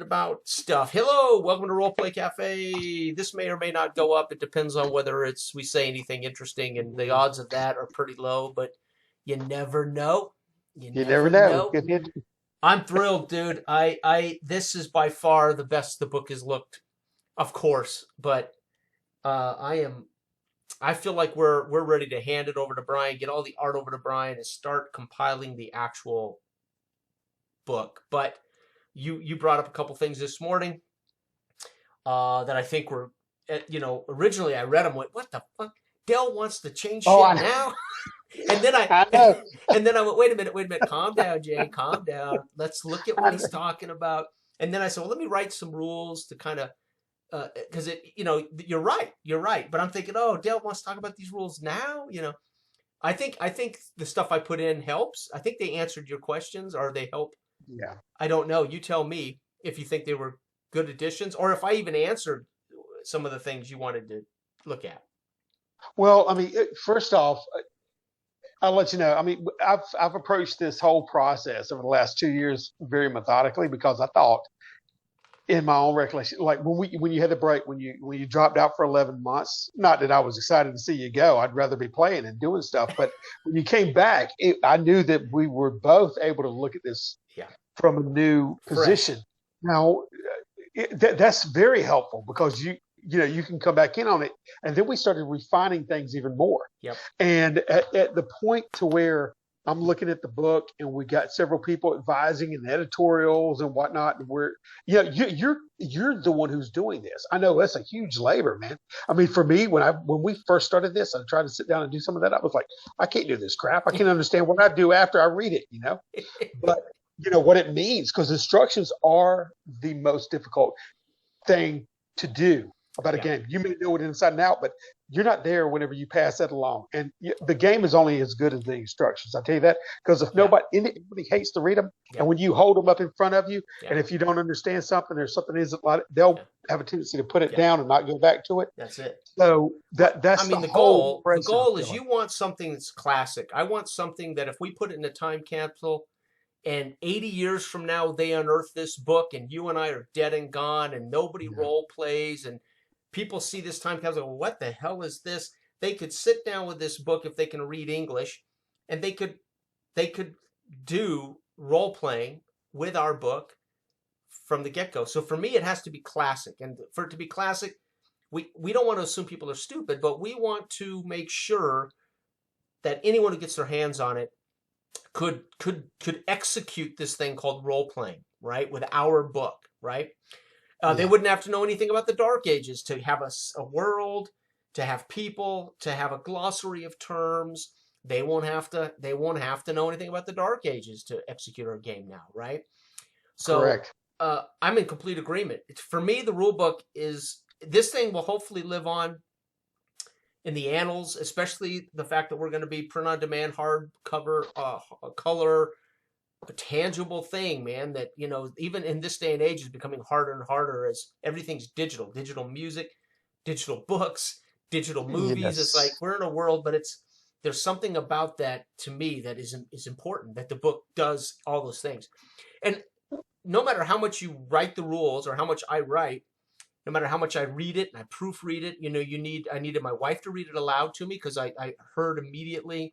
about stuff. Hello, welcome to Roleplay Cafe. This may or may not go up. It depends on whether we say anything interesting, and the odds of that are pretty low, but you never know. You never never know. know. I'm thrilled, dude. This is by far the best the book has looked, of course, but I feel like we're ready to hand it over to Brian, get all the art over to Brian, and start compiling the actual book. But you brought up a couple things this morning that I think were, originally I read them, went, what the fuck? Dell wants to change shit now? And then I know. and then I went, wait a minute, calm down, Jay, calm down. Let's look at what he's talking about. And then I said, well, let me write some rules to kind of, because you're right. But I'm thinking, oh, Dale wants to talk about these rules now. I think the stuff I put in helps. I think they answered your questions, or they help. Yeah. I don't know. You tell me if you think they were good additions, or if I even answered some of the things you wanted to look at. Well, I mean, first off, I'll let you know. I mean, I've approached this whole process over the last 2 years very methodically, because I thought, in my own recollection, like when you had the break, when you dropped out for 11 months, not that I was excited to see you go. I'd rather be playing and doing stuff. But when you came back, I knew that we were both able to look at this from a new position. Correct. Now, that's very helpful, because you can come back in on it. And then we started refining things even more. Yep. And at the point to where I'm looking at the book, and we got several people advising and editorials and whatnot. And you're the one who's doing this. I know that's a huge labor, man. I mean, for me, when we first started this, I tried to sit down and do some of that. I was like, I can't do this crap. I can't understand what I do after I read it, But what it means, because instructions are the most difficult thing to do about a game. You may know it inside and out, but you're not there whenever you pass that along. And the game is only as good as the instructions. I tell you that, because if anybody hates to read them, and when you hold them up in front of you, and if you don't understand something, or something isn't like, they'll have a tendency to put it down and not go back to it. That's it. So that's the goal. The goal is you want something that's classic. I want something that if we put it in a time capsule, and 80 years from now they unearth this book, and you and I are dead and gone, and nobody role plays, and people see this time capsule, well, what the hell is this? They could sit down with this book if they can read English, and they could do role playing with our book from the get-go. So for me, it has to be classic. And for it to be classic, we don't want to assume people are stupid, but we want to make sure that anyone who gets their hands on it could execute this thing called role playing, right? With our book, right? They wouldn't have to know anything about the Dark Ages to have a world, to have people, to have a glossary of terms. They won't have to know anything about the Dark Ages to execute our game now, right? So correct. I'm in complete agreement. For me, the rule book is, this thing will hopefully live on in the annals, especially the fact that we're going to be print on demand, hardcover, color, a tangible thing, man, that even in this day and age is becoming harder and harder as everything's digital music, digital books, digital movies. Yes. It's like we're in a world, but there's something about that to me that is important, that the book does all those things. And no matter how much you write the rules, or how much I write, no matter how much I read it and I proofread it, I needed my wife to read it aloud to me, because I heard immediately,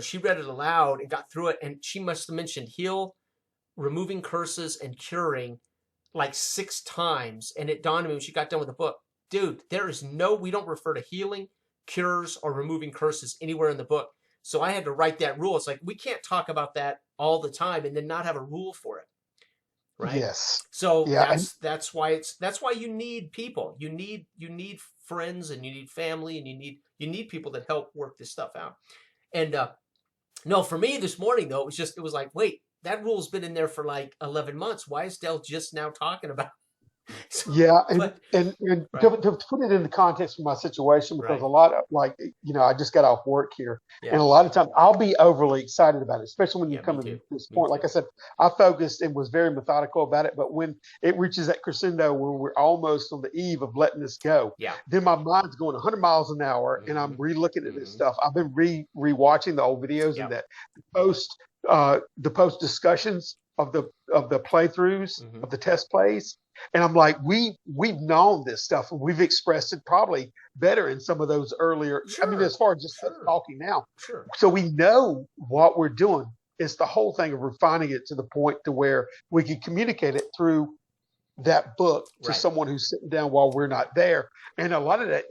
she read it aloud and got through it, and she must have mentioned heal, removing curses, and curing like 6 times. And it dawned on me when she got done with the book, dude, we don't refer to healing, cures, or removing curses anywhere in the book. So I had to write that rule. It's like, we can't talk about that all the time and then not have a rule for it. Right. Yes. So that's why you need people. You need friends, and you need family, and you need people that help work this stuff out. And no, for me this morning though, it was like, wait, that rule's been in there for like 11 months. Why is Dell just now talking about it? And to put it in the context of my situation, because a lot of, I just got off work here, and a lot of times I'll be overly excited about it, especially when you come to this point. Like I said, I focused and was very methodical about it, but when it reaches that crescendo where we're almost on the eve of letting this go, then my mind's going 100 miles an hour, and I'm re-looking at this stuff. I've been re-watching the old videos and that post the post discussions of the playthroughs Mm-hmm. of the test plays, and I'm like, we've known this stuff and we've expressed it probably better in some of those earlier. I mean, Sure. as far as just us Sure. talking now, Sure. so we know what we're doing. It's the whole thing of refining it to the point to where we can communicate it through that book to Right. someone who's sitting down while we're not there. And a lot of that,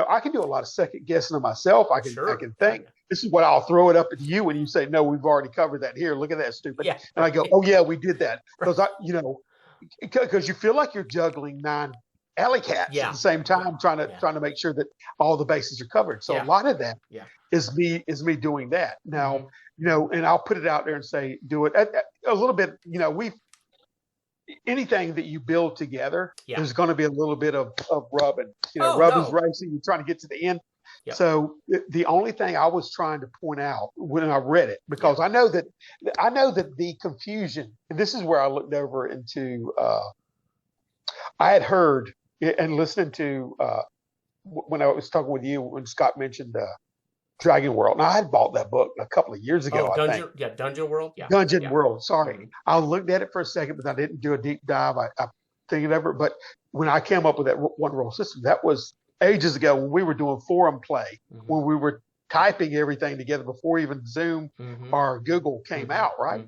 I can do a lot of second guessing of myself. I Sure. can think this is what I'll throw it up at you and you say, no, we've already covered that here. Look at that, stupid. Yeah. And I go, oh yeah, we did that. Because because you feel like you're juggling 9 alley cats at the same time, trying to make sure that all the bases are covered. So a lot of that is me doing that. Now, and I'll put it out there and say, do it a little bit. Anything that you build together, there's going to be a little bit of rubbing. Rubbing's racing. You're trying to get to the end. Yep. So the only thing I was trying to point out when I read it, because I know that the confusion, and this is where I looked over into. I had heard and listened to when I was talking with you when Scott mentioned Dragon World. Now I had bought that book a couple of years ago. Dungeon World. Yeah, Dungeon World. Sorry, I looked at it for a second, but I didn't do a deep dive. I thinking over it, but when I came up with that one roll system, that was ages ago when we were doing forum play, when we were typing everything together before even Zoom or Google came out, right?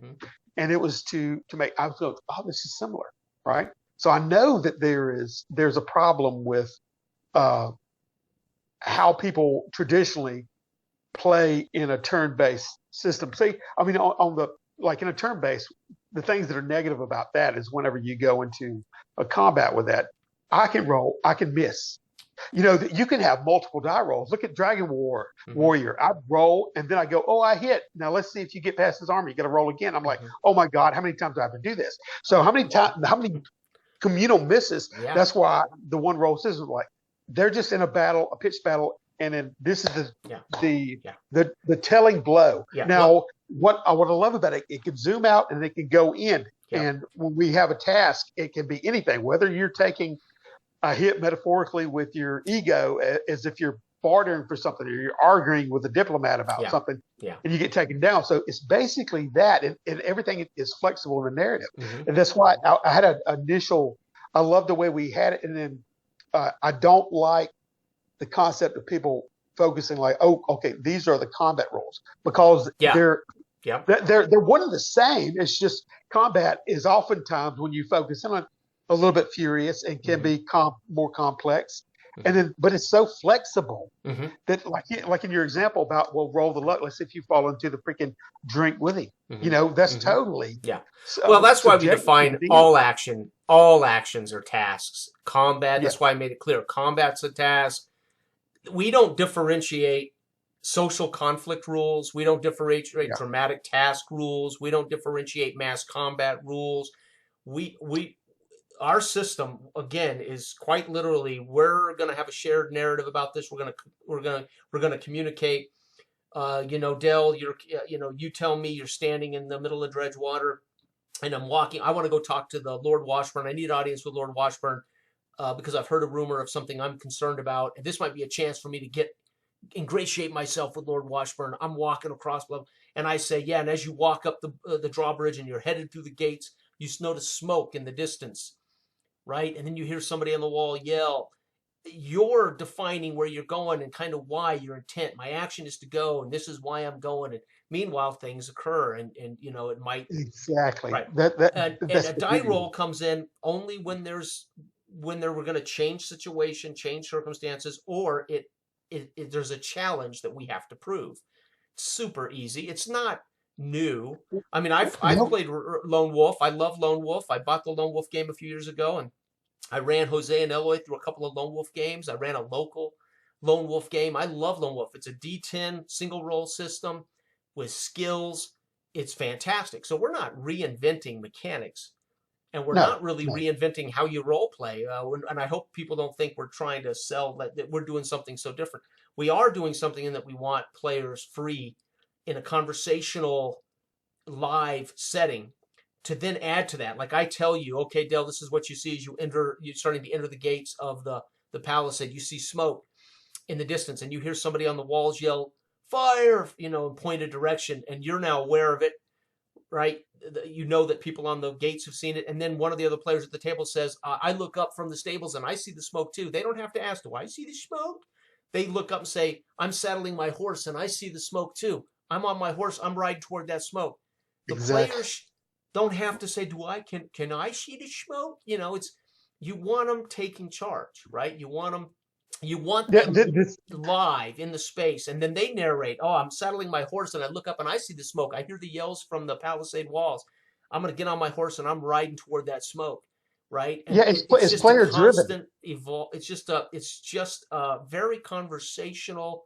And it was to make. I was going, oh, this is similar, right? So I know that there's a problem with how people traditionally play in a turn-based system. See, I mean, on the in a turn-based, the things that are negative about that is whenever you go into a combat with that, I can roll, I can miss. You can have multiple die rolls. Look at Dragon Warrior. I roll and then I go, oh, I hit. Now let's see if you get past his armor. You got to roll again. I'm like, oh my God, how many times do I have to do this? So how many communal misses? Yeah. That's why the one roll system, they're just in a battle, a pitched battle. And then this is the telling blow. Yeah. Now, what I love about it, it can zoom out and it can go in. Yeah. And when we have a task, it can be anything. Whether you're taking a hit metaphorically with your ego, as if you're bartering for something, or you're arguing with a diplomat about something, and you get taken down. So it's basically that, and everything is flexible in the narrative. And that's why I had an initial. I love the way we had it, and then I don't like the concept of people focusing oh, okay, these are the combat rules, because they're one and the same. It's just combat is oftentimes when you focus on a little bit furious and can be more complex, and then but it's so flexible that like in your example about roll the luck. Let's say if you fall into the freaking drink with him, that's totally well, that's why we define all action. All actions are tasks. Combat. That's why I made it clear. Combat's a task. We don't differentiate social conflict rules. We don't differentiate dramatic task rules. We don't differentiate mass combat rules. Our system, again, is quite literally, we're going to have a shared narrative about this. We're going to communicate. Dell, you tell me you're standing in the middle of Dredgewater, and I'm walking. I want to go talk to the Lord Washburn. I need an audience with Lord Washburn. Because I've heard a rumor of something I'm concerned about, and this might be a chance for me to ingratiate myself with Lord Washburn. I'm walking across, and I say, and as you walk up the drawbridge and you're headed through the gates, you notice smoke in the distance, right? And then you hear somebody on the wall yell. You're defining where you're going and kind of why your intent. My action is to go, and this is why I'm going. And meanwall, things occur, and it might exactly right. And a die roll comes in only when we're going to change situation, change circumstances, or there's a challenge that we have to prove. It's super easy. It's not new. I mean, I've played Lone Wolf. I love Lone Wolf. I bought the Lone Wolf game a few years ago, and I ran Jose and Eloy through a couple of Lone Wolf games. I ran a local Lone Wolf game. I love Lone Wolf. It's a D10 single roll system with skills. It's fantastic. So we're not reinventing mechanics. And we're not really reinventing how you role play. And I hope people don't think we're trying to sell that we're doing something so different. We are doing something in that we want players free in a conversational live setting to then add to that. Like I tell you, okay, Dell, this is what you see as you're starting to enter the gates of the palisade. You see smoke in the distance, and you hear somebody on the walls yell, fire, in pointed direction, and you're now aware of it. right? You know that people on the gates have seen it, and then one of the other players at the table says, "I look up from the stables and I see the smoke too." They don't have to ask, "Do I see the smoke?" They look up and say, "I'm saddling my horse and I see the smoke too. I'm on my horse. I'm riding toward that smoke." The Exactly. players don't have to say, can I see the smoke?" It's you want them taking charge, right? You want Yeah, them this, live in the space, and then they narrate, "Oh, I'm saddling my horse and I look up and I see the smoke. I hear the yells from the palisade walls. I'm going to get on my horse and I'm riding toward that smoke." Right? And yeah, it's it's just a player driven. constant evolve. It's just a very conversational,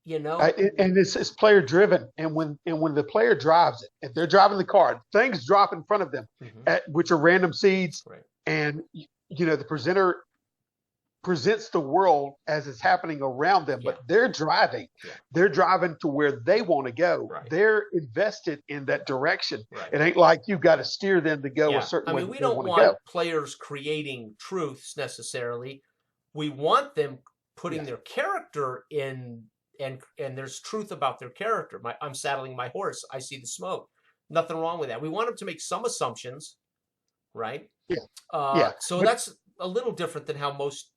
you know. And it's player driven. And when the player drives it, if they're driving the car, things drop in front of them, Hmm. which are random seeds, Right. and the presenter presents the world as it's happening around them, Yeah. but they're driving. Yeah. They're driving to where they want to go. Right. They're invested in that direction. Right. It ain't like you got to steer them to go a Yeah. certain I way mean, that we they don't want to want go. players creating truths necessarily. We want them putting Yeah. their character in, and there's truth about their character. I'm saddling my horse. I see the smoke. Nothing wrong with that. We want them to make some assumptions, right? Yeah. Yeah. So But that's a little different than how most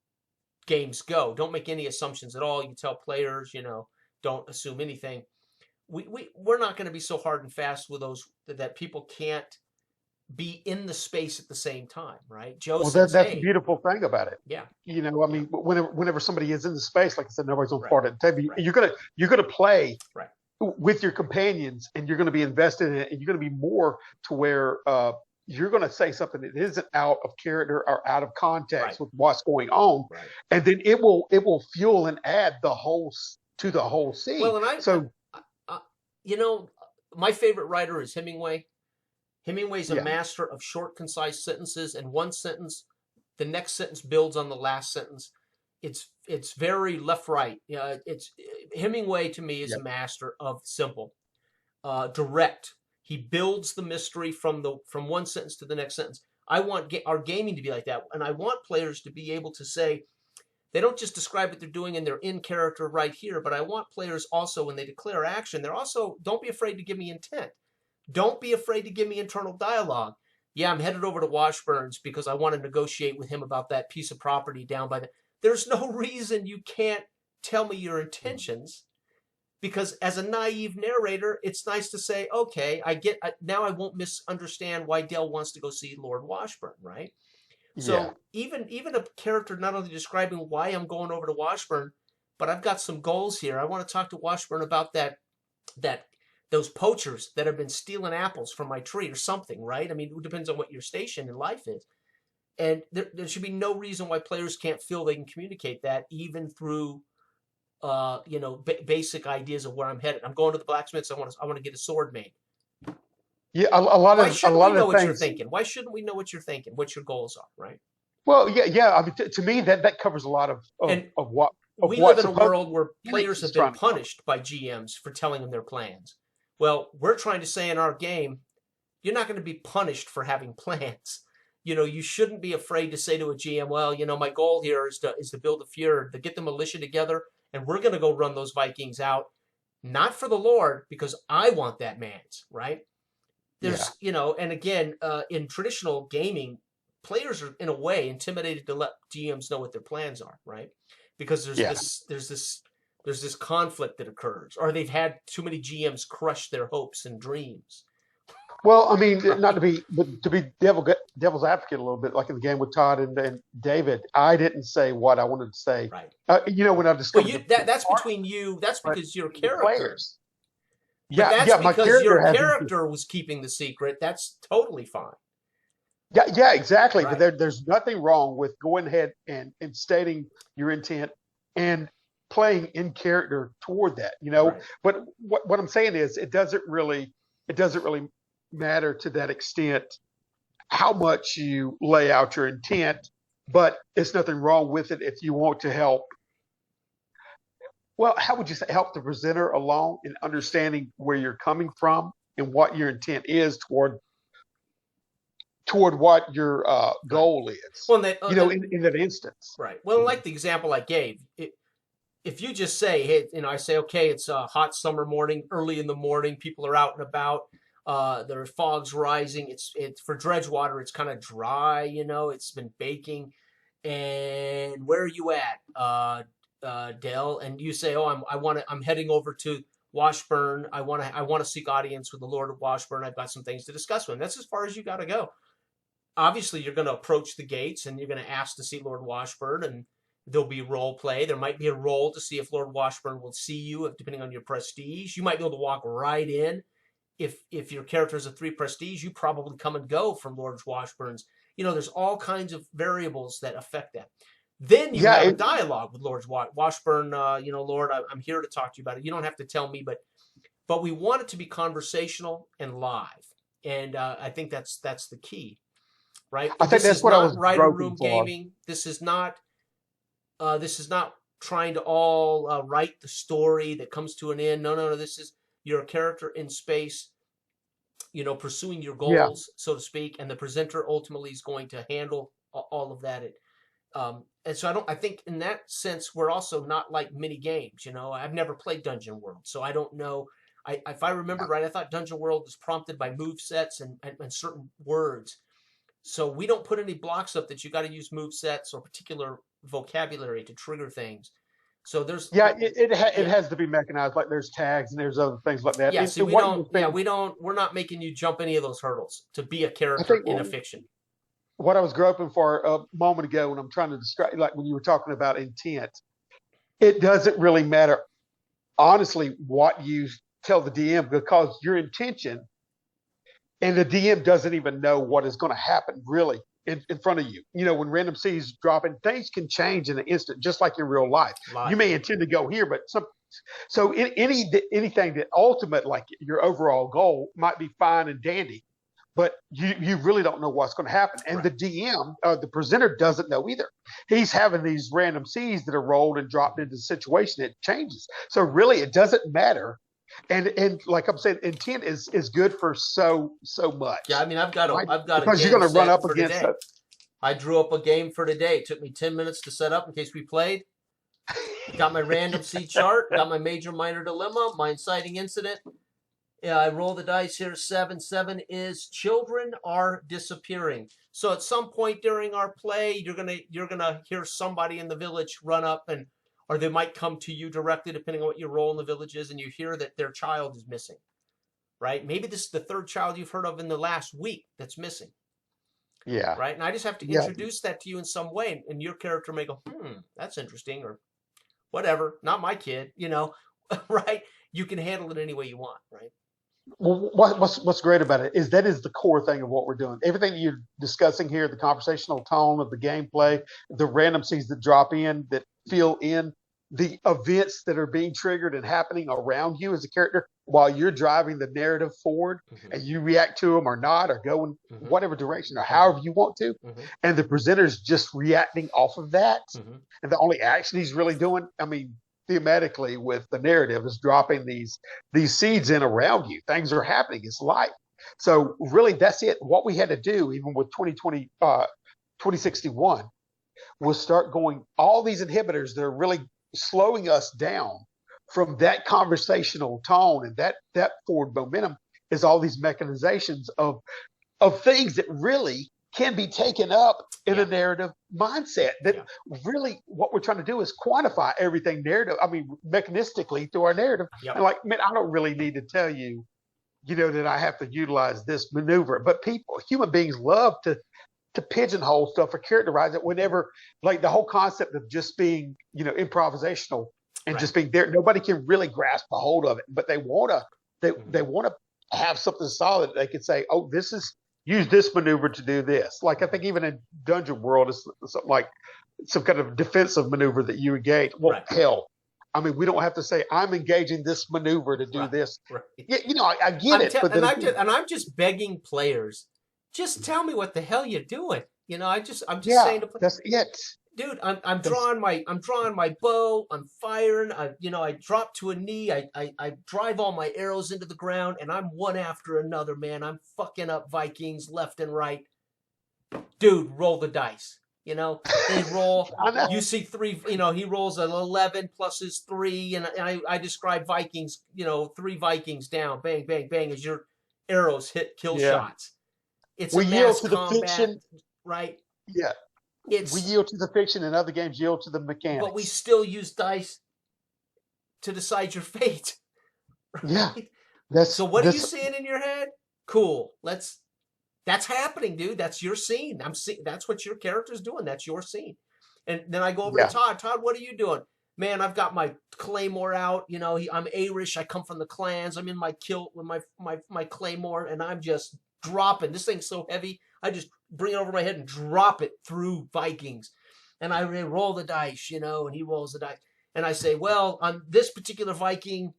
games go. Don't make any assumptions at all. You tell players, don't assume anything. We're not going to be so hard and fast with those that people can't be in the space at the same time, right? Joe well, says, that's the "Hey, beautiful thing about it. yeah, I yeah, mean, whenever somebody is in the space, like I said, nobody's on right, part of the table. right, You're gonna play right, with your companions, and you're gonna be invested in it, and you're gonna be more to where you're gonna say something that isn't out of character or out of right, context with what's going on, right." and then it will fuel and add to the whole scene. Well, and So I you know, my favorite writer is Hemingway. Hemingway's a yeah, master of short, concise sentences, and one sentence, the next sentence builds on the last sentence. It's very left right. It's Hemingway to me is yeah, a master of simple, direct. He builds the mystery from one sentence to the next sentence. I want our gaming to be like that, and I want players to be able to say they don't just describe what they're doing and they're in character right here, but I want players also when they declare action, they're also don't be afraid to give me intent. Don't be afraid to give me internal dialogue. Yeah, I'm headed over to Washburn's because I want to negotiate with him about that piece of property down by the. There's no reason you can't tell me your intentions because as a naive narrator, it's nice to say, okay, now I won't misunderstand why Dell wants to go see Lord Washburn, right? yeah. So even a character not only describing why I'm going over to Washburn, but I've got some goals here. I want to talk to Washburn about that those poachers that have been stealing apples from my tree or something, right? I mean, it depends on what your station in life is. And there should be no reason why players can't feel they can communicate that even through basic ideas of where I'm headed. I'm going to the blacksmiths. I want to get a sword made. Yeah, a lot Why of a shouldn't we lot know of what you're things. thinking? Why shouldn't we know what you're thinking? What your goals are, right? Well, yeah. I mean, to me, that covers a lot of And of what of we live what in a world where supposedly players have is been trying to cover. punished by GMs for telling them their plans. Well, we're trying to say in our game, you're not going to be punished for having plans. You shouldn't be afraid to say to a GM, well, my goal here is to build a fjord, to get the militia together, and we're going to go run those Vikings out, not for the Lord, because I want that man's, right? Yeah, And again, in traditional gaming, players are in a way intimidated to let GMs know what their plans are, right? Because yeah. there's this conflict that occurs, or they've had too many GMs crush their hopes and dreams, Well, I mean, not right? to be devil's advocate a little bit, like in the game with Todd and David. I didn't say what I wanted to say. Right. When I Well, discovered that's between you. That's but because your the character. players. But Yeah, that's yeah. My because your character hasn't. character was keeping the secret. That's totally fine. Yeah, exactly. But Right. there's nothing wrong with going ahead and stating your intent and playing in character toward that. Right. But what I'm saying is, it doesn't really matter to that extent how much you lay out your intent, but it's nothing wrong with it if you want to help. Well, how would you say help the presenter along in understanding where you're coming from and what your intent is toward what your Right. goal is? Well, and In that instance. right. Well, like the example I gave, if you just say, hey, I say, okay, it's a hot summer morning, early in the morning, people are out and about. There are fogs rising. It's for Dredgewater. It's kind of dry. It's been baking. And where are you at, Dale? And you say, oh, I'm heading over to Washburn. I want to seek audience with the Lord of Washburn. I've got some things to discuss with him. That's as far as you got to go. Obviously, you're going to approach the gates and you're going to ask to see Lord Washburn, and there'll be role play. There might be a roll to see if Lord Washburn will see you, depending on your prestige. You might be able to walk right in. If your character is a 3 prestige, you probably come and go from Lord Washburn's. There's all kinds of variables that affect that. Then you have a dialogue with Lord Washburn. Lord, I'm here to talk to you about it. You don't have to tell me, but we want it to be conversational and live, and I think that's the key, right? I think that's what I was writer room gaming. This is not trying to all write the story that comes to an end. No. This is your character in space, pursuing your goals, so to speak, and the presenter ultimately is going to handle all of that. And so I think in that sense, we're also not like mini games. I've never played Dungeon World, so I don't know. If I remember right, I thought Dungeon World was prompted by move sets and certain words. So we don't put any blocks up that you got to use move sets or particular vocabulary to trigger things. So there's it has to be mechanized. Like there's tags and there's other things like that. Yeah, so we're not making you jump any of those hurdles to be a character in a fiction. What I was groping for a moment ago when I'm trying to describe, like when you were talking about intent, it doesn't really matter, honestly, what you tell the DM, because your intention, and the DM doesn't even know what is going to happen really in front of you. When random seeds drop in, things can change in an instant, just like in real life. You may intend to go here, but anything that ultimate, like your overall goal, might be fine and dandy, but you really don't know what's going to happen. And the DM, the presenter, doesn't know either. He's having these random seeds that are rolled and dropped into the situation. It changes. So really, it doesn't matter. And like I'm saying, intent is good for so much. Yeah, I mean, I've got because you're going to run up against it. I drew up a game for today. It took me 10 minutes to set up in case we played. Got my random seed chart. Got my major minor dilemma. My inciting incident. Yeah, I roll the dice here. 7. 7 is children are disappearing. So at some point during our play, you're gonna hear somebody in the village run up or they might come to you directly, depending on what your role in the village is, and you hear that their child is missing, right? Maybe this is the 3rd child you've heard of in the last week that's missing. Yeah. Right? And I just have to introduce that to you in some way, and your character may go, that's interesting, or whatever, not my kid, right? You can handle it any way you want, right? Well, what's great about it is that is the core thing of what we're doing. Everything you're discussing here, the conversational tone of the gameplay, the random scenes that drop in, that fill in the events that are being triggered and happening around you as a character while you're driving the narrative forward, and you react to them or not, or go in whatever direction or however you want to. And the presenter's just reacting off of that. And the only action he's really doing, I mean, thematically with the narrative, is dropping these seeds in around you. Things are happening. It's life. So really, that's it. What we had to do, even with 2061, was start going all these inhibitors that are really slowing us down from that conversational tone and that forward momentum, is all these mechanizations of things that really can be taken up in a narrative mindset. That really what we're trying to do is quantify everything narrative. I mean, mechanistically through our narrative. And like, man, I don't really need to tell you, that I have to utilize this maneuver. But human beings love to pigeonhole stuff or characterize it whenever, like the whole concept of just being, improvisational and just being there. Nobody can really grasp a hold of it, but they want to have something solid. They can say, oh, use this maneuver to do this. Like I think even in Dungeon World, it's something like some kind of defensive maneuver that you engage. Well, hell, I mean, we don't have to say I'm engaging this maneuver to do this. Yeah, I get it. But I'm just begging players, just tell me what the hell you're doing. I'm just saying to play. That's it. Dude, I'm drawing my bow. I'm firing. I drop to a knee. I drive all my arrows into the ground, and I'm one after another, man. I'm fucking up Vikings left and right. Dude, roll the dice. They roll. You see 3. He rolls an 11 plus his 3, and I describe Vikings. 3 Vikings down. Bang, bang, bang. arrows hit kill Yeah. shots. It's We a yield mass to the combat, fiction. right? Yeah. We It's yield to the fiction, and other games yield to the but we mechanics. still use dice to decide your fate, Yeah. right? That's So what are you this. seeing in your head? Cool. That's happening, dude. That's your scene. I'm seeing that's what your character's doing. That's your scene. And then I go over to Yeah. Todd. Todd, what are you doing? Man, I've got my claymore out. You know, I'm Irish. I come from the clans. I'm in my kilt with my claymore, and I'm just dropping. This thing's so heavy. I just bring it over my head and drop it through Vikings. And I roll the dice, you know, and he rolls the dice. And I say, well, on this particular Viking,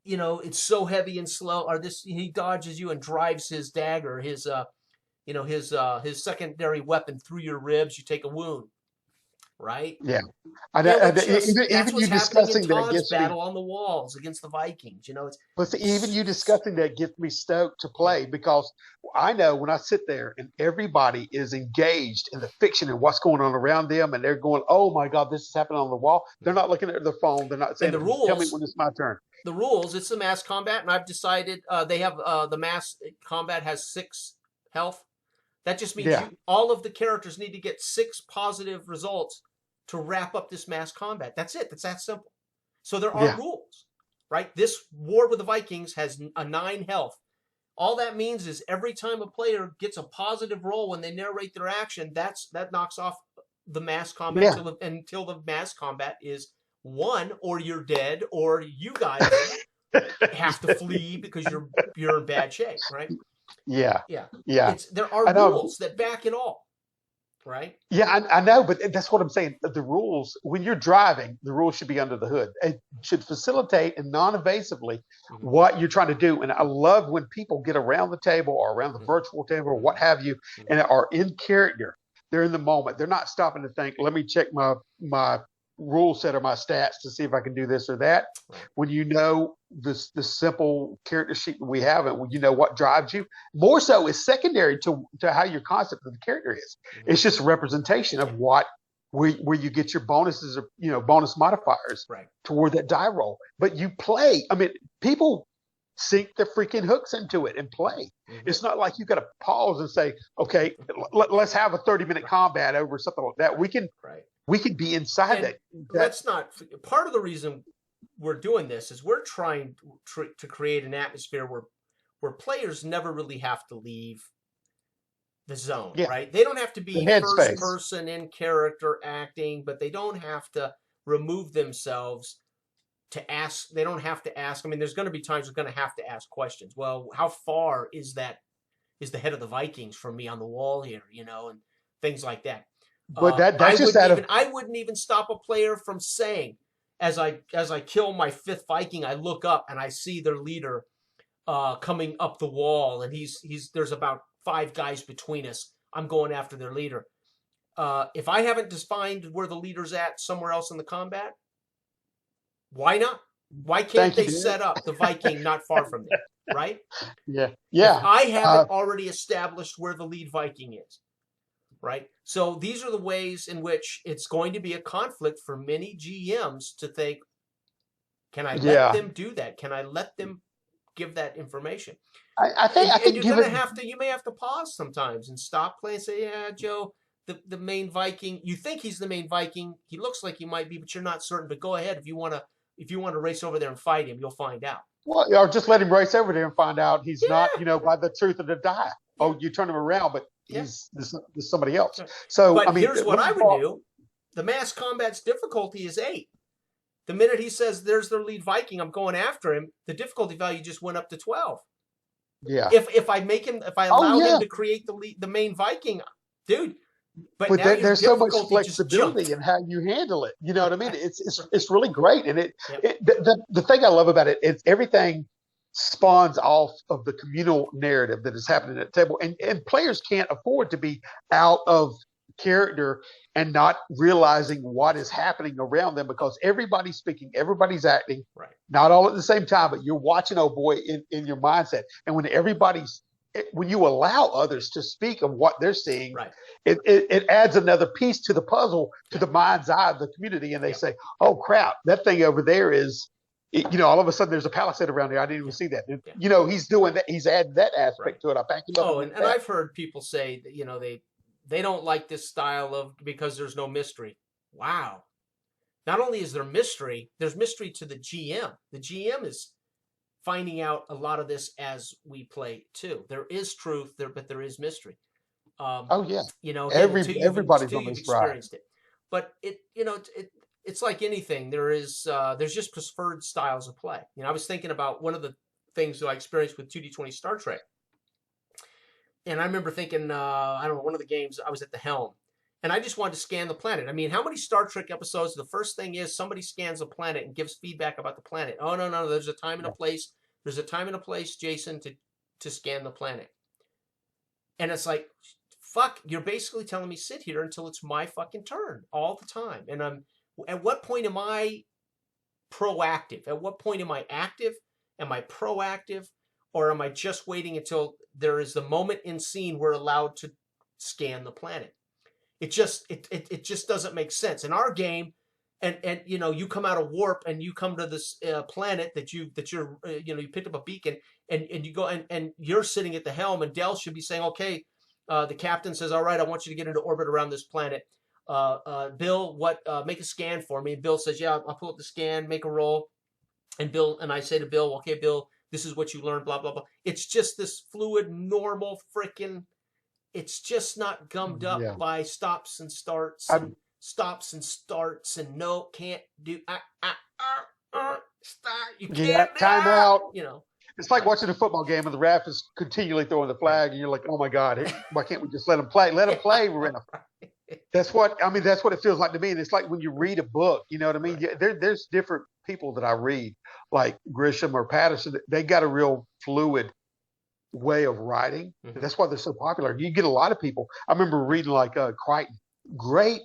you know, it's so heavy and slow. Or this, he dodges you and drives his dagger, his his secondary weapon through your ribs. You take a wound, right? Yeah. That's Even you what's happening in discussing that Todd's gets me. battle on the walls against the Vikings. You know, But see, even you discussing that gets me stoked to play because I know when I sit there and everybody is engaged in the fiction and what's going on around them, and they're going, "Oh my God, this is happening on the wall." They're not looking at their phone. They're not and saying, "Tell me when it's my turn." the rules. It's a mass combat, and I've decided they have the mass combat has 6 health. That just means Yeah. all of the characters need to get 6 positive results to wrap up this mass combat. That's it. That's that simple. So there are Yeah. rules, right? This war with the Vikings has a 9 health. All that means is every time a player gets a positive roll when they narrate their action, that knocks off the mass combat Yeah. until the mass combat is won, or you're dead, or you guys have to flee because you're in bad shape, right? Yeah. Yeah. Yeah. There are I know. rules that back it all, right? Yeah, I know, but that's what I'm saying. The rules, when you're driving, the rules should be under the hood. It should facilitate and non-evasively what you're trying to do. And I love when people get around the table or around the virtual table or what have you, and are in character. They're in the moment. They're not stopping to think, let me check my rule set or my stats to see if I can do this or that. Right. When you know this simple character sheet we have, and when you know what drives you, more so is secondary to how your concept of the character is. It's just a representation of where you get your bonuses or bonus modifiers Right. toward that die roll. But you play. I mean, people sink their freaking hooks into it and play. It's not like you got to pause and say, okay, let's have a 30-minute combat over something like that. We can be inside that. Let's not. Part of the reason we're doing this is we're trying to create an atmosphere where players never really have to leave the zone, right? They don't have to be first person in character acting, but they don't have to remove themselves to ask. They don't have to ask. I mean, there's going to be times they're going to have to ask questions. Well, how far is the head of the Vikings from me on the wall here? You know, and things like that. But I wouldn't even stop a player from saying, as I kill my 5th Viking, I look up and I see their leader coming up the wall, and there's about 5 guys between us. I'm going after their leader. If I haven't defined where the leader's at somewhere else in the combat, why not? Why can't they set up the Viking not far from there, right? Yeah. If I haven't already established where the lead Viking is. Right. So these are the ways in which it's going to be a conflict for many GMs to think, can I let them do that? Can I let them give that information? I think you may have to pause sometimes and stop playing and say, yeah, Joe, the main Viking, you think he's the main Viking. He looks like he might be, but you're not certain. But go ahead. If you want to race over there and fight him, you'll find out. Well, or just let him race over there and find out he's not, by the truth of the die. Oh, you turn him around, but he's somebody else. So, but here's what I would do. The mass combat's difficulty is 8. The minute he says there's their lead Viking, I'm going after him, the difficulty value just went up to 12. Yeah. If I allow him to create the main Viking, dude. But there's so much flexibility in how you handle it. You know what I mean? It's really great. And the thing I love about it is everything spawns off of the communal narrative that is happening at the table. And players can't afford to be out of character and not realizing what is happening around them, because everybody's speaking, everybody's acting, not all at the same time, but you're watching, oh boy, in your mindset. And when you allow others to speak of what they're seeing, it adds another piece to the puzzle, to the mind's eye of the community. And they say, oh crap, that thing over there is all of a sudden there's a palisade around there. I didn't even see that. Yeah. He's doing that. He's adding that aspect to it. I back him up. Oh, and I've heard people say that, they don't like this style because there's no mystery. Wow. Not only is there mystery, there's mystery to the GM. The GM is finding out a lot of this as we play too. There is truth there, but there is mystery. Oh yeah. Again, Everybody's until on you've this ride. experienced it. But it's like anything. There's just preferred styles of play. I was thinking about one of the things that I experienced with 2D20 Star Trek. And I remember thinking, I don't know, one of the games, I was at the helm. And I just wanted to scan the planet. I mean, how many Star Trek episodes, the first thing is somebody scans a planet and gives feedback about the planet. Oh, no, there's a time and a place. There's a time and a place, Jason, to scan the planet. And it's like, fuck, you're basically telling me sit here until it's my fucking turn all the time. And at what point am I proactive? At what point am I active? Am I proactive? Or am I just waiting until there is the moment in scene we're allowed to scan the planet? It just doesn't make sense. In our game, and you come out of warp and you come to this planet that you picked up a beacon and you go and you're sitting at the helm, and Dell should be saying, okay, the captain says, all right, I want you to get into orbit around this planet. Bill, make a scan for me. And Bill says, yeah, I'll pull up the scan, make a roll. And I say to Bill, okay, Bill, this is what you learned, blah, blah, blah. It's just this fluid, normal freaking, it's just not gummed up by stops and starts and no, can't do, start, you can't, time out. It's like watching a football game and the ref is continually throwing the flag and you're like, oh my God, why can't we just let them play? Let them play, ref. That's what it feels like to me. And it's like when you read a book, you know what I mean? Right. There's different people that I read, like Grisham or Patterson. They got a real fluid way of writing. Mm-hmm. That's why they're so popular. You get a lot of people. I remember reading like Crichton, great,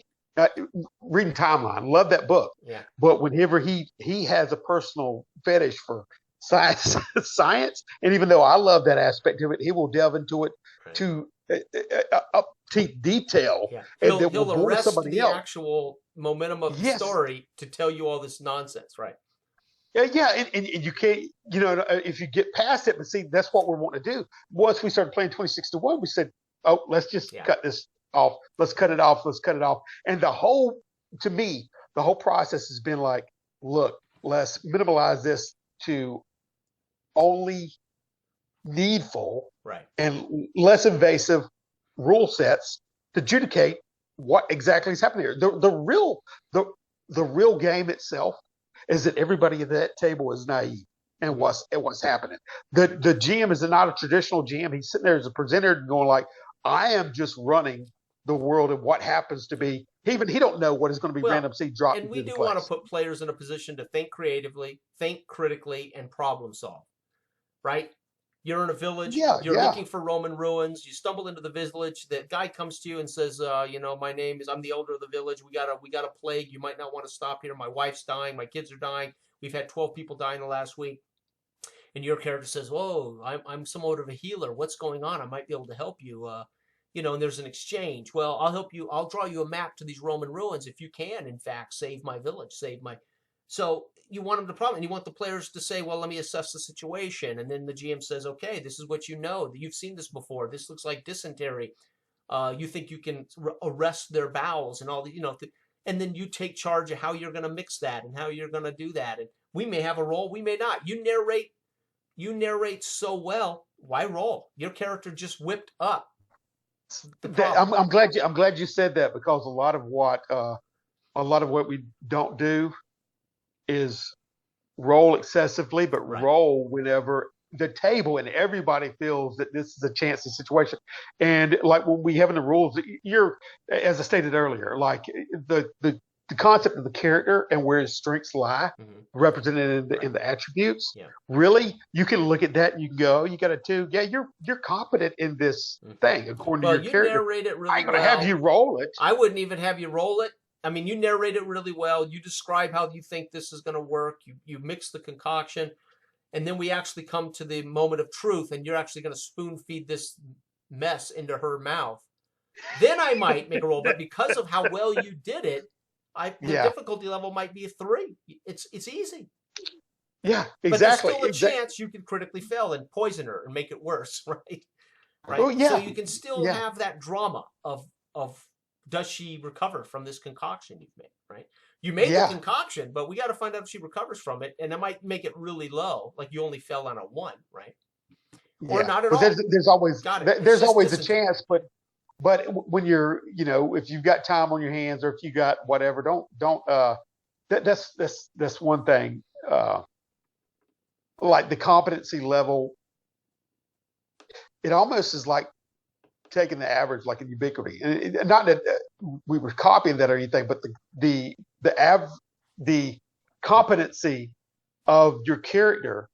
reading Timeline. Love that book. Yeah. But whenever he has a personal fetish for science, and even though I love that aspect of it, he will delve into it to up to detail. Yeah. He'll arrest the actual momentum of the story to tell you all this nonsense, right? Yeah, and you can't, if you get past it, but see, that's what we're wanting to do. Once we started playing 26-1, we said, oh, let's just cut this off. Let's cut it off. And to me, the whole process has been like, look, let's minimize this to only needful and less invasive rule sets to adjudicate what exactly is happening here. The real game itself is that everybody at that table is naive and what's happening. The GM is not a traditional GM. He's sitting there as a presenter and going like, I am just running the world of what happens to be. He don't know what is going to be random seed dropped. And we do want to put players in a position to think creatively, think critically, and problem solve. Right? You're in a village. You're looking for Roman ruins. You stumble into the village. The guy comes to you and says, my name is, I'm the elder of the village. We got a plague. You might not want to stop here. My wife's dying. My kids are dying. We've had 12 people die in the last week. And your character says, whoa, I'm somewhat of a healer. What's going on? I might be able to help you. And there's an exchange. Well, I'll help you. I'll draw you a map to these Roman ruins if you can, in fact, save my village, So you want them to problem, and you want the players to say, well, let me assess the situation. And then the GM says, okay, this is what you know. You've seen this before. This looks like dysentery. You think you can arrest their bowels and all the, and then you take charge of how you're going to mix that and how you're going to do that. And we may have a role, we may not. You narrate so well. Why roll? Your character just whipped up. I'm glad you said that, because a lot of what we don't do is roll excessively, but roll whenever the table and everybody feels that this is a chancy situation. And like when we have in the rules, as I stated earlier, like the concept of the character and where his strengths lie, represented in the attributes. Yeah. Really, you can look at that and you can go, you got a 2. Yeah, you're competent in this thing according to your character. Narrate it really I'm going to have you roll it. I wouldn't even have you roll it. I mean, you narrate it really well. You describe how you think this is going to work. You mix the concoction, and then we actually come to the moment of truth, and you're actually going to spoon feed this mess into her mouth. Then I might make a roll, but because of how well you did it, the difficulty level might be a 3. It's easy. Yeah, But there's exactly. still a chance you could critically fail and poison her and make it worse, right? Oh, Right. So yeah. you can still Yeah. have that drama of does she recover from this concoction you've made, right? You made the Yeah. concoction, but we got to find out if she recovers from it, and that might make it really low, like you only fell on a one, right? Or Yeah. not at But all. Got it. It's there's just always a disinterested. chance, but when you're, if you've got time on your hands or if you got whatever, don't that's one thing. Like the competency level, it almost is like taking the average, like in ubiquity, and not that we were copying that or anything, but the competency of your character,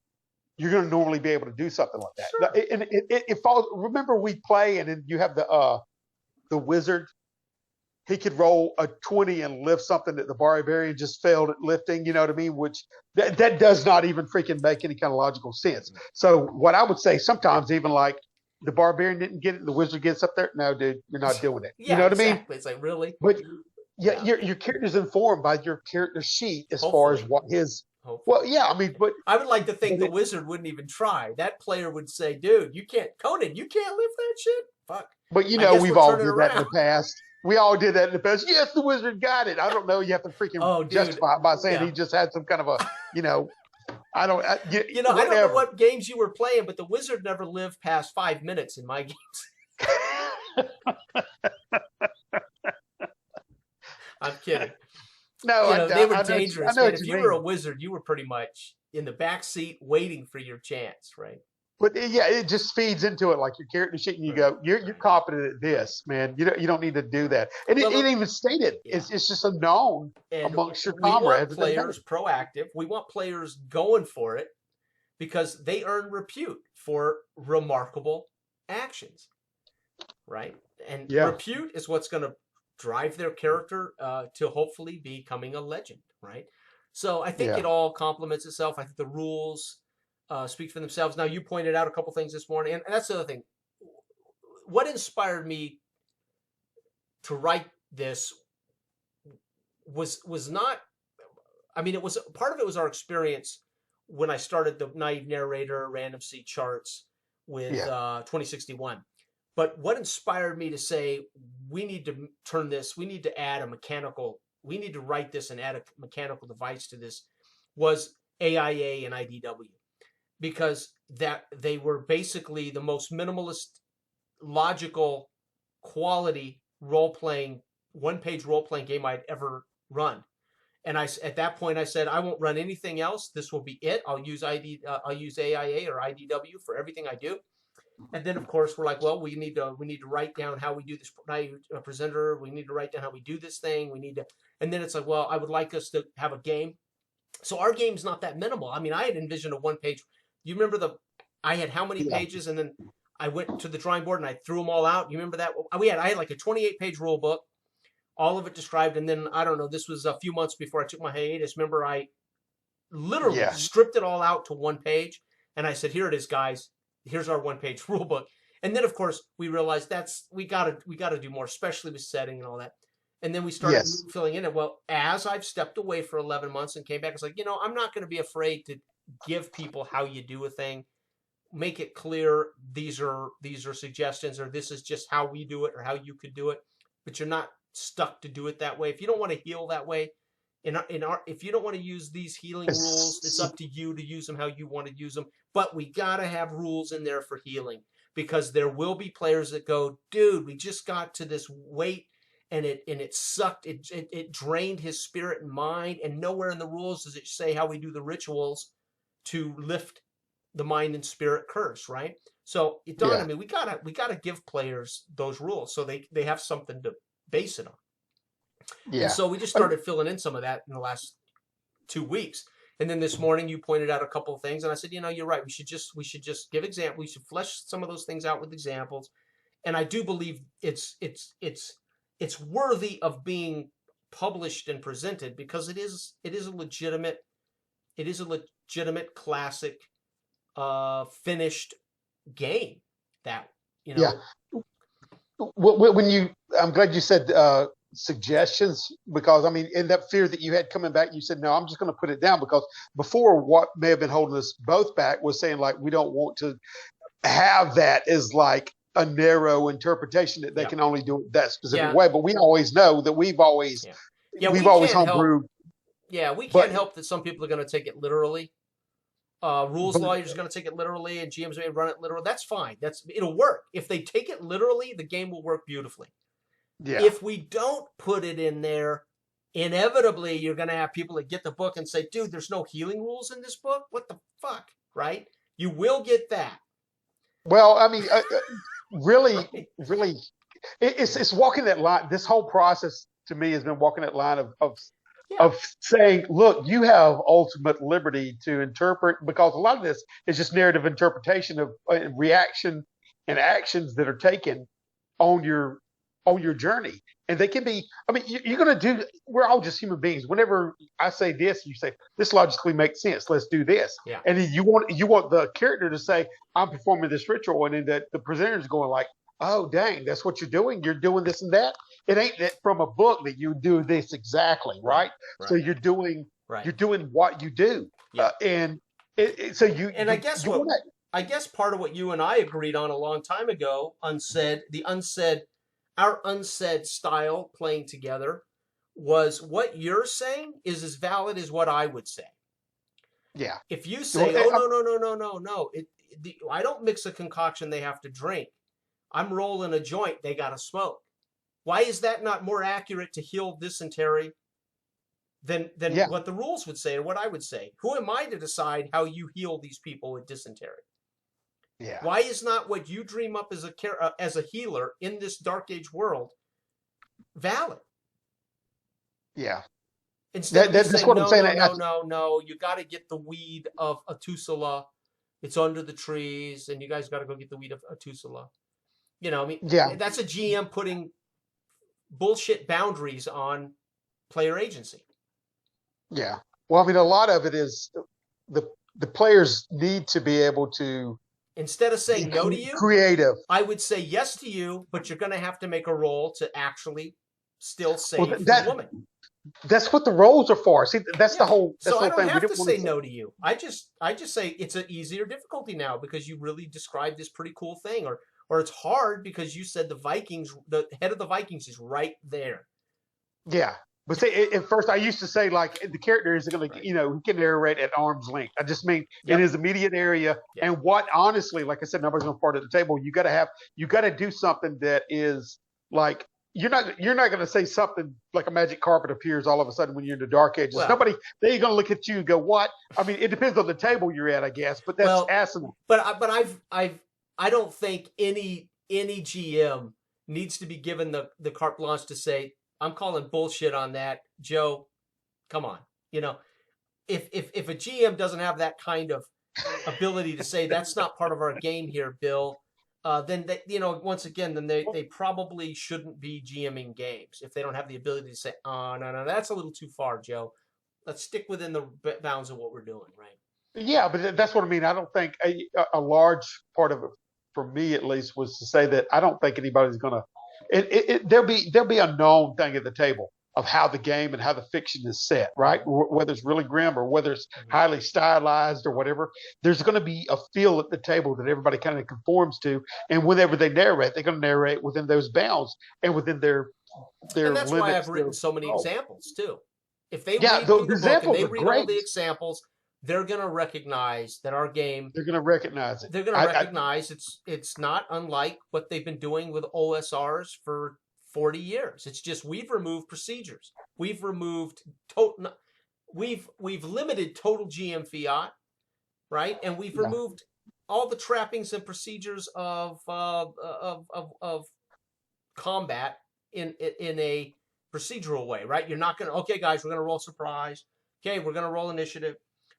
you're going to normally be able to do something like Sure. that. And it falls. Remember, we play, and then you have the wizard. He could roll a 20 and lift something that the barbarian just failed at lifting. You know what I mean? Which that does not even freaking make any kind of logical sense. So what I would say, sometimes even like the barbarian didn't get it, the wizard gets up there. No, dude, you're not doing it. You Yeah, know what I mean? exactly. It's like, really? But yeah, Yeah. your character's informed by your character sheet as far as Hopefully. what his. Hopefully. Well, yeah, I mean, but I would like to think the it, wizard wouldn't even try. That player would say, dude, you can't, Conan, you can't lift that shit? Fuck. but I guess we've we're all turning did that in around. the past. We all did that in the past. Yes, the wizard got it. I don't know. You have to freaking Oh, dude. justify it by saying Yeah. he just had some kind of a, I don't, I don't know what games you were playing, but the wizard never lived past 5 minutes in my games. I'm kidding. No, They were I dangerous, know man. what If you you were a mean. wizard, you were pretty much in the back seat waiting for your chance, right? But yeah, it just feeds into it like your character sheet, and you Right. go, you're competent at this, man. You don't need to do that. And Well, it even stated yeah. it's just a known And amongst your we want comrades. players proactive. We want players going for it because they earn repute for remarkable actions, right? And Yeah. repute is what's going to drive their character to hopefully becoming a legend, right? So I think Yeah. it all complements itself. I think the rules speak for themselves. Now, you pointed out a couple things this morning, and that's the other thing. What inspired me to write this was not. I mean, it was part of it was our experience when I started the Naive Narrator Random Seed Charts with 2061. But what inspired me to say we need to turn this, we need to add a mechanical, we need to write this and add a mechanical device to this was AIA and IDW, because that they were basically the most minimalist, logical, quality role-playing, one-page role-playing game I'd ever run. And at that point I said, I won't run anything else. This will be it. I'll use AIA or IDW for everything I do. And then of course we're like, well, we need to write down how we do this presenter. We need to write down how we do this thing. And then it's like, well, I would like us to have a game. So our game's not that minimal. I mean, I had envisioned a one-page. You remember I had how many pages, and then I went to the drawing board and I threw them all out. You remember that? I had like a 28-page rule book, all of it described. And then, I don't know, this was a few months before I took my hiatus. Remember, I literally stripped it all out to one page. And I said, here it is, guys. Here's our one-page rule book. And then, of course, we realized we gotta do more, especially with setting and all that. And then we started filling in it. Well, as I've stepped away for 11 months and came back, it's like, I'm not going to be afraid to give people how you do a thing. Make it clear these are suggestions, or this is just how we do it, or how you could do it. But you're not stuck to do it that way. If you don't want to heal that way, if you don't want to use these healing rules, it's up to you to use them how you want to use them. But we got to have rules in there for healing, because there will be players that go, dude, we just got to this weight and it sucked. It drained his spirit and mind, and nowhere in the rules does it say how we do the rituals to lift the mind and spirit curse, right? So it dawned on me, we gotta give players those rules so they have something to base it on. Yeah. And so we just started filling in some of that in the last 2 weeks. And then this morning you pointed out a couple of things, and I said, you're right. We should just give examples. We should flesh some of those things out with examples. And I do believe it's worthy of being published and presented, because it is a legitimate classic finished game that Yeah. I'm glad you said suggestions? Because I mean, in that fear that you had coming back, you said, no, I'm just going to put it down, because before, what may have been holding us both back was saying, like, we don't want to have that as like a narrow interpretation that they can only do it that specific way. But we always know that we've always homebrewed. Yeah, we can't But help that some people are going to take it literally. Rules lawyers are going to take it literally, and GMs may run it literally. That's fine. It'll work. If they take it literally, the game will work beautifully. yeah, If we don't put it in there, inevitably you're going to have people that get the book and say, dude, there's no healing rules in this book. What the fuck, right? You will get that. well, I mean, really, really, it's walking that line. This whole process to me has been walking that line of saying, look, you have ultimate liberty to interpret, because a lot of this is just narrative interpretation of reaction and actions that are taken on your journey. And they can be, I mean, you're going to do, we're all just human beings. Whenever I say this, you say, this logically makes sense. Let's do this. Yeah. And then you want the character to say, I'm performing this ritual. And then the presenter's going like, oh, dang, that's what you're doing. You're doing this and that. It ain't that from a book that you do this exactly. Right. So you're doing what you do. Yeah. I guess part of what you and I agreed on a long time ago, our unsaid style playing together, was what you're saying is as valid as what I would say. Yeah. If you say, no, I don't mix a concoction they have to drink. I'm rolling a joint they got to smoke. Why is that not more accurate to heal dysentery than what the rules would say or what I would say? Who am I to decide how you heal these people with dysentery? Yeah. Why is not what you dream up as a healer in this Dark Age world valid? Yeah. Instead that's saying, what I'm saying. No, you got to get the weed of Atusala. It's under the trees, and you guys got to go get the weed of Atusala. You know, I mean, that's a GM putting bullshit boundaries on player agency. Yeah. Well, I mean, a lot of it is the players need to be able to, instead of saying no to you, creative. I would say yes to you, but you're going to have to make a roll to actually still save the woman. That's what the roles are for. See, that's the whole. That's so the I whole don't thing. have to say no to you. I just say it's an easier difficulty now because you really described this pretty cool thing, or it's hard because you said the head of the Vikings is right there. Yeah. But see, at first I used to say, like, the character is going to, he can narrate at arm's length. I just mean in his immediate area. Yep. And what, honestly, like I said, nobody's going to part at the table. You got to do something that is like, you're not going to say something like a magic carpet appears all of a sudden when you're in the Dark Ages. Well, they ain't going to look at you and go, what? I mean, it depends on the table you're at, I guess, but that's asinine. But I don't think any GM needs to be given the carte blanche to say, I'm calling bullshit on that, Joe. Come on, if a GM doesn't have that kind of ability to say that's not part of our game here, Bill, then once again, then they probably shouldn't be GMing games if they don't have the ability to say, oh no, that's a little too far, Joe. Let's stick within the bounds of what we're doing, right? Yeah, but that's what I mean. I don't think a large part of it, for me at least, was to say that I don't think anybody's going to. There'll be a known thing at the table of how the game and how the fiction is set, right? Whether it's really grim or whether it's highly stylized or whatever, there's going to be a feel at the table that everybody kind of conforms to. And whenever they narrate, they're going to narrate within those bounds and within their and that's limits. Why I've written so many examples too. If they read the book and they read all the examples, they're going to recognize that our game. They're going to recognize it. They're going to recognize it's not unlike what they've been doing with OSRs for 40 years. It's just we've removed procedures. We've removed we've limited total GM fiat, right? And we've removed all the trappings and procedures of combat in a procedural way, right? You're not going to, okay, guys, we're going to roll surprise. Okay, we're going to roll initiative.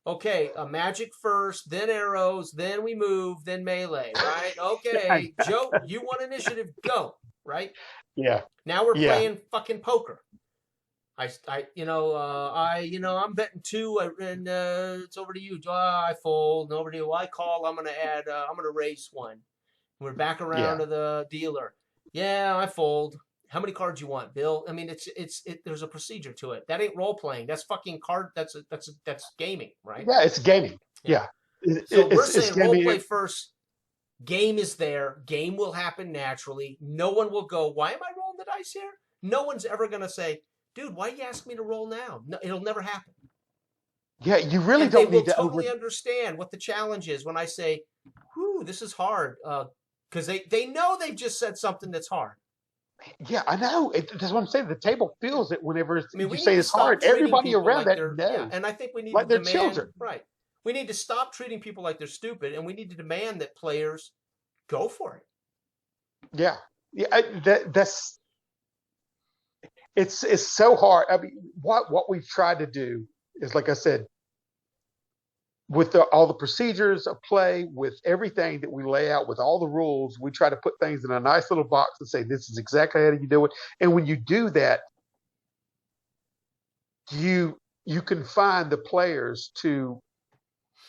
Okay, a magic first, then arrows, then we move, then melee, right? Okay, Joe, you want initiative, go, right? Yeah. Now we're playing fucking poker. I'm betting 2, and it's over to you. I fold, over to you. I call. I'm gonna raise 1. We're back around to the dealer. Yeah, I fold. how many cards you want, Bill? I mean, there's a procedure to it. That ain't role playing. That's fucking card. That's gaming, right? Yeah, it's gaming. Yeah. Yeah. So we're It's saying role gaming. play first. Game is there. Game will happen naturally. No one will go, why am I rolling the dice here? No one's ever going to say, dude, why you ask me to roll now? No, it'll never happen. Yeah, you really And don't they will need to totally understand what the challenge is when I say, whew, this is hard. Because they know they've just said something that's hard. Yeah, I know. That's what I'm saying. The table feels it whenever I mean, you say it's hard. treating Everybody people around like that they're, knows. yeah, and I think we need Like to they're demand, children. right? We need to stop treating people like they're stupid, and we need to demand that players go for it. Yeah, yeah. That's it's so hard. I mean, what we've tried to do is, like I said, with all the procedures of play, with everything that we lay out, with all the rules, we try to put things in a nice little box and say, this is exactly how you do it. And when you do that, you can find the players to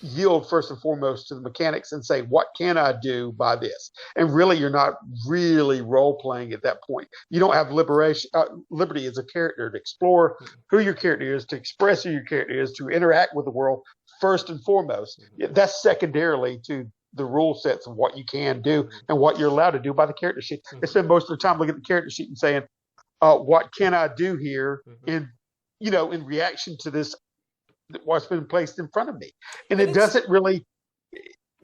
yield first and foremost to the mechanics and say, what can I do by this? And really, you're not really role playing at that point. You don't have liberty as a character to explore who your character is, to express who your character is, to interact with the world first and foremost. That's secondarily to the rule sets of what you can do and what you're allowed to do by the character sheet. They spend most of the time looking at the character sheet and saying, what can I do here in reaction to this, what's been placed in front of me. And it doesn't really,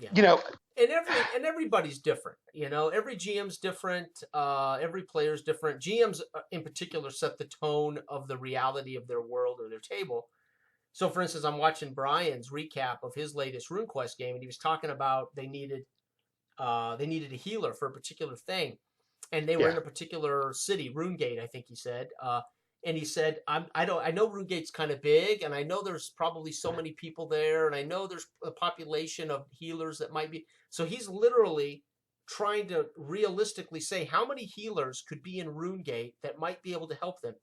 And everybody's different. Every GM's different. Every player's different. GMs in particular set the tone of the reality of their world or their table. So, for instance, I'm watching Brian's recap of his latest RuneQuest game, and he was talking about they needed a healer for a particular thing, and they were in a particular city, RuneGate, I think he said. And he said, I know RuneGate's kind of big, and I know there's probably so many people there, and I know there's a population of healers that might be. So he's literally trying to realistically say how many healers could be in RuneGate that might be able to help them.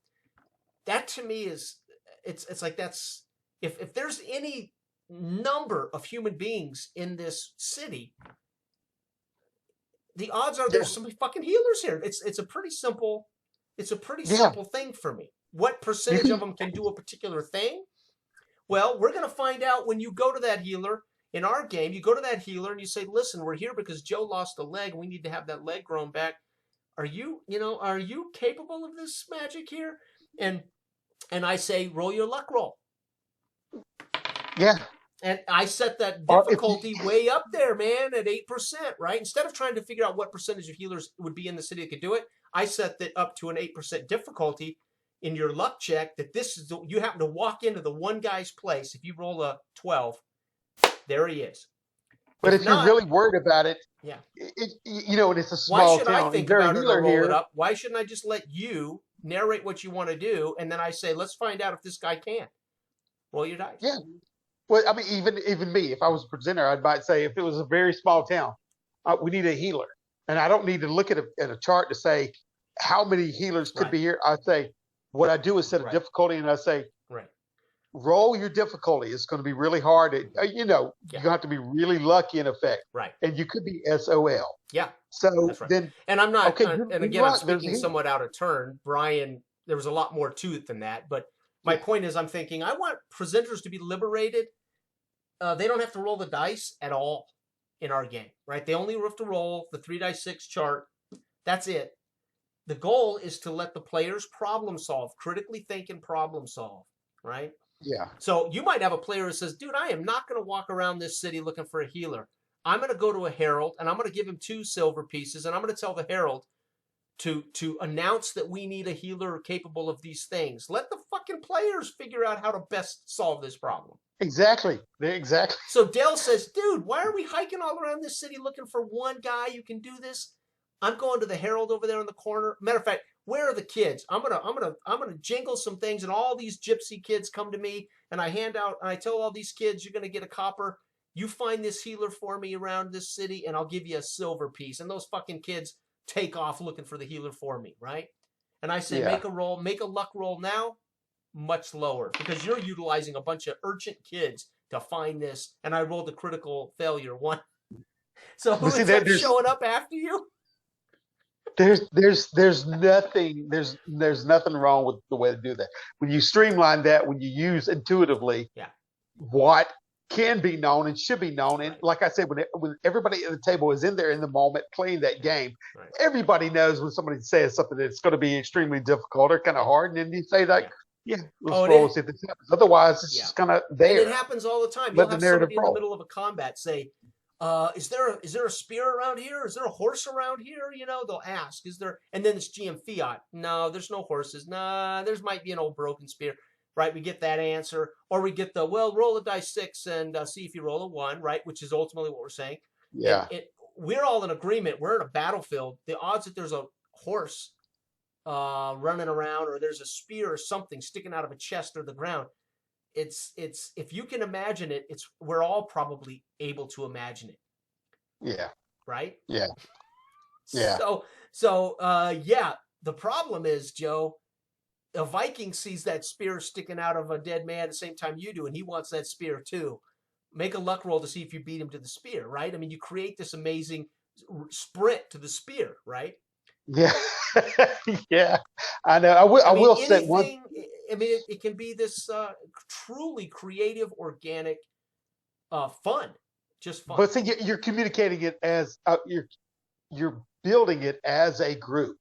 That to me is, it's like that's, if there's any number of human beings in this city, the odds are there's some fucking healers here. It's a pretty simple. It's a pretty simple thing for me. What percentage of them can do a particular thing? Well, we're going to find out when you go to that healer. In our game, you go to that healer and you say, listen, we're here because Joe lost a leg. We need to have that leg grown back. Are you capable of this magic here? And I say, roll your luck roll. Yeah. And I set that difficulty way up there, man, at 8%, right? Instead of trying to figure out what percentage of healers would be in the city that could do it, I set that up to an 8% difficulty in your luck check, that this is you happen to walk into the one guy's place. If you roll a 12, there he is. But if you're really worried about it, yeah, and it's a small town. Why should I think about it or roll it up? Why shouldn't I just let you narrate what you want to do, and then I say, let's find out if this guy can. Roll your dice. Yeah. Well, I mean, even me, if I was a presenter, I might say, if it was a very small town, we need a healer. And I don't need to look at a chart to say how many healers could be here. I say, what I do is set a difficulty, and I say, roll your difficulty. It's going to be really hard. You're going to have to be really lucky in effect. Right. And you could be SOL. Yeah. So then. And I'm not, and again, I'm speaking somewhat out of turn. Brian, there was a lot more to it than that. But my point is, I'm thinking, I want presenters to be liberated. They don't have to roll the dice at all in our game, right? They only have to roll the 3-dice-6 chart. That's it. The goal is to let the players problem solve, critically think and problem solve, right? Yeah. So you might have a player who says, dude, I am not going to walk around this city looking for a healer. I'm going to go to a herald, and I'm going to give him 2 silver pieces, and I'm going to tell the herald to announce that we need a healer capable of these things. Let the fucking players figure out how to best solve this problem. Exactly. So Dale says, dude, why are we hiking all around this city looking for one guy who can do this? I'm going to the Herald over there in the corner. Matter of fact, where are the kids? I'm gonna jingle some things, and all these gypsy kids come to me, and I tell all these kids, you're gonna get a copper. You find this healer for me around this city, and I'll give you a silver piece. And those fucking kids take off looking for the healer for me, right? And I say, make a luck roll now. Much lower, because you're utilizing a bunch of urgent kids to find this, and I rolled a critical failure 1. So who ends up showing up after you? there's nothing wrong with the way to do that. When you streamline that, when you use intuitively Yeah. what can be known and should be known, and like I said, when everybody at the table is in there in the moment playing that game, everybody knows when somebody says something that's going to be extremely difficult or kind of hard, and then you say like, let's roll and see if this happens. Otherwise, it's just kind of there. And it happens all the time. You'll have somebody in the middle of a combat say, is there a spear around here? Is there a horse around here? You know, they'll ask, is there, and then it's GM fiat. No, there's no horses. Nah, there's might be an old broken spear. Right, we get that answer, or we get the, well, roll a dice 6 and see if you roll a 1, right, which is ultimately what we're saying. Yeah. We're all in agreement. We're in a battlefield. The odds that there's a horse running around, or there's a spear or something sticking out of a chest or the ground, it's if you can imagine it, we're all probably able to imagine it. Yeah. Right? Yeah. Yeah. So the problem is, Joe, a Viking sees that spear sticking out of a dead man at the same time you do, and he wants that spear too. Make a luck roll to see if you beat him to the spear, right? I mean, you create this amazing sprint to the spear, right? Yeah. Yeah. I know. I will say one. I mean, it can be this truly creative, organic, fun, just fun. But see, you're communicating it as you're building it as a group.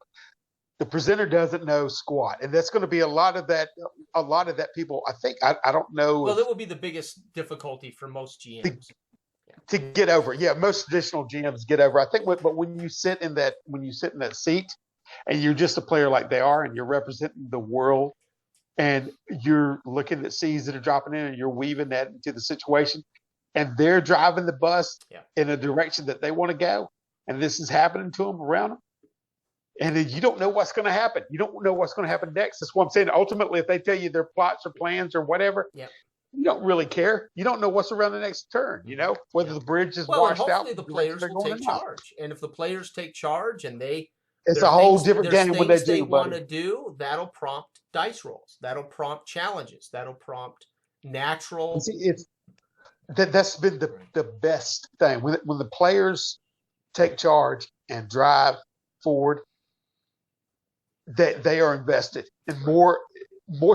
The presenter doesn't know squat, and that's going to be a lot of that. A lot of that people, I think, I don't know. Well, that will be the biggest difficulty for most GMs to get over. Yeah, most traditional GMs get over. I think, but when you sit in that seat, and you're just a player like they are, and you're representing the world, and you're looking at seeds that are dropping in, and you're weaving that into the situation, and they're driving the bus in a direction that they want to go, and this is happening to them around them. And then you don't know what's going to happen. You don't know what's going to happen next. That's what I'm saying. Ultimately, if they tell you their plots or plans or whatever, you don't really care. You don't know what's around the next turn, whether the bridge is washed out. Hopefully the players will take charge. And if the players take charge and it's a whole different game when they want to do, that'll prompt dice rolls. That'll prompt challenges. That'll prompt natural. See, that's been the best thing. When the players take charge and drive forward, that they are invested, and more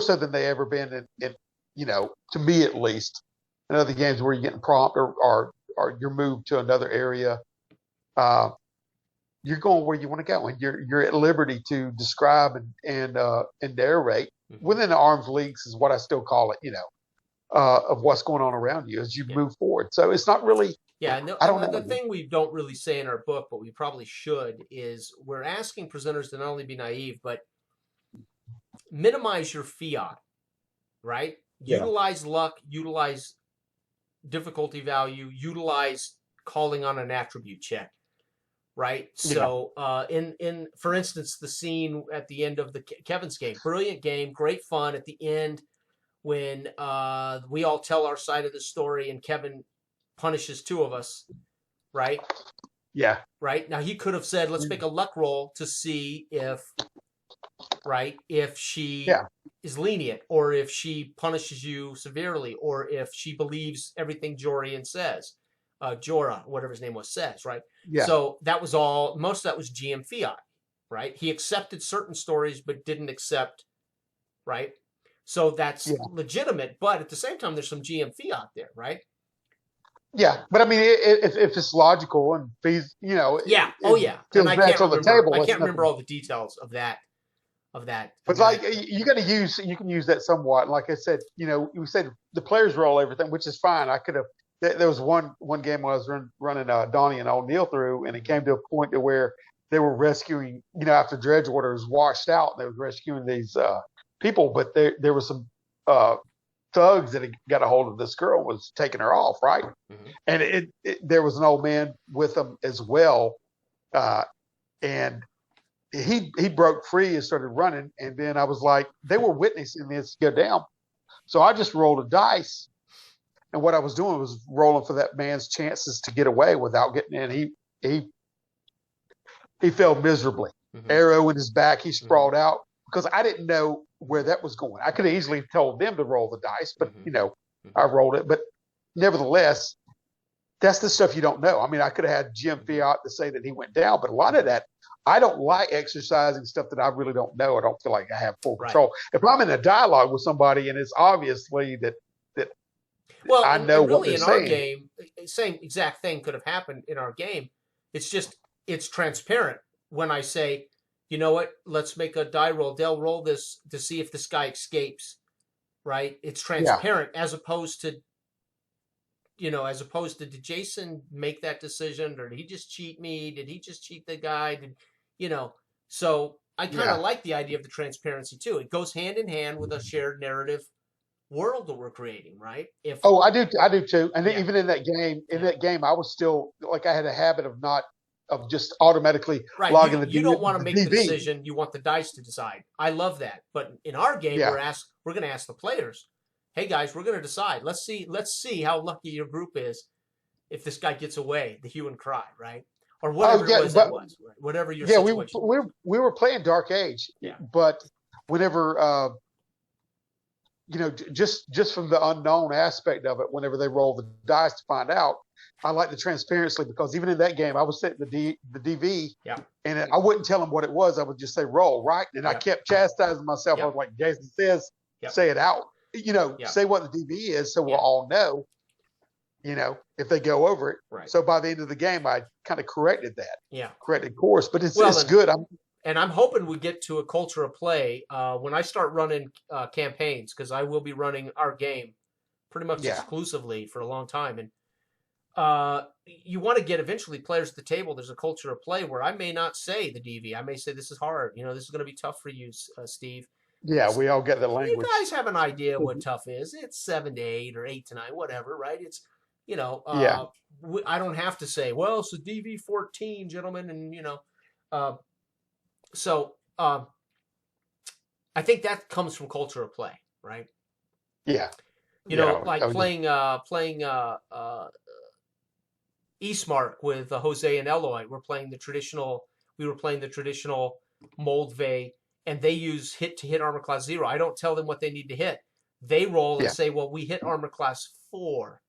so than they ever been in to me at least, in other games where you're getting prompt or you're moved to another area, you're going where you want to go, and you're at liberty to describe and narrate within the arm's length is what I still call it, of what's going on around you as you move forward. So it's not really. Yeah, no, I don't know. The thing we don't really say in our book, but we probably should, is we're asking presenters to not only be naive, but minimize your fiat, right? Yeah. Utilize luck, utilize difficulty value, utilize calling on an attribute check, right? So in for instance, the scene at the end of the Kevin's game, brilliant game, great fun at the end when we all tell our side of the story and Kevin punishes 2 of us, right? Yeah. Right? Now, he could have said, let's make a luck roll to see if she is lenient, or if she punishes you severely, or if she believes everything Jorian says. Jorah, whatever his name was, says, right? Yeah. So that was all, most of that was GM fiat, right? He accepted certain stories, but didn't accept, right? So that's legitimate, but at the same time, there's some GM fiat there, right? Yeah, but I mean, if it's logical and fees, and I can't remember all the details of that. But like you can use that somewhat. Like I said, we said the players roll everything, which is fine. I could have. There was one game I was running Donnie and O'Neill through, and it came to a point to where they were rescuing. After Dredgewater was washed out, they were rescuing these people, but there was some thugs that had got a hold of this girl and was taking her off, right? Mm-hmm. And there was an old man with them as well, and he broke free and started running. And then I was like, they were witnessing this go down, so I just rolled a dice, and what I was doing was rolling for that man's chances to get away without getting in. He fell miserably. Mm-hmm. Arrow in his back, he sprawled out because I didn't know where that was going. I could have easily told them to roll the dice, but I rolled it. But nevertheless, that's the stuff you don't know. I mean, I could have had Jim Fiat to say that he went down, but a lot of that I don't like exercising stuff that I really don't know. I don't feel like I have full Right. control. If I'm in a dialogue with somebody and it's obviously that Well, I know and what really they're in our saying. game, same exact thing could have happened in our game. It's just it's transparent when I say, you know what, let's make a die roll. They'll roll this to see if this guy escapes. Right? It's Yeah. transparent as opposed to did Jason make that decision or did he just cheat me? Did he just cheat the guy? So I kind Yeah. of like the idea of the transparency too. It goes hand in hand with a shared narrative world that we're creating, right? Oh, I do too. And Yeah, even in yeah. that game, I was still like I had a habit of not of just automatically Right. logging You don't want to the make the DB. decision. You want the dice to decide. I love that. But in our game, Yeah. we're going to ask the players, "Hey guys, we're going to decide. Let's see how lucky your group is if this guy gets away, the hue and cry, right? Or Oh whatever it yeah, was but right? Whatever your yeah, situation was." we were playing Dark Age, Yeah. but whenever just from the unknown aspect of it, whenever they roll the dice to find out, I like the transparency because even in that game, I was setting the DV, Yeah. and I wouldn't tell them what it was. I would just say roll, right? And I Yeah. kept chastising myself. Yeah. I was like, Jason says, Yeah. say it out. Yeah. Say what the DV is, so we'll Yeah. all know. If they go over it. Right. So by the end of the game, I kind of corrected that. Yeah. Corrected course, but it's Well, good. And I'm hoping we get to a culture of play when I start running campaigns, because I will be running our game pretty much exclusively for a long time. And you want to get eventually players at the table. There's a culture of play where I may not say the DV. I may say this is hard. This is going to be tough for you, Steve. Yeah, we all get the language. You guys have an idea what tough is. It's 7 to 8 or 8 to 9, whatever, right? It's I don't have to say, well, it's a DV 14, gentlemen, and So I think that comes from culture of play, right? Yeah. Playing Eastmark with Jose and Eloy. We were playing the traditional Moldvay, and they use hit to hit armor class 0. I don't tell them what they need to hit. They roll and say, well, we hit armor class 4.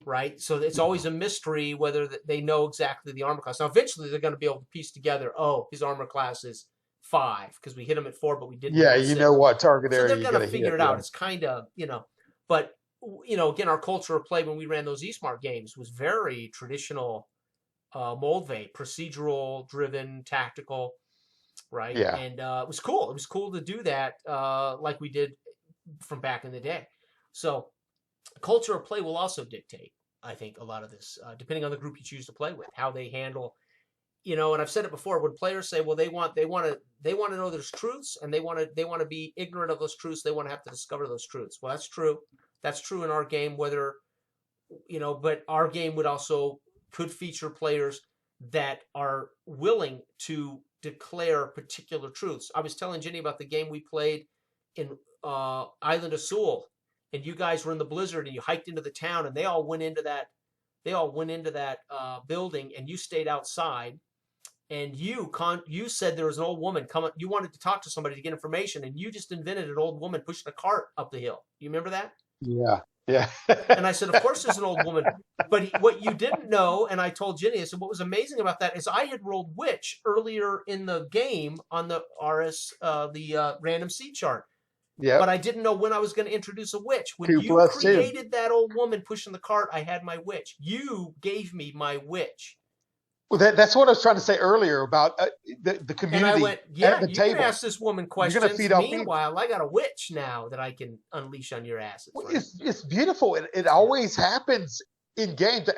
Right, so it's always a mystery whether they know exactly the armor class. Now, eventually, they're going to be able to piece together. Oh, his armor class is 5 because we hit him at 4, but we didn't. Yeah, what target area. So they're going to figure it out. It's kind of but again, our culture of play when we ran those Eastmark games was very traditional, Moldvay, procedural driven, tactical, right? Yeah, and it was cool. It was cool to do that, like we did from back in the day. So. Culture of play will also dictate, I think, a lot of this, depending on the group you choose to play with, how they handle, and I've said it before. When players say, "Well, they want to know there's truths, and they want to be ignorant of those truths. They want to have to discover those truths." Well, that's true. That's true in our game. But our game could feature players that are willing to declare particular truths. I was telling Jenny about the game we played in Island of Sewell. And you guys were in the blizzard, and you hiked into the town, and they all went into that building, and you stayed outside. And you said there was an old woman coming. You wanted to talk to somebody to get information, and you just invented an old woman pushing a cart up the hill. You remember that? Yeah. And I said, of course there's an old woman. But what you didn't know, and I told Jenny, I said, what was amazing about that is I had rolled witch earlier in the game on the random seed chart. Yeah. But I didn't know when I was going to introduce a witch. When you created that old woman pushing the cart, I had my witch. You gave me my witch. Well, that's what I was trying to say earlier about the community. And I went, yeah, at the you table. can ask this woman questions. You're feed Meanwhile, I got a witch now that I can unleash on your asses. Right? It's beautiful. It always happens in games.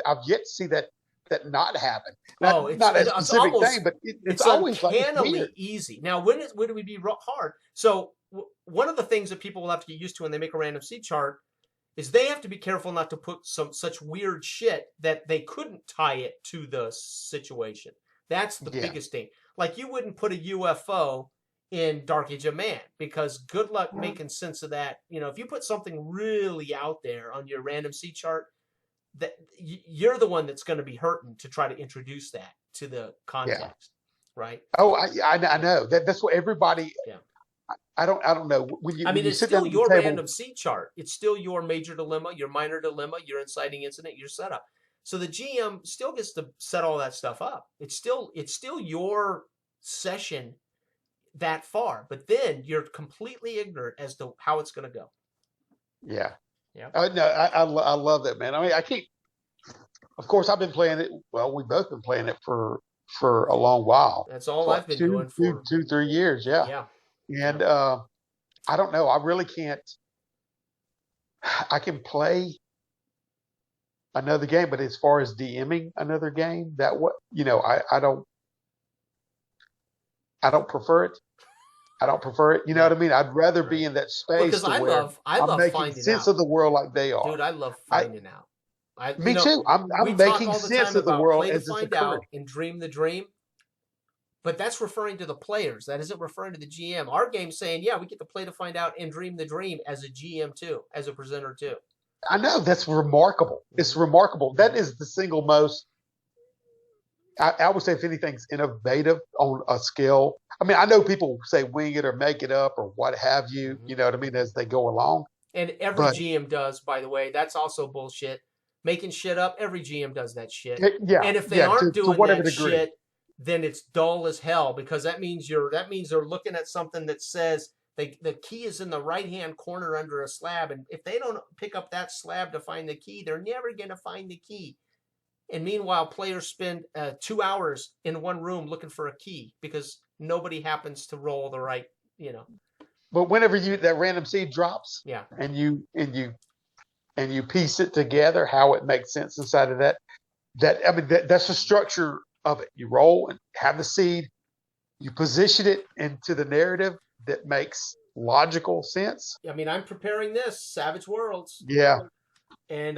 I've yet to see that not happen. Not a specific thing, but it's always uncannily easy. Now, when it would be hard? So one of the things that people will have to get used to when they make a random seed chart is they have to be careful not to put such weird shit that they couldn't tie it to the situation. That's the biggest thing. Like you wouldn't put a UFO in Dark Age of Man because good luck making sense of that. If you put something really out there on your random seed chart, that you're the one that's going to be hurting to try to introduce that to the context, right? Oh, I know that's what everybody. Yeah. I don't know. It's still your random seed chart. It's still your major dilemma, your minor dilemma, your inciting incident, your setup. So the GM still gets to set all that stuff up. It's still your session that far, but then you're completely ignorant as to how it's going to go. Yeah. Yeah. No, I love that, man. I mean, I keep, of course, I've been playing it. Well, we've both been playing it for a long while. That's all For I've been doing for 3 years. Yeah. yeah. And I don't know. I really can't. I can play another game, but as far as DMing another game, that what I don't prefer it. I don't prefer it. You know what I mean? I'd rather be in that space Because to I where love I'm making finding sense out. of the world like they are. Dude, I love I finding out. Me too. We I'm talk making all the sense time of the about world play to as it's find occurring. out and dream the dream, but that's referring to the players. That isn't referring to the GM. Our game's saying, yeah, we get to play to find out and dream the dream as a GM too, as a presenter too. I know, that's remarkable. It's remarkable. That is the single most, I would say, if anything's innovative on a skill. I mean, I know people say wing it or make it up or what have you, you know what I mean, as they go along. And every GM does, by the way. That's also bullshit. Making shit up, every GM does that shit. Yeah. And if they aren't doing to whatever that degree. shit, then it's dull as hell, because that means they're looking at something that says the key is in the right-hand corner under a slab, and if they don't pick up that slab to find the key, they're never going to find the key. And meanwhile, players spend 2 hours in one room looking for a key because nobody happens to roll the right, But whenever that random seed drops, yeah, and you piece it together, how it makes sense inside of that I mean, that's the structure of it. You roll and have the seed, you position it into the narrative that makes logical sense. I mean, I'm preparing this Savage Worlds. Yeah. And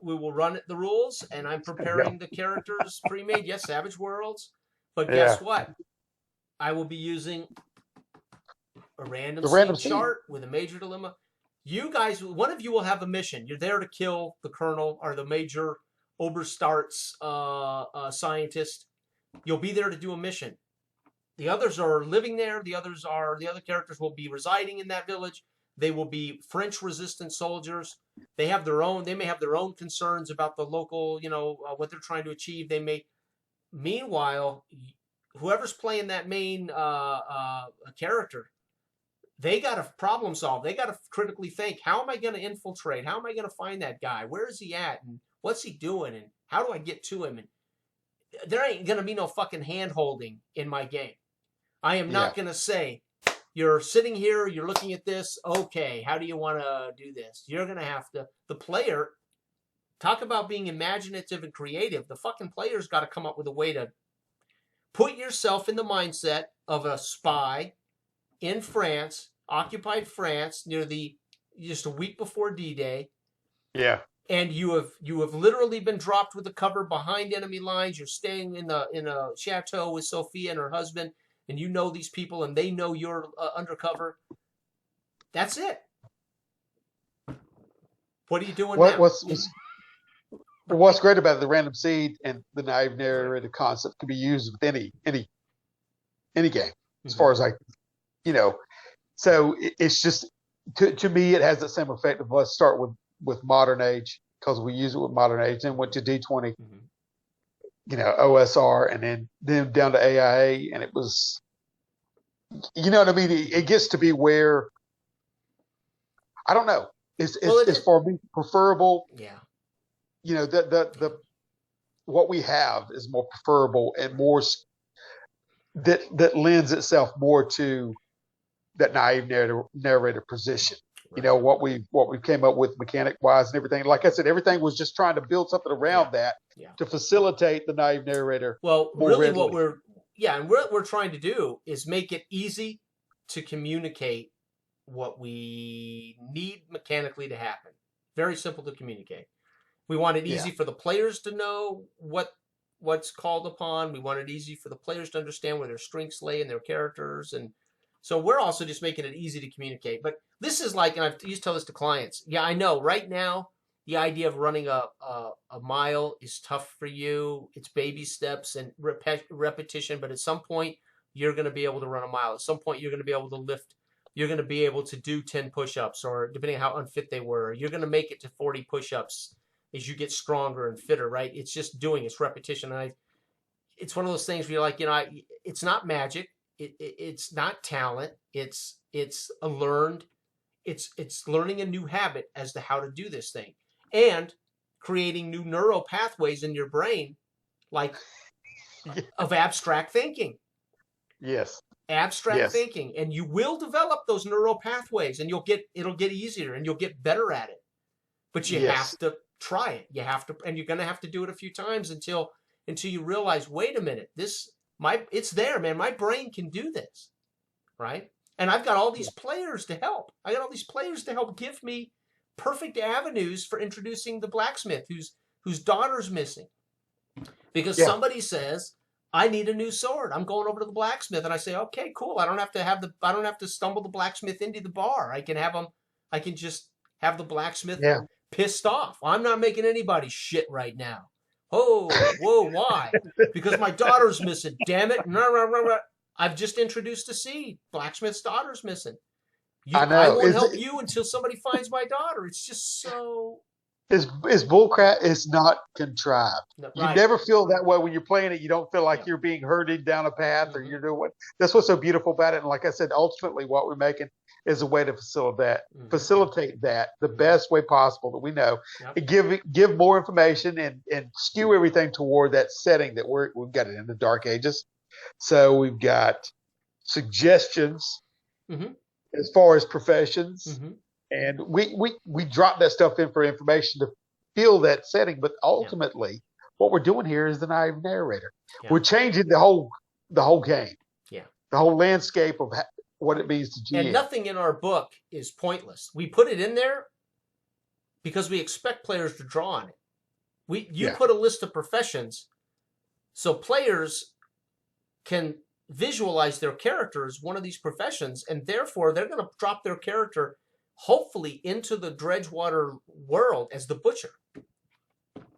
we will run the rules, and I'm preparing the characters pre-made. Yes, Savage Worlds. But guess what? I will be using a random seed chart with a major dilemma. You guys, one of you will have a mission. You're there to kill the colonel or the major Oberstarts scientist. You'll be there to do a mission. The others are living there. The other characters will be residing in that village. They will be French resistant soldiers. They may have their own concerns about the local, what they're trying to achieve. Meanwhile, whoever's playing that main character, they got to problem solve. They got to critically think, how am I going to infiltrate? How am I going to find that guy? Where is he at? And what's he doing? And how do I get to him? And there ain't going to be no fucking hand-holding in my game. I am not going to say, you're sitting here, you're looking at this, okay, how do you want to do this? You're going to have to, the player, talk about being imaginative and creative. The fucking player's got to come up with a way to put yourself in the mindset of a spy in France, occupied France, just a week before D-Day. Yeah. And you have literally been dropped with the cover behind enemy lines. You're staying in a chateau with Sophia and her husband, and you know these people, and they know you're undercover. That's it. What are you doing now? What's great about the random seed and the naive narrative concept can be used with any game, as far as so it's just, to me, it has the same effect of, let's start with modern age, because we use it with modern age, then went to D20, OSR, and then down to AIA, and it was, you know what I mean? It gets to be where, I don't know, it's for me preferable. Yeah. The what we have is more preferable and more that lends itself more to that naive narrator position. Right. What we came up with mechanic wise and everything. Like I said, everything was just trying to build something around that to facilitate the naive narrator. Well, really, readily. what we're trying to do is make it easy to communicate what we need mechanically to happen. Very simple to communicate. We want it easy for the players to know what's called upon. We want it easy for the players to understand where their strengths lay in their characters. And so we're also just making it easy to communicate. But this is like, and I used to tell this to clients, I know right now the idea of running a mile is tough for you. It's baby steps and repetition. But at some point, you're going to be able to run a mile. At some point, you're going to be able to lift. You're going to be able to do 10 push-ups, or depending on how unfit they were, you're going to make it to 40 push-ups as you get stronger and fitter, right? It's just it's repetition. And it's one of those things where you're like, it's not magic. It's not talent. It's a learned. It's learning a new habit as to how to do this thing, and creating new neural pathways in your brain, like of abstract thinking. Yes. Abstract Yes. thinking, and you will develop those neural pathways, and it'll get easier, and you'll get better at it. But you have to try it. You have to, and you're going to have to do it a few times until you realize, wait a minute, it's there, man. My brain can do this, right? And I've got all these players to help. I got all these players to help give me perfect avenues for introducing the blacksmith whose daughter's missing, because somebody says, I need a new sword. I'm going over to the blacksmith, and I say, okay, cool. I don't have to stumble the blacksmith into the bar. I can just have the blacksmith pissed off. I'm not making anybody shit right now. Oh, whoa, why? Because my daughter's missing. Damn it. I've just introduced a seed. Blacksmith's daughter's missing. I know. I won't help you until somebody finds my daughter. It's just so... It's bullcrap. It's not contrived. Right. You never feel that way when you're playing it. You don't feel like you're being herded down a path or you're doing what. That's what's so beautiful about it. And like I said, ultimately what we're making is a way to facilitate that the best way possible that we know. And give more information and skew everything toward that setting that we've got it in the Dark Ages. So we've got suggestions as far as professions. And we drop that stuff in for information to fill that setting. But ultimately, what we're doing here is the naive narrator. We're changing the whole game. Yeah. The whole landscape of what it means to GM. And nothing in our book is pointless. We put it in there because we expect players to draw on it. You put a list of professions so players can visualize their character as one of these professions, and therefore they're going to drop their character hopefully into the Dredgewater world as the butcher.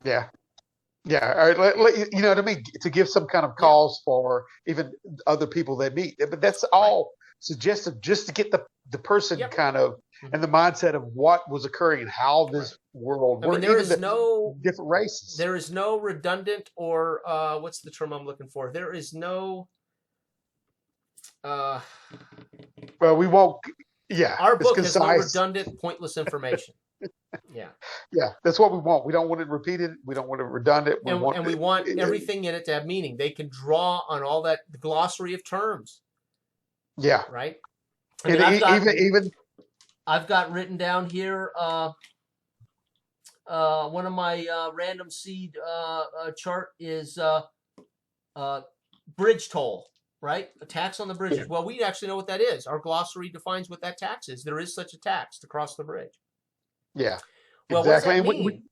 Yeah. Yeah. All right. You know what I mean? To give some kind of cause for even other people they meet. But that's all suggestive just to get the person kind of and the mindset of what was occurring and how this world worked. There is no different races. There is no redundant or what's the term I'm looking for? There is no well, we won't. Yeah, our book has no redundant, pointless information. Yeah, that's what we want. We don't want it repeated. We don't want it redundant. We want everything in it to have meaning. They can draw on all that the glossary of terms. Yeah, right. I've got written down here. One of my random seed chart is bridge toll. Right? A tax on the bridges. Yeah. Well, we actually know what that is. Our glossary defines what that tax is. There is such a tax to cross the bridge. Yeah. Well, exactly. What does that mean?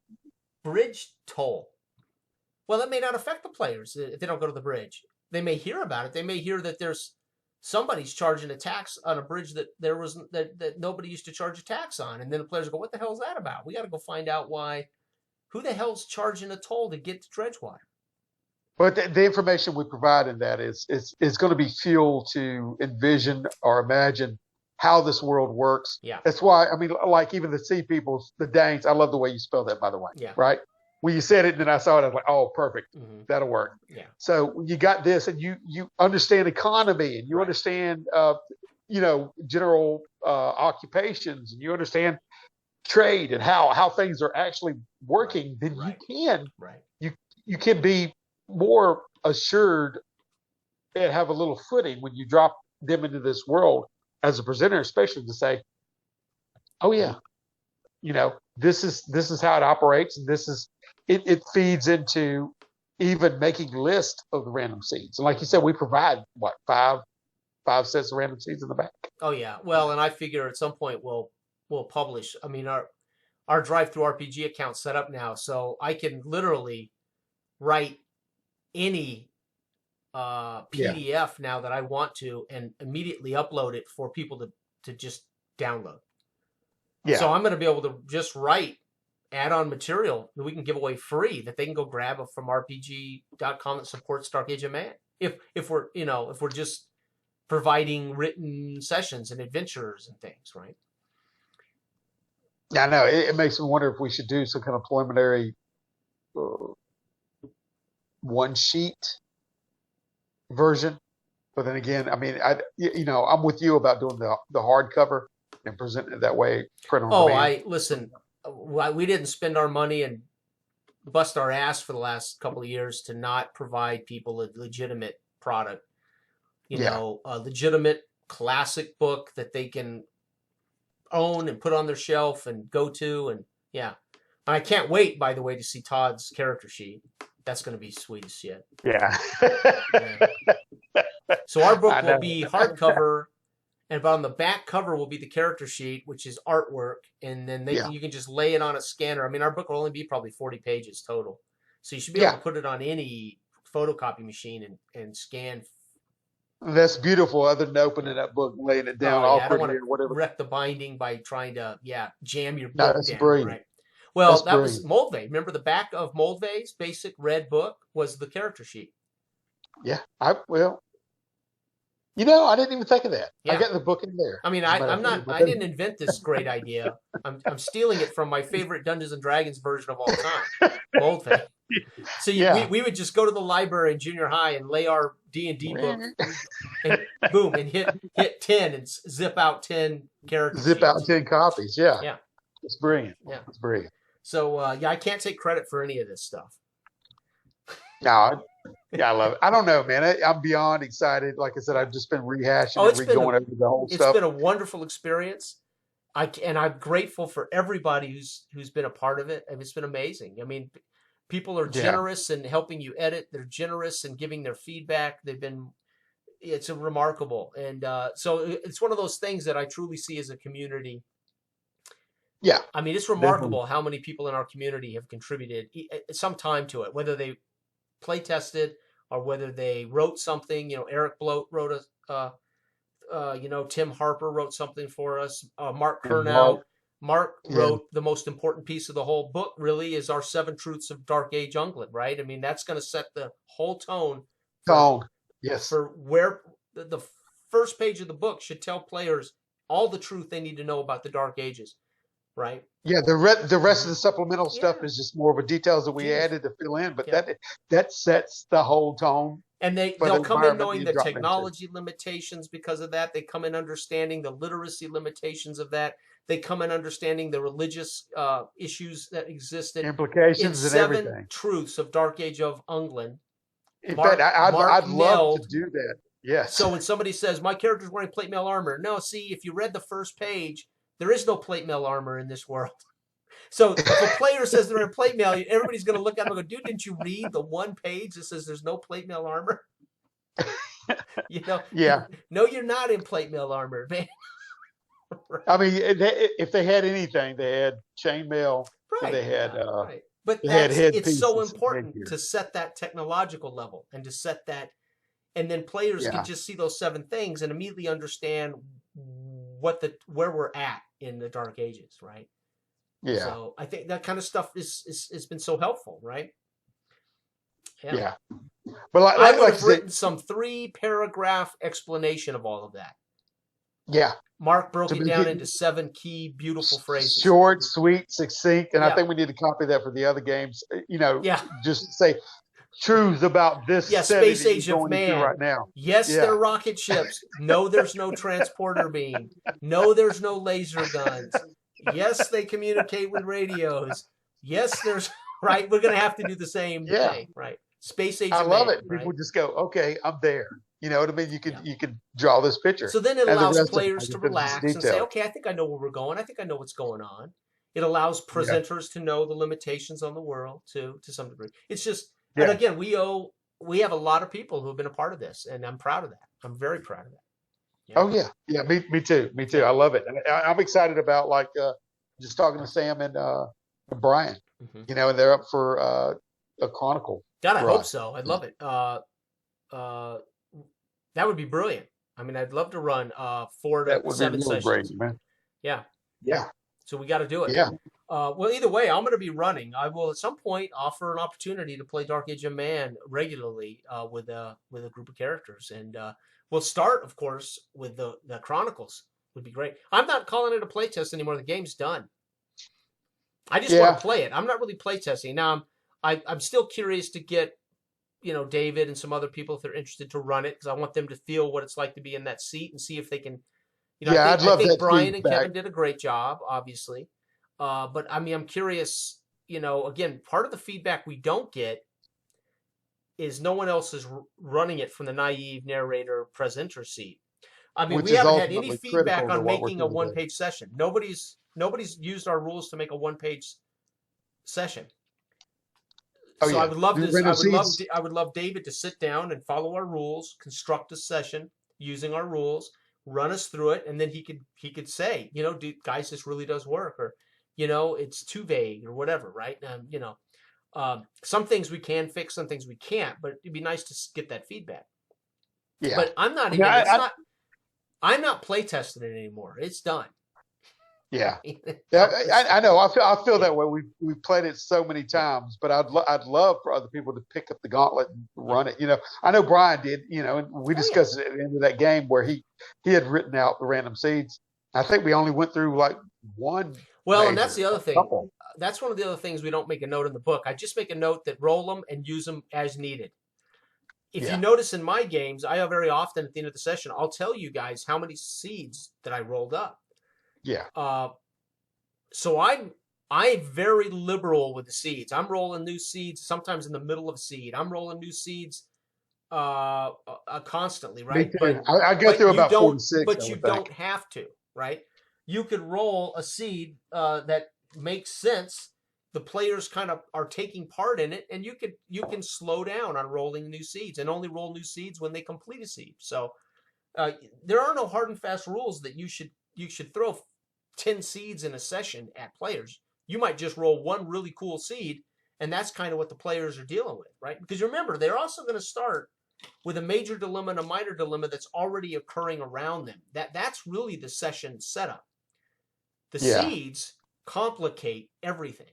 Bridge toll. Well, that may not affect the players if they don't go to the bridge. They may hear about it. They may hear that there's somebody's charging a tax on a bridge that that nobody used to charge a tax on. And then the players go, what the hell is that about? We got to go find out why. Who the hell's charging a toll to get to Dredgewater? But the information we provide in that is going to be fuel to envision or imagine how this world works. Yeah. That's why, I mean, like even the sea people, the Danes, I love the way you spell that, by the way. Yeah. Right? When you said it and then I saw it, I was like, oh, perfect. That'll work. Yeah. So you got this and you understand economy and you understand, general occupations and you understand trade and how things are actually working, then you can be more assured and have a little footing when you drop them into this world as a presenter, especially to say, oh yeah, this is how it operates. And this is, it feeds into even making list of the random seeds. And like you said, we provide five sets of random seeds in the back. Oh yeah. Well, and I figure at some point we'll publish. I mean, our drive-through RPG account's set up now, so I can literally write any PDF now that I want to and immediately upload it for people to just download. Yeah. So I'm going to be able to just write add-on material that we can give away free that they can go grab from RPG.com that supports Dark Age of Man. If we're just providing written sessions and adventures and things, right? Yeah, I know. It makes me wonder if we should do some kind of preliminary one sheet version. But then again, I mean, I'm with you about doing the hardcover and presenting it that way, print on Oh, demand. listen. We didn't spend our money and bust our ass for the last couple of years to not provide people a legitimate product. A legitimate classic book that they can own and put on their shelf and go to, and I can't wait, by the way, to see Todd's character sheet. That's going to be sweet as shit. Yeah. So our book will be hardcover, but on the back cover will be the character sheet, which is artwork, and then you can just lay it on a scanner. I mean, our book will only be probably 40 pages total, so you should be able to put it on any photocopy machine and scan. That's beautiful. Other than opening that book and laying it down, I don't want to wreck the binding by trying to jam your book down. Brilliant. Right? Well, that was Moldvay. Remember the back of Moldvay's basic red book was the character sheet. Yeah, I didn't even think of that. Yeah. I got the book in there. I mean, I didn't invent this great idea. I'm stealing it from my favorite Dungeons and Dragons version of all time, Moldvay. So we would just go to the library in junior high and lay our D&D book, and boom, and hit 10 and zip out 10 characters. Zip out 10 copies. Yeah. Yeah. It's brilliant. Yeah. It's brilliant. So I can't take credit for any of this stuff. No. I love it. I don't know, man. I'm beyond excited. Like I said, I've just been rehashing and going over the whole stuff. It's been a wonderful experience. I'm grateful for everybody who's been a part of it. It's been amazing. I mean, people are generous in helping you edit. They're generous in giving their feedback. It's remarkable. And so it's one of those things that I truly see as a community. Yeah. I mean, it's remarkable how many people in our community have contributed some time to it, whether they play tested or whether they wrote something. Eric Bloat wrote Tim Harper wrote something for us. Mark Kernow. Mark wrote the most important piece of the whole book, really, is our 7 Truths of Dark Age Ungland, right? I mean, that's going to set the whole tone. Yes. For where the first page of the book should tell players all the truth they need to know about the Dark Ages, right? Yeah, the rest of the supplemental stuff is just more of a details that we added to fill in, but that sets the whole tone. And they'll come in knowing the technology limitations because of that. They come in understanding the literacy limitations of that. They come in understanding the religious issues that existed. Implications and everything. 7 Truths of Dark Age of Ungland. In fact, I'd love to do that. Yes. So when somebody says, my character's wearing plate mail armor. No, see, if you read the first page, there is no plate mail armor in this world. So if a player says they're in plate mail, everybody's going to look at them and go, dude, didn't you read the one page that says there's no plate mail armor? Yeah. No, you're not in plate mail armor, man. Right. I mean, if they had anything, they had chainmail. Right. They had, but it's so important to set that technological level and to set that, and then players can just see those 7 things and immediately understand where we're at in the Dark Ages, right? Yeah. So I think that kind of stuff has been so helpful, right? Yeah. But I would have written some 3-paragraph explanation of all of that. Yeah. Mark broke it down into 7 key, beautiful phrases. Short, sweet, succinct, and I think we need to copy that for the other games. Just say truths about this. Space Age of Man right now. Yes, they're rocket ships. No, there's no transporter beam. No, there's no laser guns. Yes, they communicate with radios. Yes, there's right. We're gonna have to do the same thing, right? Space Age. I love it. People just go, okay, I'm there. You know what I mean? You can draw this picture. So then it allows players to relax and say, okay, I think I know where we're going. I think I know what's going on. It allows presenters to know the limitations on the world to some degree. It's just, and again, we have a lot of people who have been a part of this, and I'm proud of that. I'm very proud of that. Yeah. Oh yeah, me too. I love it. I'm excited about just talking to Sam and Brian. Mm-hmm. And they're up for a Chronicle. God, I hope so. I'd love it. That would be brilliant. I mean, I'd love to run 4 to 7 sessions. Great, man. Yeah. Yeah. So we got to do it. Yeah. Well, either way, I'm going to be running. I will at some point offer an opportunity to play Dark Age of Man regularly with a group of characters, and we'll start, of course, with the Chronicles. Would be great. I'm not calling it a playtest anymore. The game's done. I just want to play it. I'm not really playtesting now. I'm still curious to get David and some other people if they're interested to run it, because I want them to feel what it's like to be in that seat and see if they can. I'd love I think that Brian and feedback. Kevin did a great job, obviously. But I mean, I'm curious. Again, part of the feedback we don't get is no one else is running it from the naive narrator presenter seat. I mean, Which we is haven't had any ultimately critical feedback to on what we're making a trying to do. one-page session. Nobody's used our rules to make a one-page session. Oh So yeah, I would love do this. random seeds. I would love David to sit down and follow our rules, construct a session using our rules, run us through it, and then he could say, dude, guys, this really does work, or it's too vague, or whatever, right? Some things we can fix, some things we can't, but it'd be nice to get that feedback. Yeah, But I'm not I mean, even. It's not. I'm not play testing it anymore. It's done. yeah. Yeah, I know. I feel that way. We've played it so many times, but I'd love for other people to pick up the gauntlet and run it. I know Brian did. And we discussed it at the end of that game where he had written out the random seeds. I think we only went through like one. Well, major, and that's the other thing. couple. That's one of the other things we don't make a note in the book. I just make a note that roll them and use them as needed. If you notice in my games, I very often at the end of the session, I'll tell you guys how many seeds that I rolled up. Yeah. So I'm very liberal with the seeds. I'm rolling new seeds sometimes in the middle of a seed. I'm rolling new seeds constantly, right? Me too. I go through about 46. But you don't have to, right? You could roll a seed that makes sense. The players kind of are taking part in it, and you can slow down on rolling new seeds and only roll new seeds when they complete a seed. So there are no hard and fast rules that you should throw 10 seeds in a session at players. You might just roll one really cool seed, and that's kind of what the players are dealing with, right? Because remember, they're also going to start with a major dilemma and a minor dilemma that's already occurring around them. That's really the session setup. The seeds complicate everything.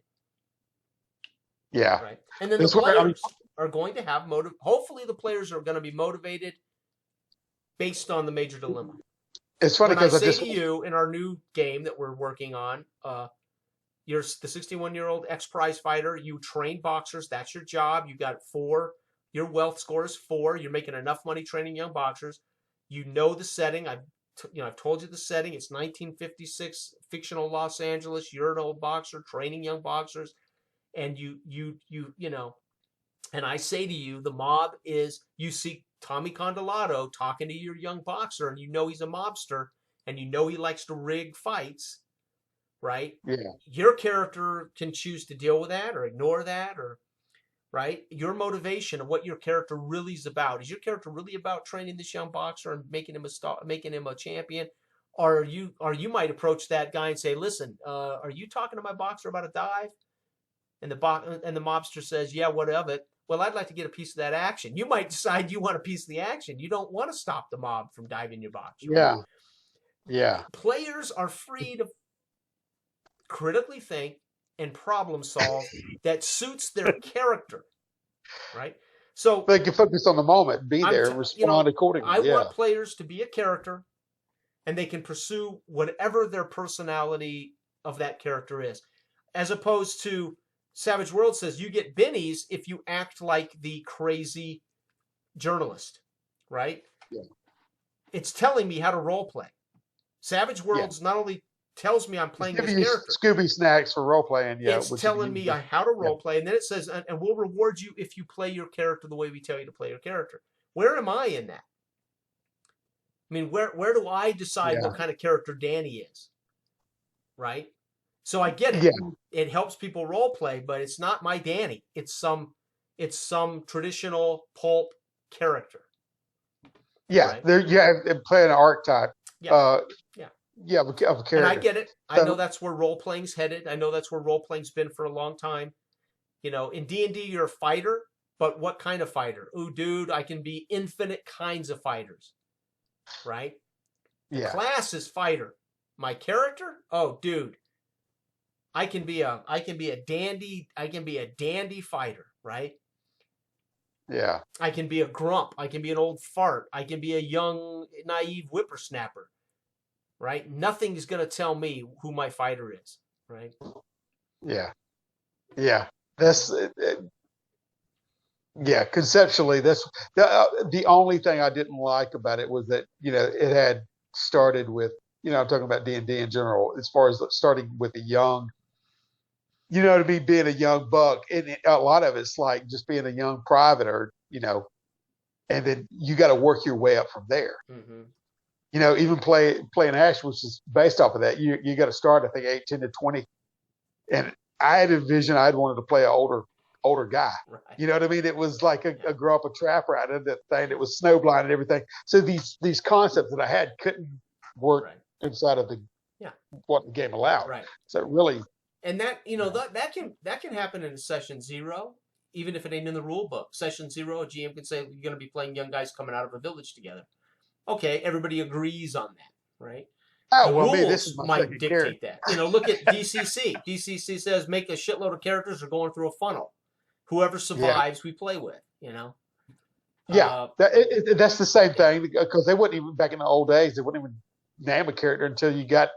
Yeah. Right. And then the players are going to have hopefully the players are going to be motivated based on the major dilemma. It's funny because I say to you in our new game that we're working on, you're the 61-year-old ex-prize fighter. You train boxers. That's your job. You got 4. Your wealth score is 4. You're making enough money training young boxers. You know the setting. I've told you the setting. It's 1956, fictional Los Angeles. You're an old boxer training young boxers, and and I say to you, the mob is, you see Tommy Condolato talking to your young boxer, and he's a mobster, and he likes to rig fights, right? Yeah. Your character can choose to deal with that or ignore that, or right? Your motivation of what your character really is about. Is your character really about training this young boxer and making him a champion? Or you might approach that guy and say, listen, are you talking to my boxer about a dive? And the mobster says, yeah, what of it? Well, I'd like to get a piece of that action. You might decide you want a piece of the action. You don't want to stop the mob from diving your boxer. Yeah. Yeah. Players are free to critically think and problem solve that suits their character, right? So they can focus on the moment, be there, and respond accordingly. I want players to be a character, and they can pursue whatever their personality of that character is, as opposed to Savage World says you get bennies if you act like the crazy journalist, right? Yeah. It's telling me how to role play. Savage Worlds not only tells me I'm playing this character. Scooby snacks for role playing. Yeah, it's telling me how to role play, and then it says, and we'll reward you if you play your character the way we tell you to play your character. Where am I in that? I mean, where do I decide what kind of character Danny is? Right? So I get it. Yeah. It helps people role play, but it's not my Danny. It's some traditional pulp character. Yeah, right? They're playing an archetype. Yeah. Yeah, of a character. And I get it. I know that's where role playing's headed. I know that's where role playing's been for a long time. In D&D, you're a fighter, but what kind of fighter? Ooh, dude, I can be infinite kinds of fighters, right? Yeah. Class is fighter. My character? Oh, dude, I can be a dandy fighter, right? Yeah. I can be a grump. I can be an old fart. I can be a young, naive whippersnapper. Right? Nothing is going to tell me who my fighter is. Right? Yeah. Yeah. That's Yeah, conceptually, that's the only thing I didn't like about it was that it had started with I'm talking about D&D in general, as far as starting with a young, to be being a young buck, and a lot of it's like just being a young private, or and then you got to work your way up from there. Mm-hmm. Even playing Ash, which is based off of that, you got to start, I think, 18 to 20, and I had a vision I'd wanted to play an older guy. Right. You know what I mean? It was like Yeah. a grow up a trap rat and that thing that was snowblind and everything. So these concepts that I had couldn't work Right. inside of what the game allowed. Right. So it really, And that that can happen in session 0, even if it ain't in the rule book. Session 0, a GM can say you're going to be playing young guys coming out of a village together. Okay, everybody agrees on that, right? The rules this is my might dictate character. that. Look at DCC. DCC says make a shitload of characters or going through a funnel. Whoever survives, we play with. Yeah, that's the same thing, because they wouldn't even, back in the old days, they wouldn't even name a character until you got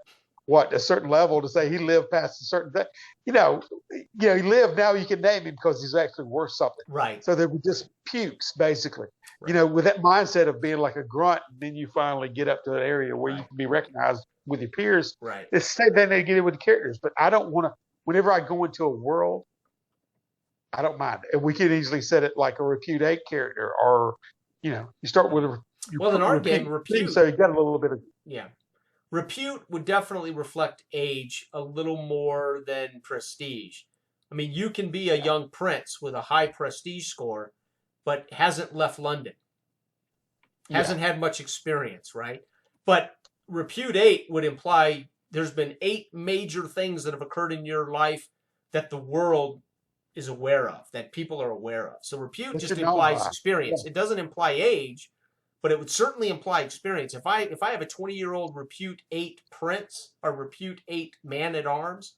a certain level to say he lived past a certain thing. He lived. Now you can name him because he's actually worth something. Right. So they were just pukes, basically. Right. With that mindset of being like a grunt, and then you finally get up to an area where you can be recognized with your peers. Right. It's the same thing they get in with the characters. But I don't want to. Whenever I go into a world, I don't mind. And we could easily set it like a Repute 8 character, or you start with a. Well, in our game, Repute. So you got a little bit of. Yeah. Repute would definitely reflect age a little more than prestige. I mean, you can be a young prince with a high prestige score, but hasn't left London. Hasn't had much experience, right? But Repute 8 would imply there's been 8 major things that have occurred in your life that the world is aware of, that people are aware of. So Repute just implies experience. Yeah. It doesn't imply age, but it would certainly imply experience. If I have a 20-year-old Repute 8 prince or Repute 8 man-at-arms,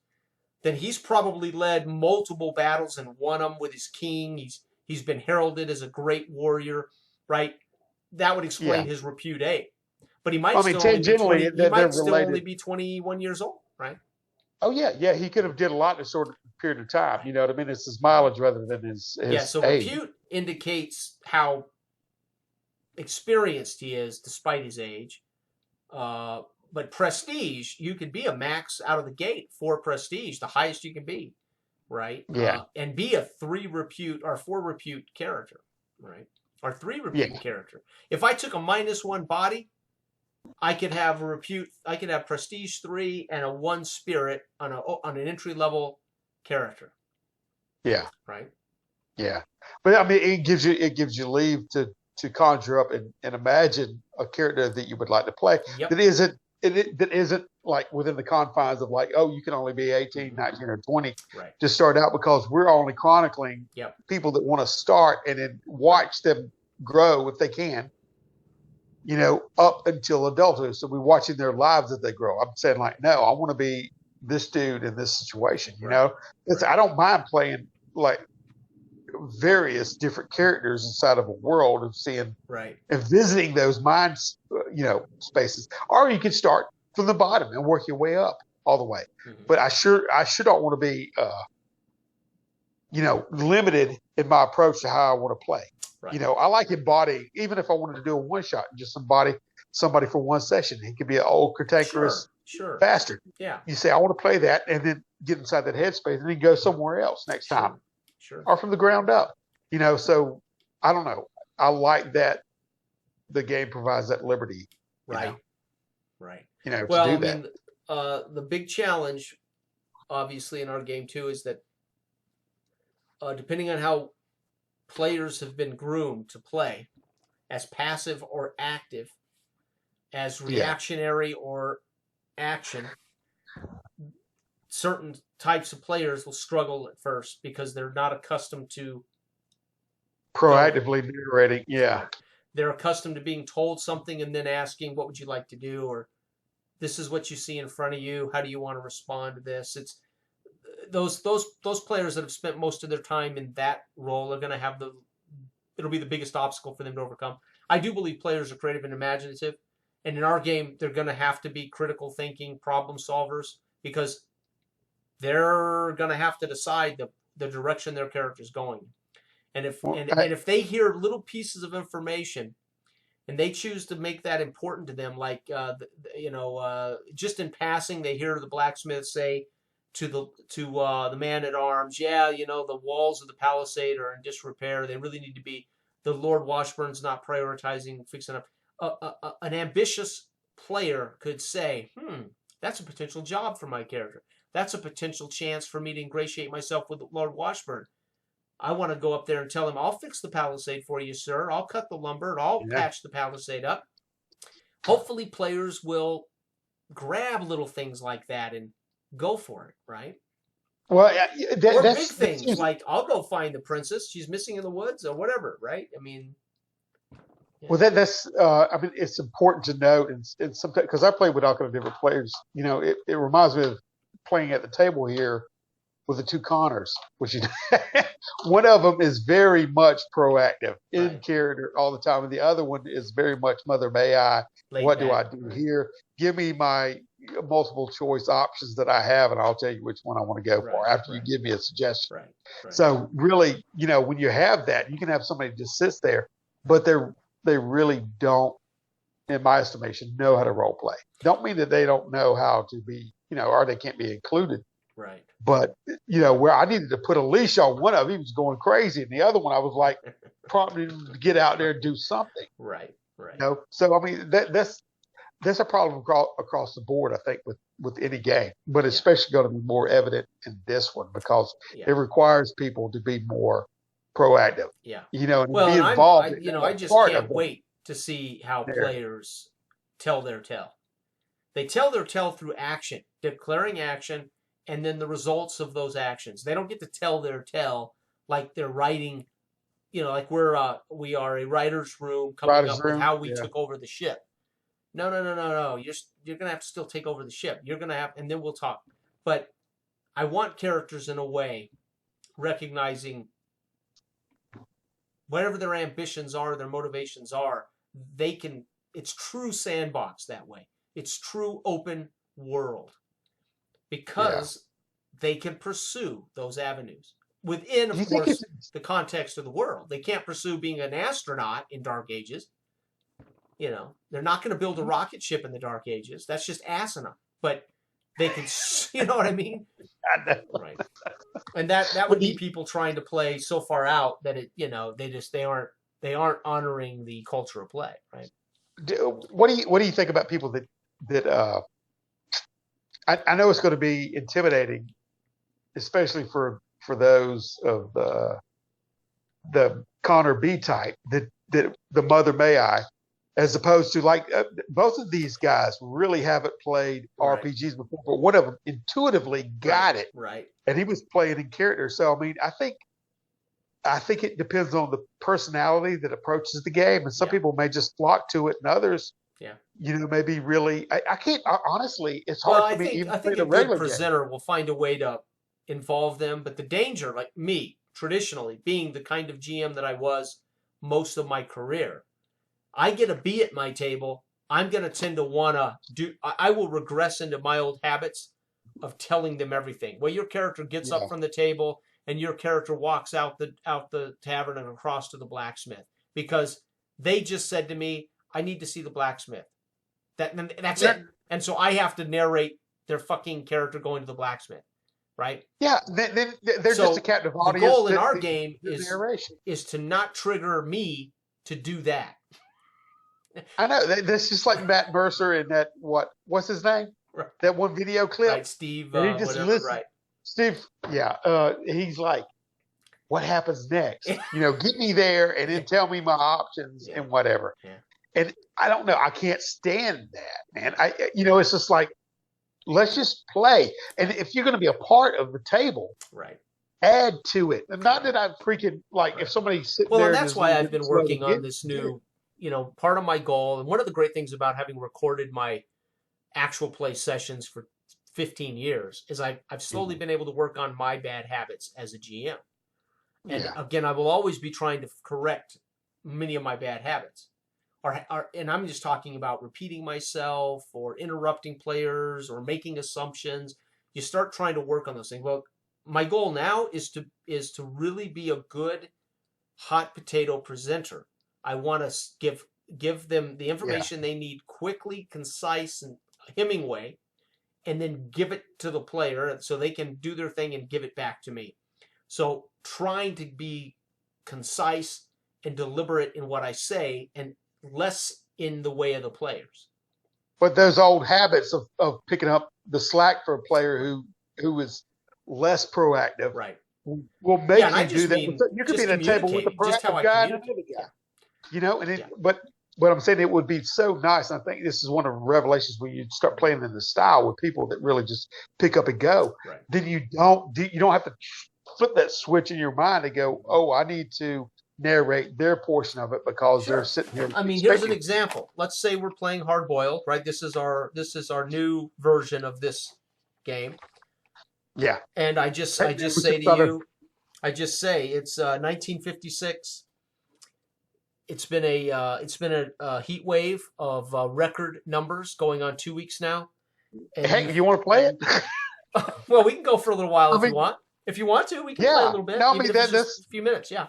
then he's probably led multiple battles and won them with his king. He's been heralded as a great warrior, right? That would explain his Repute 8. But he might still only be 21 years old, right? Oh, yeah. He could have did a lot in a short period of time. You know what I mean? It's his mileage rather than his so age. Repute indicates how experienced he is despite his age. But prestige, you could be a max out of the gate for prestige, the highest you can be, right? Yeah. And be a 3 repute or 4 repute character, right? Or 3 repute character. If I took a -1 body, I could have a repute. I could have prestige 3 and a 1 spirit on an entry level character. Yeah. Right. Yeah, but I mean, it gives you leave to conjure up and imagine a character that you would like to play that isn't like within the confines of like, oh, you can only be 18, 19, or 20 to start out, because we're only chronicling people that want to start and then watch them grow if they can. Up until adulthood. So we're watching their lives as they grow. I'm saying like, no, I want to be this dude in this situation. I don't mind playing like various different characters inside of a world and seeing and visiting those mind, spaces. Or you can start from the bottom and work your way up all the way. Mm-hmm. But I sure don't want to be, limited in my approach to how I want to play. Right. I like embodying, even if I wanted to do a one shot and just somebody for one session. He could be an old cantankerous bastard. Yeah. You say, I want to play that, and then get inside that headspace and then go somewhere else next time. Sure. Or from the ground up. So I don't know. I like that the game provides that liberty. Right. To do that. The big challenge, obviously, in our game too, is that depending on how players have been groomed to play, as passive or active, as reactionary or action, certain types of players will struggle at first because they're not accustomed to proactively narrating. Yeah. They're accustomed to being told something and then asking, what would you like to do? Or this is what you see in front of you. How do you want to respond to this? It's those players that have spent most of their time in that role are going to have it'll be the biggest obstacle for them to overcome. I do believe players are creative and imaginative. And in our game, they're going to have to be critical thinking problem solvers, because they're going to have to decide the direction their character is going. And if Well, and if they hear little pieces of information and they choose to make that important to them, like just in passing, they hear the blacksmith say to the man at arms, yeah, the walls of the palisade are in disrepair. They really need to be. The Lord Washburn's not prioritizing fixing up. An ambitious player could say, that's a potential job for my character. That's a potential chance for me to ingratiate myself with Lord Washburn. I want to go up there and tell him, I'll fix the palisade for you, sir. I'll cut the lumber and I'll patch the palisade up. Hopefully players will grab little things like that and go for it, right? Well, or big things like, I'll go find the princess. She's missing in the woods or whatever, right? I mean... Yeah. Well, that's I mean, it's important to note, and sometimes, because I play with all kind of different players, it reminds me of playing at the table here with the two Connors, which one of them is very much proactive in character all the time, and the other one is very much Mother May I. What do I do here? Give me my multiple choice options that I have, and I'll tell you which one I want to go for after you give me a suggestion. So really, when you have that, you can have somebody just sits there, but they really don't, in my estimation, know how to role play. Don't mean that they don't know how to be, or they can't be included. Right. But, where I needed to put a leash on one of them, he was going crazy. And the other one, I was like, prompting him to get out there and do something. Right. So, I mean, that's a problem across the board, I think, with any game. But especially going to be more evident in this one because it requires people to be more proactive. Yeah. And be involved. I just can't wait to see how players tell their tale. They tell their tale through action, declaring action, and then the results of those actions. They don't get to tell their tale like they're writing, like we are a writer's room coming up with how we took over the ship. No. You're going to have to still take over the ship. You're going to have, and then we'll talk. But I want characters in a way recognizing whatever their ambitions are, their motivations are, it's true sandbox that way. It's true open world. Because they can pursue those avenues within, of course, the context of the world. They can't pursue being an astronaut in Dark Ages. They're not going to build a rocket ship in the Dark Ages. That's just asinine. But they can, you know what I mean? Right. And that would be people trying to play so far out that they aren't honoring the culture of play, right? What do you think about people that I know it's going to be intimidating, especially for those of the Connor B type, that the Mother May I, as opposed to both of these guys really haven't played RPGs before, but one of them intuitively got it, and he was playing in character. So I mean, I think it depends on the personality that approaches the game, and some people may just flock to it, and others. Maybe really, I can't, honestly, it's hard for me even to play the regular game. A good presenter will find a way to involve them, but the danger, like me, traditionally, being the kind of GM that I was most of my career, I get a B at my table, I'm going to tend to want to I will regress into my old habits of telling them everything. Well, your character gets up from the table, and your character walks out the tavern and across to the blacksmith, because they just said to me, I need to see the blacksmith. That's it. And so I have to narrate their fucking character going to the blacksmith, right? Yeah, they're just a captive audience. The goal in our game is to not trigger me to do that. I know. That's just like Matt Mercer in that, what's his name? Right. That one video clip? Right, Steve, he just whatever, Steve, he's like, what happens next? Get me there and then tell me my options and whatever. Yeah. And I don't know. I can't stand that, man. It's just like, let's just play. And if you're going to be a part of the table, add to it. And not that I'm freaking if somebody's sitting there. Well, that's why I've been working on this new, part of my goal. And one of the great things about having recorded my actual play sessions for 15 years is I've slowly been able to work on my bad habits as a GM. And again, I will always be trying to correct many of my bad habits. And I'm just talking about repeating myself or interrupting players or making assumptions. You start trying to work on those things. Well, my goal now is to really be a good hot potato presenter. I want to give them the information they need quickly, concise, and Hemingway, and then give it to the player so they can do their thing and give it back to me. So trying to be concise and deliberate in what I say and less in the way of the players. But those old habits of picking up the slack for a player who is less proactive, right, will make and I you do that. mean, You could be at a table with a proactive guy and another guy. You know, and but I'm saying it would be so nice. I think this is one of the revelations when you start playing in the style with people that really just pick up and go. Right. Then you don't have to flip that switch in your mind and go, oh, I need to narrate their portion of it because they're sitting here. I mean, here's an example. Let's say we're playing Hard Boiled, right? This is our new version of this game. Yeah. And I just say to you, it's 1956. It's been a heat wave of record numbers going on 2 weeks now. And hey, you want to play it? Well, we can go for a little while if you want. If you want to, we can play a little bit. No, even if it's just a few minutes. Yeah.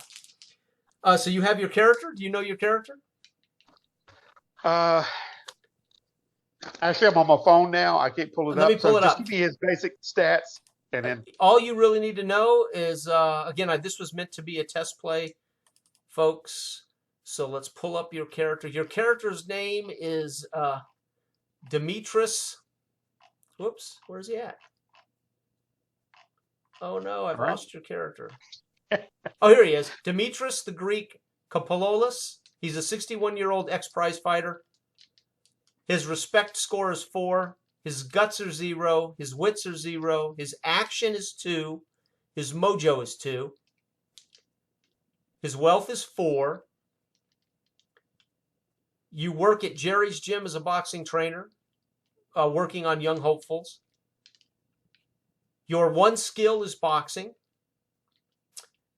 So you have your character. Do you know your character? Actually, I'm on my phone now. I can't pull it up. Let me pull it up. Just give me his basic stats, and then all you really need to know is again, this was meant to be a test play, folks. So let's pull up your character. Your character's name is Demetrius. Whoops, where's he at? Oh no, I've lost your character. Oh, here he is. Demetrius the Greek Kopololis. He's a 61-year-old ex-prize fighter. His respect score is 4. His guts are 0. His wits are 0. His action is 2. His mojo is 2. His wealth is 4. You work at Jerry's Gym as a boxing trainer, working on young hopefuls. Your one skill is boxing.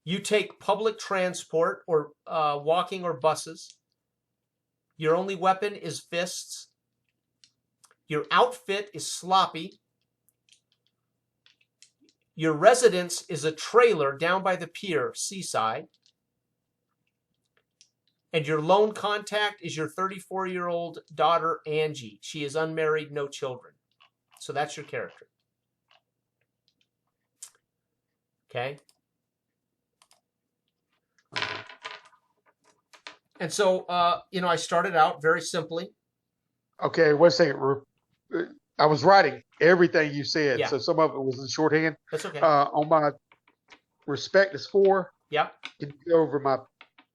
You take public transport or walking or buses. Your only weapon is fists. Your outfit is sloppy. Your residence is a trailer down by the pier, seaside. And your lone contact is your 34-year-old daughter, Angie. She is unmarried, no children. So that's your character. Okay? And so, I started out very simply. Okay, wait a second. I was writing everything you said, so some of it was in shorthand. That's okay. On my respect is 4. Yeah. Can you go over my?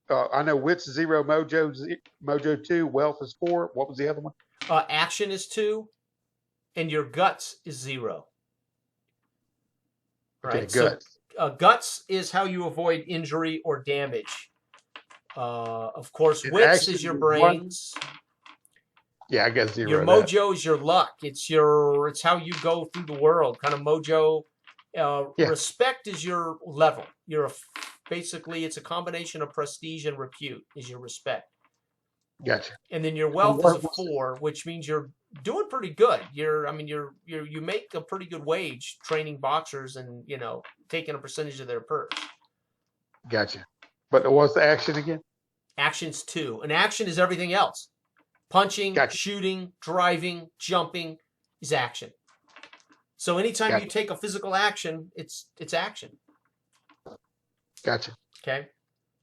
I know wits 0, mojo 2, wealth is 4. What was the other one? Action is 2, and your guts is 0. Okay, right. Guts. So, guts is how you avoid injury or damage. Of course, and wits is your brains. Yeah, I guess 0. Your mojo is your luck. It's how you go through the world. Kind of mojo. Respect is your level. Basically, it's a combination of prestige and repute is your respect. Gotcha. And then your wealth is a 4, which means you're doing pretty good. You make a pretty good wage training boxers and, taking a percentage of their purse. Gotcha. But what's the action again? Action's 2. And action is everything else. Punching, shooting, driving, jumping is action. So anytime you take a physical action, it's action. Gotcha. Okay.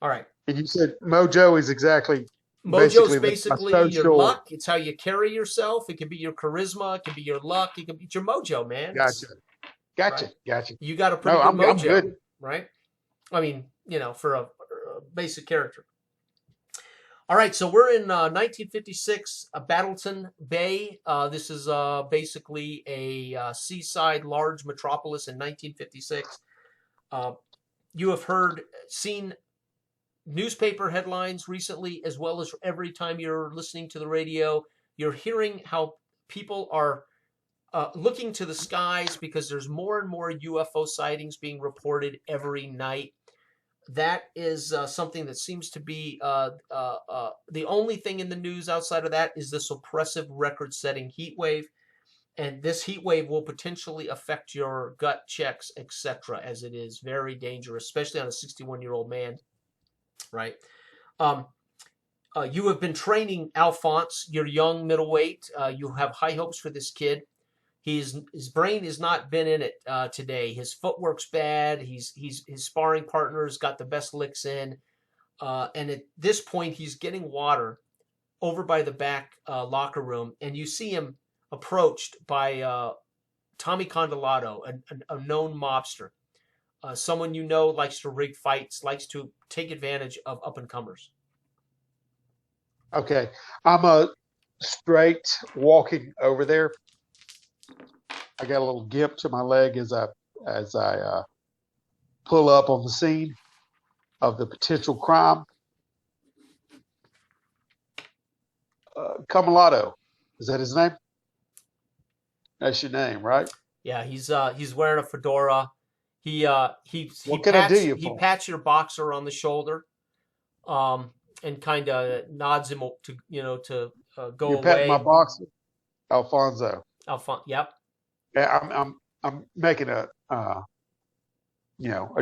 All right. And you said mojo is basically your luck. It's how you carry yourself. It could be your charisma. It could be your luck. It could be your mojo, man. Gotcha. Right? Gotcha. You got a pretty good mojo, I'm good. Right? I mean, for a basic character. All right, so we're in 1956, Battleton Bay. This is basically a seaside large metropolis in 1956. You have seen newspaper headlines recently, as well as every time you're listening to the radio, you're hearing how people are looking to the skies because there's more and more UFO sightings being reported every night. That is something that seems to be the only thing in the news outside of that is this oppressive record-setting heat wave. And this heat wave will potentially affect your gut checks, etc., as it is very dangerous, especially on a 61-year-old man. right? Um, you have been training Alphonse, your young middleweight. You have high hopes for this kid. His brain has not been in it today. His footwork's bad. His sparring partner's got the best licks in, and at this point he's getting water over by the back locker room, and you see him approached by Tommy Condolato, a known mobster, someone you know likes to rig fights, likes to take advantage of up and comers. Okay, I'm a straight walking over there. I got a little gimp to my leg as I pull up on the scene of the potential crime. Camalato, is that his name? That's your name, right? Yeah, he's wearing a fedora. He What can I do you he for? pats your boxer on the shoulder, and kind of nods him to go You're away. patting my boxer, Alfonso. Yep. Yeah, I'm making a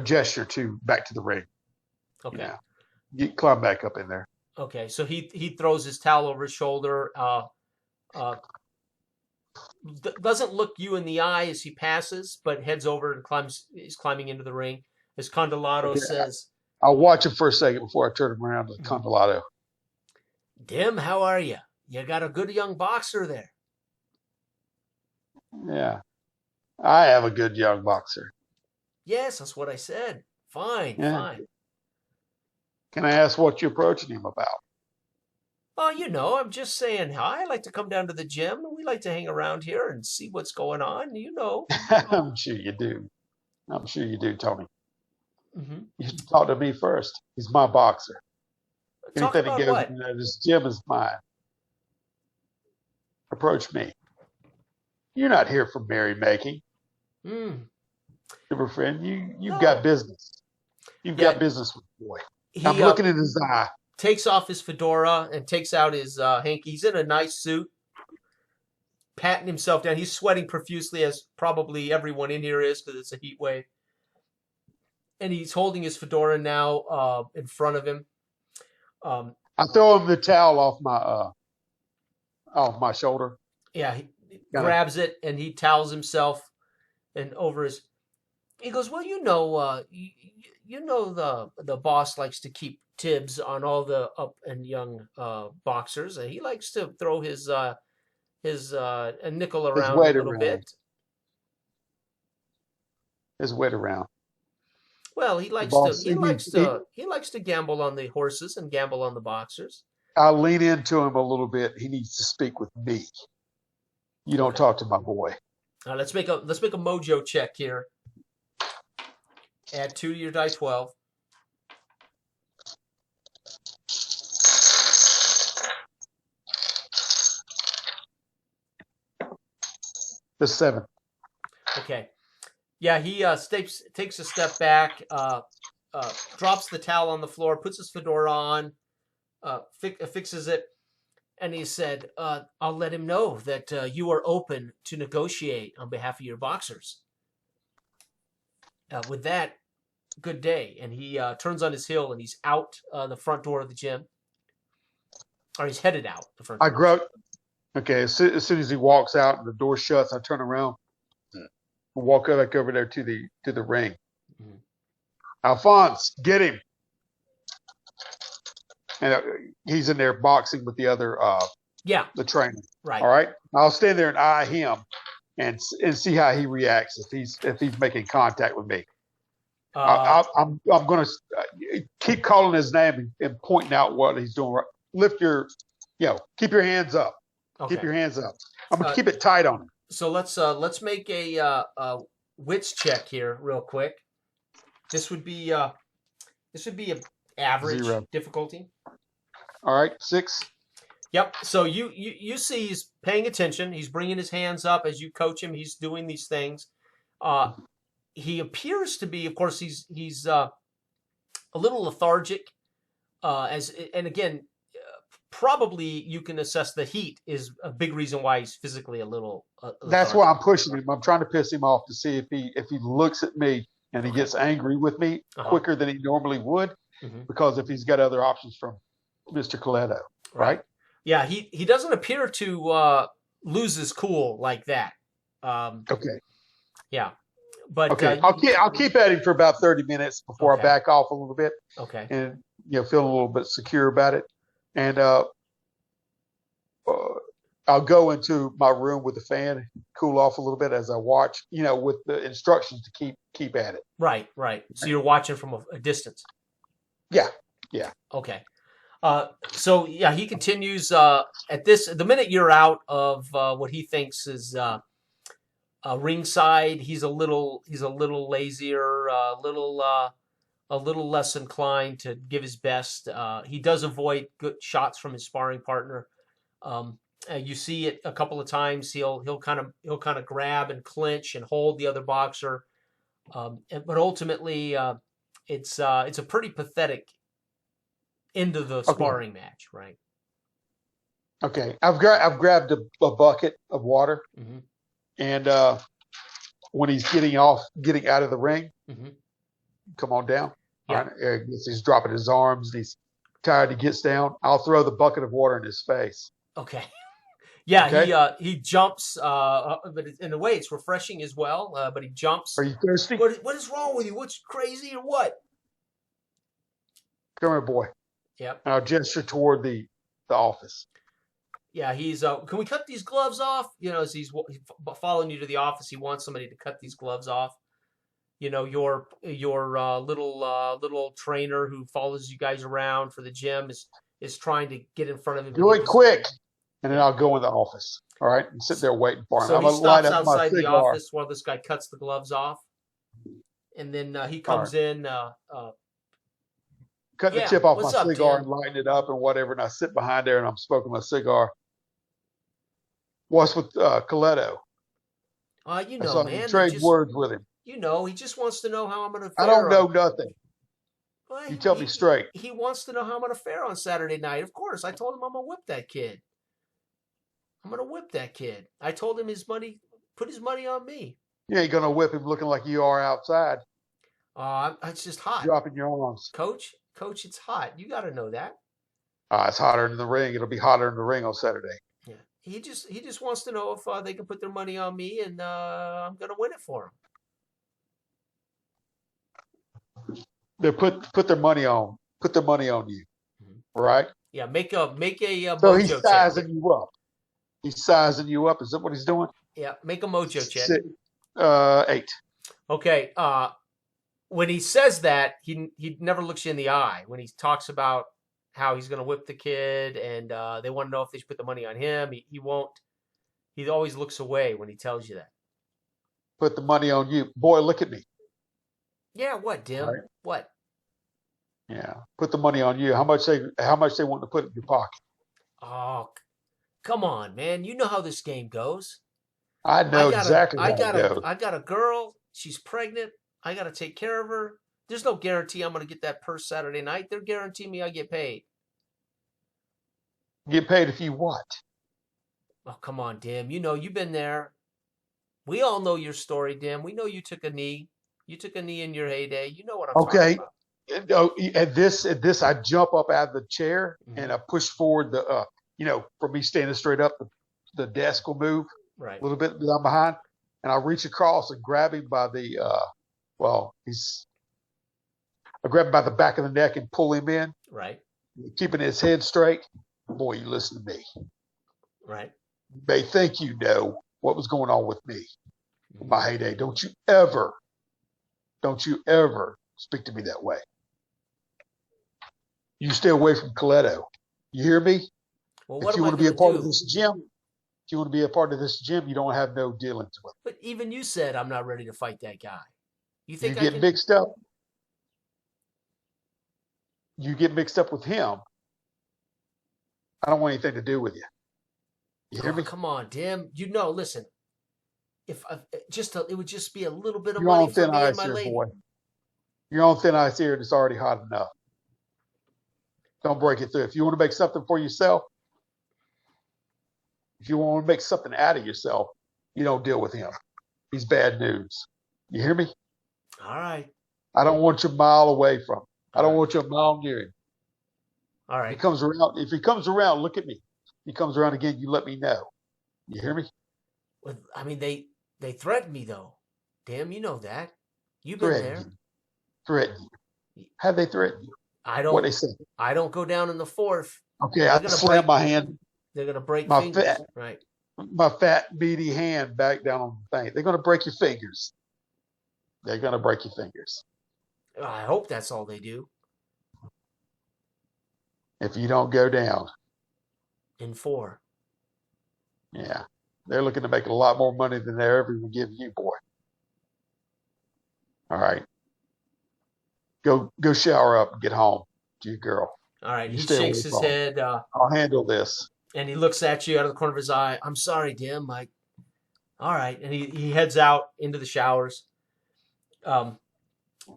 gesture back to the ring. Okay. You climb back up in there. Okay. So he throws his towel over his shoulder. Doesn't look you in the eye as he passes, but heads over and is climbing into the ring. As Condolato says, I'll watch him for a second before I turn him around to Condolato. Dim, how are you? You got a good young boxer there. Yeah, I have a good young boxer. Yes, that's what I said. Fine, Yeah. fine. Can I ask what you're approaching him about? Oh, I'm just saying hi. I like to come down to the gym. We like to hang around here and see what's going on. I'm sure you do. I'm sure you do, Tony. Mm-hmm. You should talk to me first. He's my boxer. Talk Anything about that goes what? into this gym is mine. Approach me. You're not here for merrymaking. Friend, you've got business. You've got business with the boy. I'm looking in his eye. Takes off his fedora and takes out his hanky. He's in a nice suit, patting himself down. He's sweating profusely, as probably everyone in here is, because it's a heat wave. And he's holding his fedora now in front of him. I throw him the towel off my shoulder. Yeah, he grabs it and he towels himself and over his. He goes, well, the boss likes to keep tabs on all the up and young boxers. He likes to throw his nickel around a little bit. His weight around. Well, he likes to gamble on the horses and gamble on the boxers. I'll lean into him a little bit. He needs to speak with me. You don't talk to my boy. Let's make a mojo check here. Add 2 to your die 12. The 7. Okay. Yeah, he takes a step back, drops the towel on the floor, puts his fedora on, fixes it, and he said, I'll let him know that you are open to negotiate on behalf of your boxers. With that, good day. And he turns on his heel and he's out the front door of the gym. Or he's headed out the front door. Okay, as soon as he walks out and the door shuts, I turn around and walk back over there to the ring. Mm-hmm. Alphonse, get him. And he's in there boxing with the other the trainer. Right. All right. I'll stand there and eye him and see how he reacts if he's making contact with me. I'm going to keep calling his name and pointing out what he's doing. Lift your, keep your hands up. Okay. Keep your hands up. I'm going to keep it tight on him. So let's make a wits check here real quick. This would be an average 0 difficulty. All right, 6. Yep. So you see he's paying attention. He's bringing his hands up as you coach him. He's doing these things. He appears to be, of course, he's a little lethargic. Probably you can assess the heat is a big reason why he's physically a little. That's why I'm pushing him. I'm trying to piss him off to see if he looks at me and he gets angry with me quicker than he normally would. because if he's got other options from Mr. Coletto, right? Yeah, he doesn't appear to lose his cool like that. Okay. Yeah, but okay, I'll keep at him for about 30 minutes before I back off a little bit. Okay. And feeling a little bit secure about it, and I'll go into my room with the fan, cool off a little bit as I watch. With the instructions to keep at it. Right. So you're watching from a distance. Yeah. Okay. So yeah, he continues the minute you're out of what he thinks is ringside. He's a little lazier, a little less inclined to give his best. He does avoid good shots from his sparring partner. You see it a couple of times. He'll kind of grab and clinch and hold the other boxer, but ultimately it's a pretty pathetic end of the sparring match, right? Okay, I've grabbed a bucket of water, and when he's getting out of the ring, come on down. Yeah. Right? He's dropping his arms and he's tired. He gets down. I'll throw the bucket of water in his face. Okay. Yeah, okay? He jumps, but in a way it's refreshing as well. But he jumps. Are you thirsty? What is wrong with you? What's crazy or what? Come here, boy. Yep. And I'll gesture toward the office. Yeah, he's. Can we cut these gloves off? As he's following you to the office, he wants somebody to cut these gloves off. Your little trainer who follows you guys around for the gym is trying to get in front of him. Do it quick, and then I'll go in the office. All right, and sit there waiting for him. So he stops outside the office while this guy cuts the gloves off, and then he comes in. Cut the tip off my cigar and lighten it up and whatever, and I sit behind there and I'm smoking my cigar. What's with Coletto? Man. Trade words with him. He just wants to know how I'm going to fare. I don't know nothing. Well, you tell me straight. He wants to know how I'm going to fare on Saturday night. Of course, I told him I'm going to whip that kid. I told him put his money on me. You ain't going to whip him looking like you are outside. It's just hot. Dropping your arms. Coach, it's hot. You got to know that. It's hotter in the ring. It'll be hotter in the ring on Saturday. Yeah. He just wants to know if they can put their money on me, and I'm going to win it for him. They put their money on. Put their money on you, right? Yeah. Make a. So he's sizing you up. He's sizing you up. Is that what he's doing? Yeah. Make a mojo check. 8. Okay. When he says that, he never looks you in the eye. When he talks about how he's going to whip the kid and they want to know if they should put the money on him, he won't. He always looks away when he tells you that. Put the money on you. Boy, look at me. Yeah, what, Dim? Right. What? Yeah, put the money on you. How much they want to put in your pocket? Oh, come on, man. You know how this game goes. I know exactly how it goes. I got a girl. She's pregnant. I got to take care of her. There's no guarantee I'm going to get that purse Saturday night. They're guaranteeing me I get paid. Get paid if you what? Oh, come on, Dim. You've been there. We all know your story, Dim. We know you took a knee. You took a knee in your heyday. You know what I'm talking about. At this, I jump up out of the chair and I push forward for me standing straight up, the desk will move a little bit down behind, and I reach across and grab him by the I grab him by the back of the neck and pull him in. Right. Keeping his head straight. Boy, you listen to me. Right. You may think you know what was going on with me in my heyday. Don't you ever speak to me that way. You stay away from Coletto. You hear me? Well, if you want to be a part of this gym, you don't have no dealings with him. But even you said I'm not ready to fight that guy. You get mixed up. You get mixed up with him. I don't want anything to do with you. You hear me? Come on, Dim. Listen. If it would just be a little bit of You're money on thin for me ice and my here, lady. boy. You're on thin ice here, and it's already hot enough. Don't break it through. If you want to make something for yourself, if you want to make something out of yourself, you don't deal with him. He's bad news. You hear me? All right. I don't want you a mile away from him. I All don't right. want your mom near him. All If he right. comes around, look at me. If he comes around again, you let me know. You hear me? Well, I mean, they threatened me though. Damn, you know that. You've been Threaten there. you. Threaten you. How they threaten you? I What they don't. say? I don't go down in the fourth. Okay, They're I gonna slam break. my hand, They're gonna break my fat, fingers. Right. meaty hand back down on the thing. They're gonna break your fingers. They're gonna break your fingers I hope that's all they do. if you don't go down. In four. Yeah, they're looking to make a lot more money than they're ever gonna give you, boy. All right, go shower up and get home to your girl. All right. You He stay shakes away his from 'em. head, I'll handle this. and he looks at you out of the corner of his eye. I'm sorry, Dim. Like, all right. And he heads out into the showers. Um,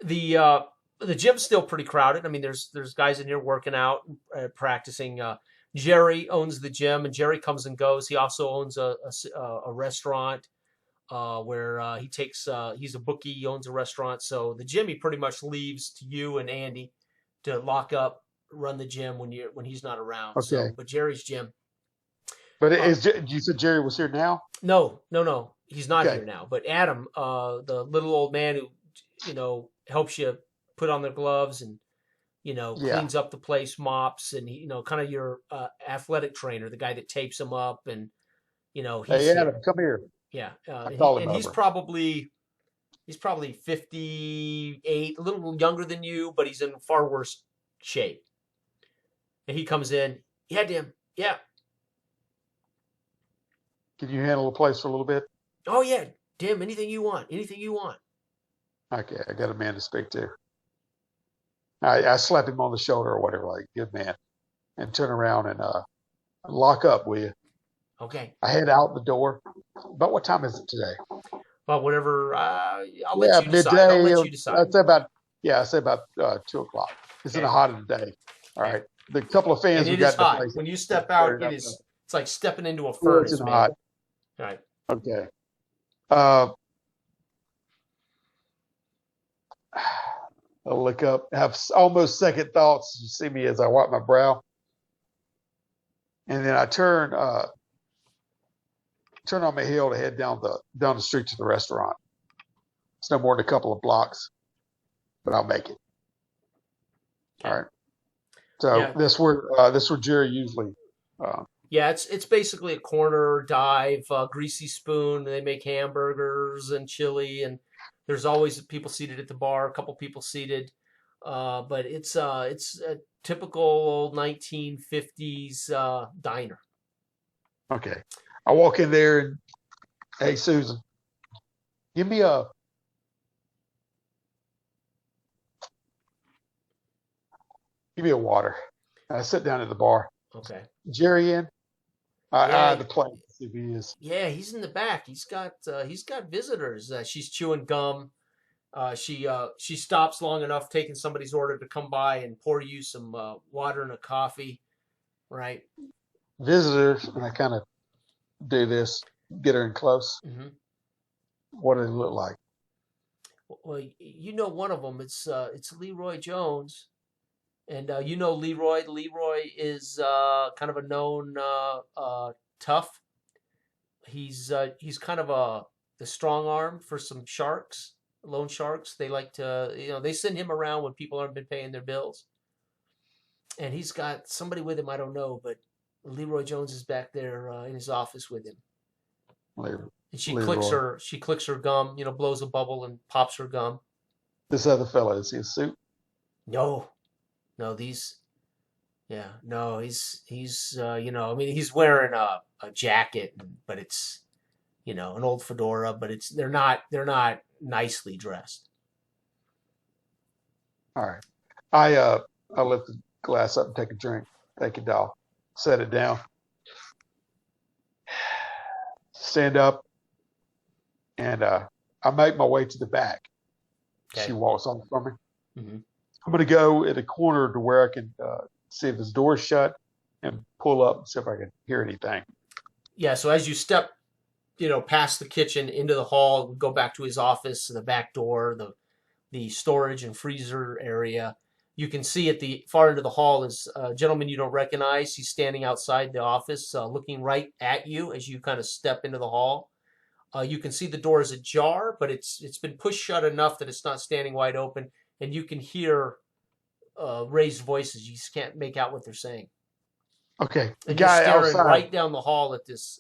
the uh, the gym's still pretty crowded. I mean, there's guys in here working out, practicing. Jerry owns the gym, and Jerry comes and goes. He also owns a restaurant where he takes. He's a bookie. He owns a restaurant. So the gym he pretty much leaves to you and Andy to lock up, run the gym when he's not around. Okay, So, but Jerry's gym. but Uh, you said Jerry was here now? no, he's not Okay, here now. But Adam, the little old man who helps you put on the gloves and yeah. cleans up the place, mops, and kind of your athletic trainer, the guy that tapes him up, and he's Hey, here. Adam, come here. Yeah, I and call him he's over. probably 58, a little younger than you, but he's in far worse shape. And he comes in, yeah, Dim, yeah, Can you handle the place for a little bit? oh yeah, Dim, anything you want. Okay, I got a man to speak to. I slap him on the shoulder or whatever, like, good man, and turn around and lock up, will you? Okay, I head out the door. About what time is it today? well, whatever. I'll let Yeah, you decide. I'll midday. let you decide. I'd say about 2 o'clock. It's in the Okay, hot of the day. All okay. right. The couple of And fans we it is got in the hot. place, When you step fair out, enough. it's like stepping into a Yeah, it's in furnace, the man. hot. All right. Okay. Uh, I'll look up, have almost second thoughts. You see me as I wipe my brow, and then I turn on my heel to head down the street to the restaurant. It's no more than a couple of blocks, but I'll make it. All Okay. right. So Yeah. this where Jerry usually. Uh, Yeah, it's basically a corner dive, greasy spoon. They make hamburgers and chili, and there's always people seated at the bar, a couple people seated. But it's a typical old 1950s diner. okay. I walk in there and, hey Susan, give me a water. And I sit down at the bar. Okay. Jerry in. I Yeah, the plane. See if he is. yeah, he's in the back. He's got visitors. She's chewing gum. She stops long enough, taking somebody's order to come by and pour you some water and a coffee, right? Visitors, and I kind of do this, get her in close. Hmm. What do they look like? Well, one of them. It's Leroy Jones, and Leroy. Leroy is kind of a known tough. He's kind of the strong arm for some sharks, loan sharks. They like to they send him around when people aren't been paying their bills, and he's got somebody with him. I don't know, but Leroy Jones is back there in his office with him. And Leroy. she clicks her gum, blows a bubble and pops her gum. This other fella, is he a suit? No, no, yeah, no, he's I mean, he's wearing a jacket, but it's an old fedora, but they're not nicely dressed. All right. I lift the glass up and take a drink. Thank you, doll. Set it down. Stand up, and I make my way to the back. Okay. She walks on from me. Hmm. I'm going to go at a corner to where I can see if his door's shut and pull up and see if I can hear anything. Yeah. So as you step, past the kitchen into the hall, go back to his office, the back door, the storage and freezer area, You can see at the far end of the hall is a gentleman you don't recognize. He's standing outside the office, looking right at you as you kind of step into the hall. You can see the door is ajar, but it's been pushed shut enough that it's not standing wide open, and you can hear raised voices. You just can't make out what they're saying. Okay. The And you're guy staring outside. right down the hall at this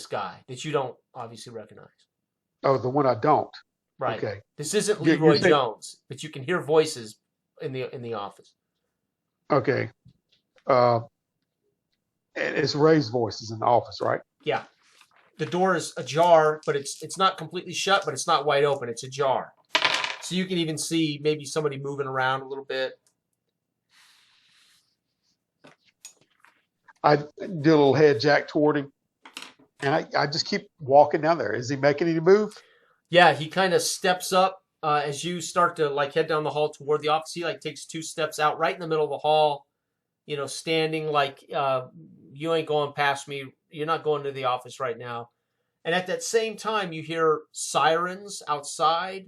guy that you don't obviously recognize. Oh, the one I don't. Right. Okay. This isn't You- Leroy you think- Jones, but you can hear voices in the office. Okay. And it's raised voices in the office, right? Yeah. The door is ajar, but it's not completely shut, but it's not wide open. It's ajar. So you can even see maybe somebody moving around a little bit. I do a little head jack toward him, and I just keep walking down there. Is he making any move? Yeah, he kind of steps up as you start to like head down the hall toward the office. He like takes 2 steps out right in the middle of the hall, standing like you ain't going past me. You're not going to the office right now. And at that same time, you hear sirens outside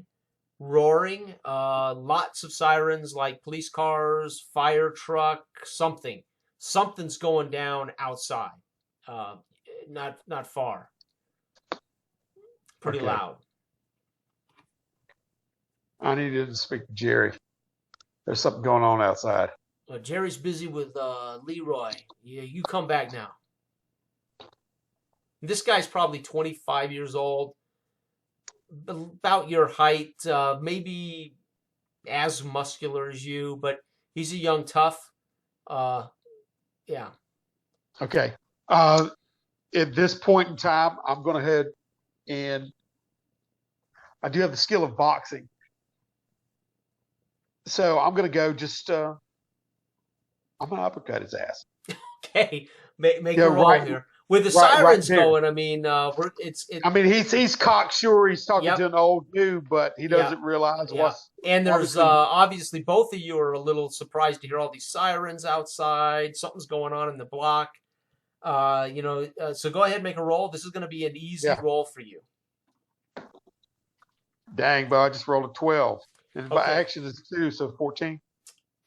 roaring. Lots of sirens, like police cars, fire truck, something. Something's going down outside. Not far. Pretty Okay. loud. I needed to speak to Jerry. There's something going on outside. Jerry's busy with Leroy. Yeah, you come back now. This guy's probably 25 years old, about your height, maybe as muscular as you, but he's a young tough. Yeah. Okay. At this point in time, I'm going to head and I do have the skill of boxing. So I'm going to go just, I'm going to uppercut his ass. Okay. Make Yeah, a roll right- here. With the right sirens there. going, I mean, I mean, he's cocksure. He's talking Yep. to an old dude, but he doesn't realize Yeah. what's. And there's obviously- obviously both of you are a little surprised to hear all these sirens outside. Something's going on in the block. So go ahead and make a roll. This is going to be an easy roll for you. Dang, but I just rolled a 12. And my Okay. action is 2, so 14.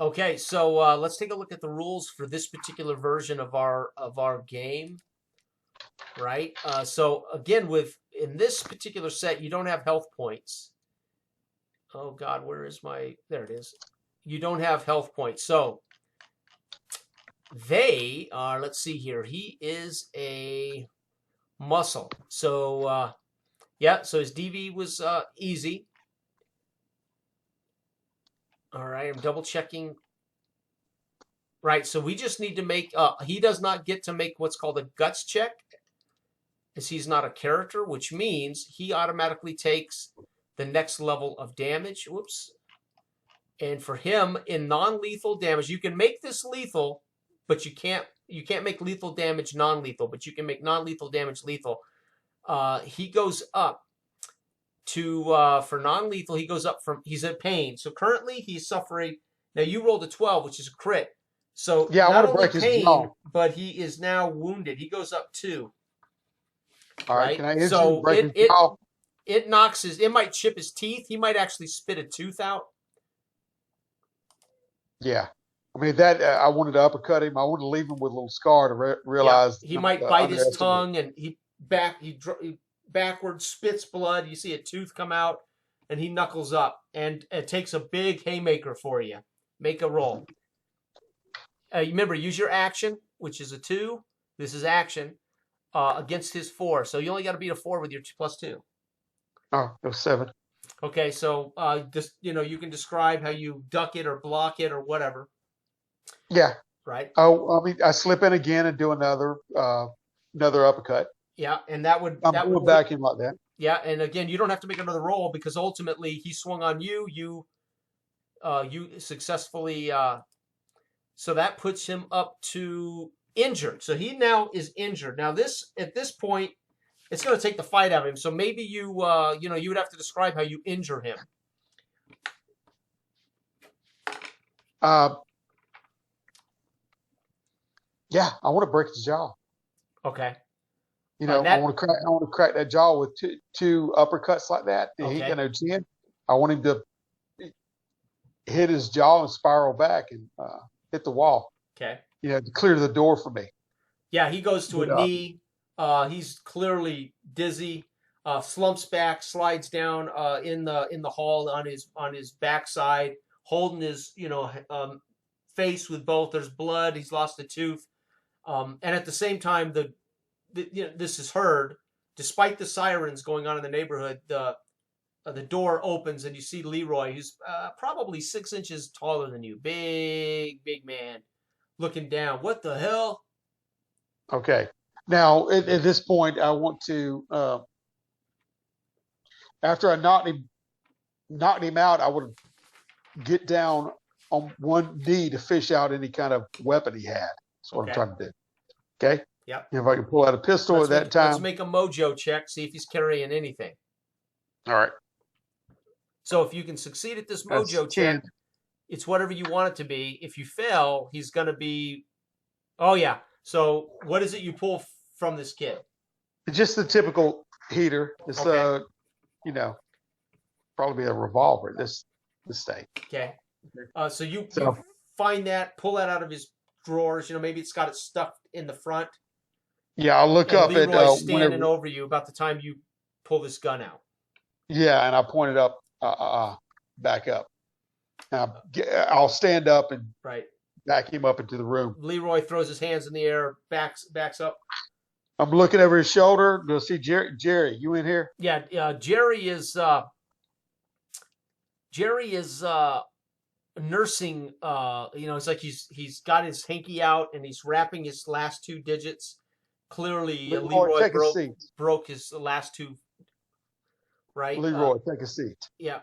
Okay, so let's take a look at the rules for this particular version of our game. Right. So again, in this particular set, you don't have health points. Oh God, where is my? There it is. You don't have health points. So they are. Let's see here. He is a muscle. So yeah. So his DV was easy. All right. I'm double checking. Right. So we just need to make. He does not get to make what's called a guts check, as he's not a character, which means he automatically takes the next level of damage. Whoops. And for him, in non-lethal damage, you can make this lethal, but you can't make lethal damage non-lethal, but you can make non-lethal damage lethal. He goes up to for non-lethal, he goes up from he's in pain. So currently he's suffering. Now you rolled a 12, which is a crit. So Yeah, I not want to only break his pain, jaw. but he is now wounded. He goes up 2. All right, right? can I hit So you? Break his jaw? It knocks it might chip his teeth. He might actually spit a tooth out. Yeah. I mean, that I wanted to uppercut him. I wanted to leave him with a little scar to realize. He might bite his tongue, and he backwards spits blood. You see a tooth come out, and he knuckles up, and it takes a big haymaker for you. Make a roll. Remember, use your action, which is a 2. This is action against his 4. So you only got to beat a 4 with your +2. Oh, it was 7. Okay, so just you can describe how you duck it or block it or whatever. Yeah. Right. Oh, I mean, I slip in again and do another uppercut. Yeah, and that would I'm going back in like that. Yeah, and again, you don't have to make another roll because ultimately he swung on you. You successfully. So that puts him up to injured. So he now is injured. Now at this point, it's going to take the fight out of him. So maybe you would have to describe how you injure him. Yeah, I want to break his jaw. Okay. I want to crack that jaw with two uppercuts like that. Okay. Chin. I want him to hit his jaw and spiral back and hit the wall. Okay. To clear the door for me. Yeah, he goes to a But, knee. He's clearly dizzy. Slumps back, slides down in the hall on his backside, holding his face with both. There's blood. He's lost a tooth. And at the same time, this is heard. Despite the sirens going on in the neighborhood, the door opens and you see Leroy, who's probably 6 inches taller than you, big man, looking down. What the hell? Okay. Now, at this point, I want to, after I knocked him out, I would get down on one knee to fish out any kind of weapon he had. That's what I'm trying to do. Okay? Yep. If I can pull out a pistol at that time. Let's make a mojo check, see if he's carrying anything. All right. So if you can succeed at this mojo check, it's whatever you want it to be. If you fail, he's going to be... Oh, yeah. So what is it you pull from this kid? Just the typical heater. It's, probably a revolver, this thing. Okay. So you find that, pull that out of his drawers. Maybe it's got it stuffed in the front. Yeah, I'll look up at... Leroy's standing over you about the time you pull this gun out. Yeah, and I pointed up, back up. I'll stand up and back him up into the room. Leroy throws his hands in the air, backs up. I'm looking over his shoulder. Do I see Jerry? Jerry, you in here? Yeah, Jerry is nursing. It's like he's got his hanky out and he's wrapping his last two digits. Clearly, Leroy broke his last two. Right, Leroy, take a seat. Yeah.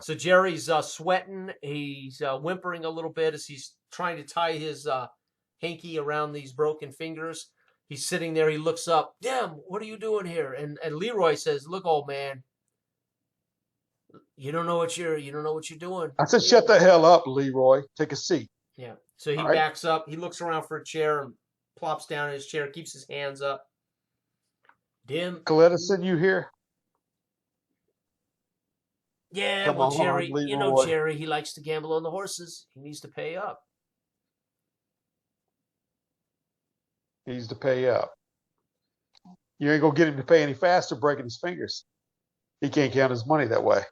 So Jerry's sweating. He's whimpering a little bit as he's trying to tie his hanky around these broken fingers. He's sitting there. He looks up. Damn, what are you doing here? And Leroy says, "Look, old man, you don't know what you're doing." I said, "Shut the hell up, Leroy. Take a seat." Yeah. So he backs up. He looks around for a chair and plops down in his chair. Keeps his hands up. Dim. Coletta sent you here. Yeah, well, Jerry, Jerry, he likes to gamble on the horses. He needs to pay up. He needs to pay up. You ain't going to get him to pay any faster breaking his fingers. He can't count his money that way.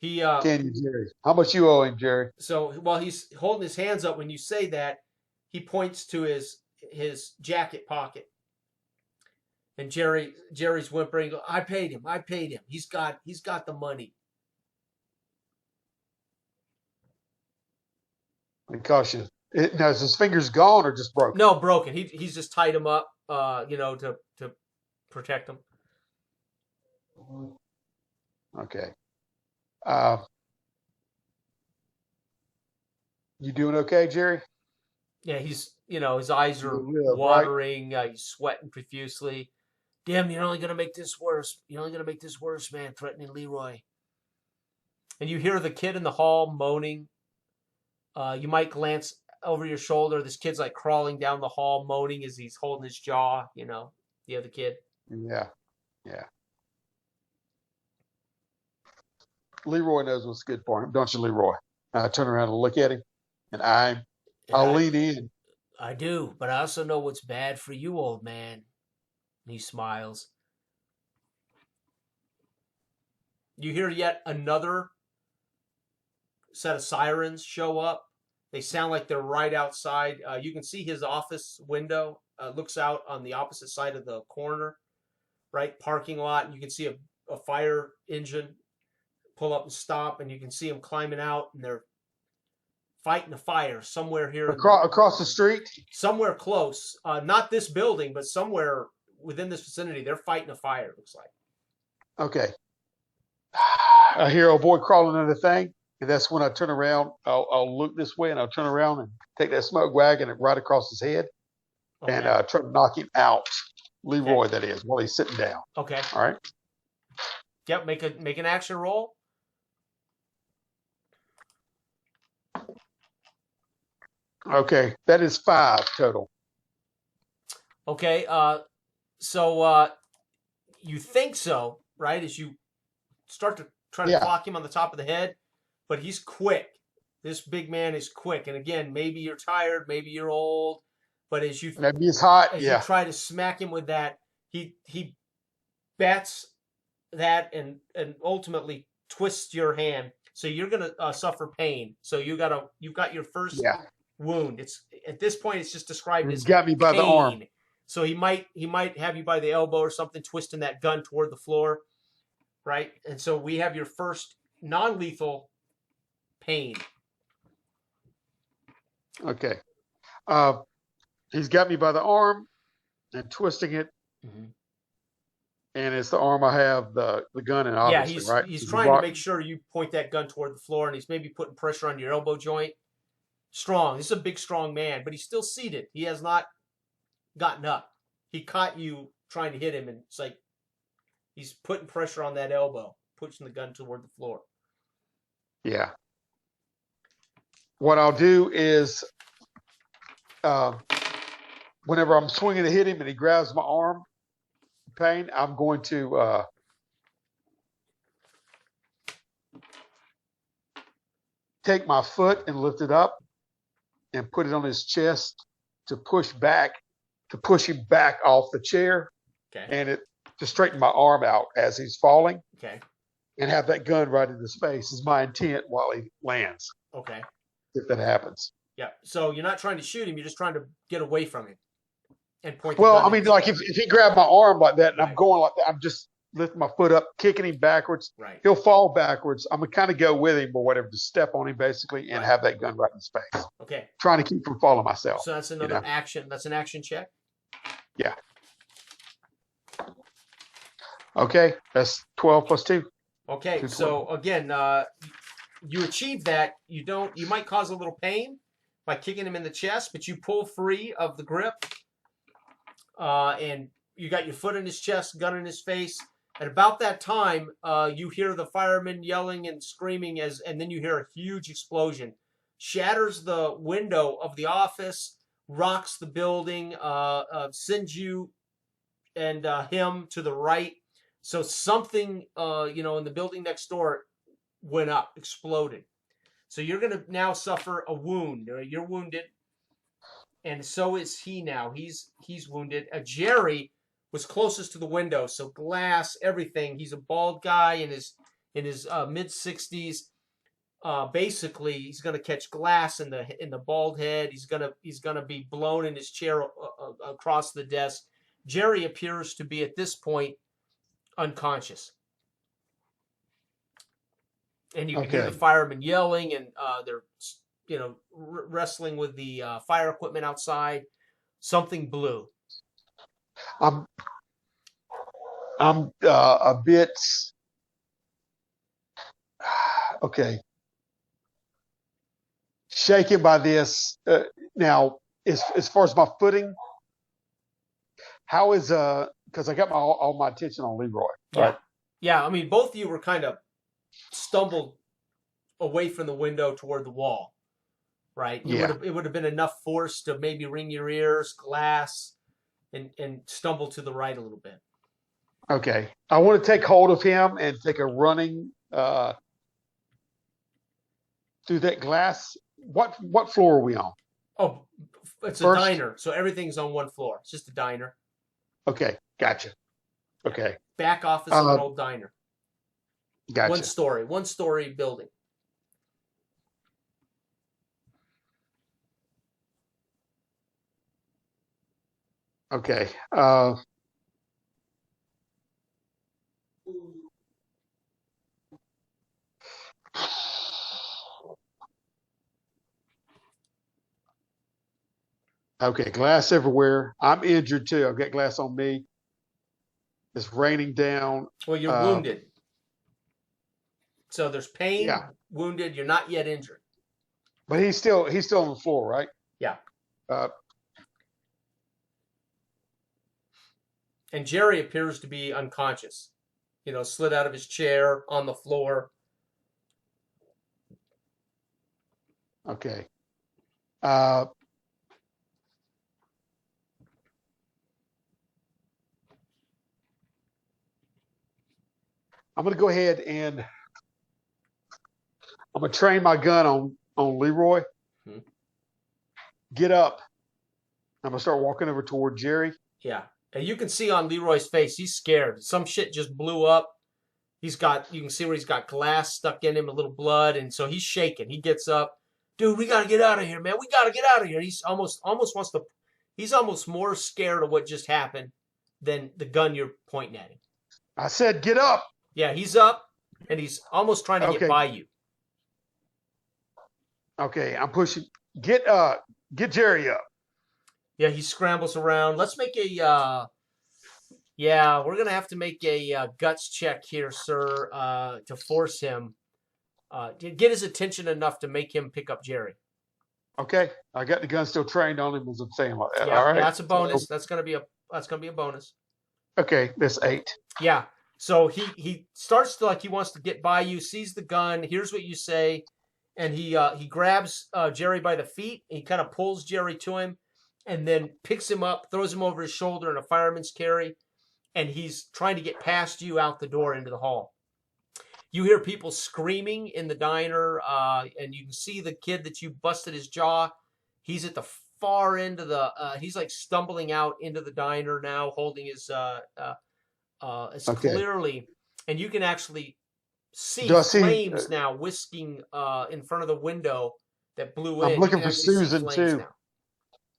Can you, Jerry? How much you owe him, Jerry? So while he's holding his hands up, when you say that, he points to his jacket pocket. And Jerry's whimpering, I paid him. He's got the money. Because now is his fingers gone or just broken? No, broken. He's just tied him up, to protect him. Okay. You doing okay, Jerry? Yeah, he's his eyes are watering. He's sweating profusely. Damn, you're only gonna make this worse. Man. Threatening Leroy. And you hear the kid in the hall moaning. You might glance over your shoulder. This kid's like crawling down the hall, moaning as he's holding his jaw. The other kid. Yeah. Leroy knows what's good for him, don't you, Leroy? I turn around and look at him, and I'll lean in. I do, but I also know what's bad for you, old man. And he smiles. You hear yet another set of sirens show up. They sound like they're right outside. You can see his office window looks out on the opposite side of the corner, right? Parking lot. And you can see a fire engine pull up and stop, and you can see them climbing out, and they're fighting a fire somewhere here. Across the street? Somewhere close. Not this building, but somewhere within this vicinity. They're fighting a fire, it looks like. Okay. I hear a boy crawling under the thing, and that's when I turn around. I'll look this way, and I'll turn around and take that smoke wagon and right across his head and try to knock him out. Leroy, that is, while he's sitting down. Okay. All right. Yep, make an action roll. Okay, that is 5 total. Okay, so you think so, right? As you start to try to clock him on the top of the head, but he's quick. This big man is quick. And again, maybe you're tired, maybe you're old, but Maybe it's hot. you Yeah. try to smack him with that, he bats that and ultimately twists your hand. So you're gonna suffer pain. So you've got your first wound. It's at this point it's just described He's as got me by the arm. pain. So he might have you by the elbow or something, twisting that gun toward the floor, right? And so we have your first non-lethal pain. Okay. He's got me by the arm and twisting it. Mm-hmm. And it's the arm I have the gun in, obviously, right? He's trying to make sure you point that gun toward the floor, and he's maybe putting pressure on your elbow joint. Strong. This is a big, strong man, but he's still seated. He has not gotten up. He caught you trying to hit him, and it's like he's putting pressure on that elbow, pushing the gun toward the floor. Yeah. What I'll do is, whenever I'm swinging to hit him and he grabs my arm, pain, I'm going to take my foot and lift it up and put it on his chest to push him back off the chair. Okay. And to straighten my arm out as he's falling. Okay. And have that gun right in his face is my intent while he lands. Okay. If that happens. Yeah. So you're not trying to shoot him, you're just trying to get away from him and point. Well, I mean, like if he grabbed my arm like that and I'm going like that, I'm just lifting my foot up, kicking him backwards. Right. He'll fall backwards. I'm gonna kind of go with him or whatever, to step on him basically and have that gun right in his face. Okay. Trying to keep from falling myself. So that's another action. That's an action check. Yeah. Okay. That's 12 plus 2. Okay. So again, you achieve that. You might cause a little pain by kicking him in the chest, but you pull free of the grip. And you got your foot in his chest, gun in his face. At about that time, you hear the firemen yelling and screaming, and then you hear a huge explosion. Shatters the window of the office, rocks the building, sends you and him to the right. So something, in the building next door went up, exploded. So you're going to now suffer a wound. You're wounded. And so is he now. He's wounded. Jerry was closest to the window, so glass, everything. He's a bald guy in his mid-60s. Basically, he's going to catch glass in the bald head. He's gonna be blown in his chair across the desk. Jerry appears to be at this point unconscious, and you can hear the firemen yelling, and they're wrestling with the fire equipment outside. Something blew. I'm a bit shaken by this. Now, as far as my footing, how is because I got all my attention on Leroy. Right? Yeah. I mean, both of you were kind of stumbled away from the window toward the wall. Right. It would have been enough force to maybe ring your ears, glass, and stumble to the right a little bit. Okay. I want to take hold of him and take a running through that glass. What floor are we on? Oh, it's a diner, so everything's on one floor. It's just a diner. Okay, gotcha. Okay. Back office of an old diner. Gotcha. One story building. Okay. Okay, glass everywhere. I'm injured too. I've got glass on me. It's raining down. Well, you're wounded. So there's pain, wounded. You're not yet injured. But he's still on the floor, right? Yeah. And Jerry appears to be unconscious. Slid out of his chair on the floor. Okay. I'm going to go ahead and I'm going to train my gun on on Leroy. Hmm. Get up. I'm gonna start walking over toward Jerry. Yeah. And you can see on Leroy's face, he's scared. Some shit just blew up. You can see where he's got glass stuck in him, a little blood, and so he's shaking. He gets up, dude. We gotta get out of here, man. We gotta get out of here. He's almost wants to. He's almost more scared of what just happened than the gun you're pointing at him. I said, get up. Yeah, he's up, and he's almost trying to get by you. Okay, I'm pushing. Get Jerry up. Yeah, he scrambles around. Let's make a. Yeah, we're gonna have to make a guts check here, sir, to force him, to get his attention enough to make him pick up Jerry. Okay, I got the gun still trained on him, as I'm saying like that. Yeah, all right, that's a bonus. That's gonna be a bonus. Okay, that's 8. Yeah. So he starts to he wants to get by you, sees the gun, hears what you say, and he grabs Jerry by the feet. And he kind of pulls Jerry to him, and then picks him up, throws him over his shoulder in a fireman's carry. And he's trying to get past you out the door into the hall. You hear people screaming in the diner, and you can see the kid that you busted his jaw. He's at the far end of the. He's like stumbling out into the diner now, holding his. It's clearly, and you can actually see flames now whisking in front of the window that blew in. I'm looking for Susan too. Now.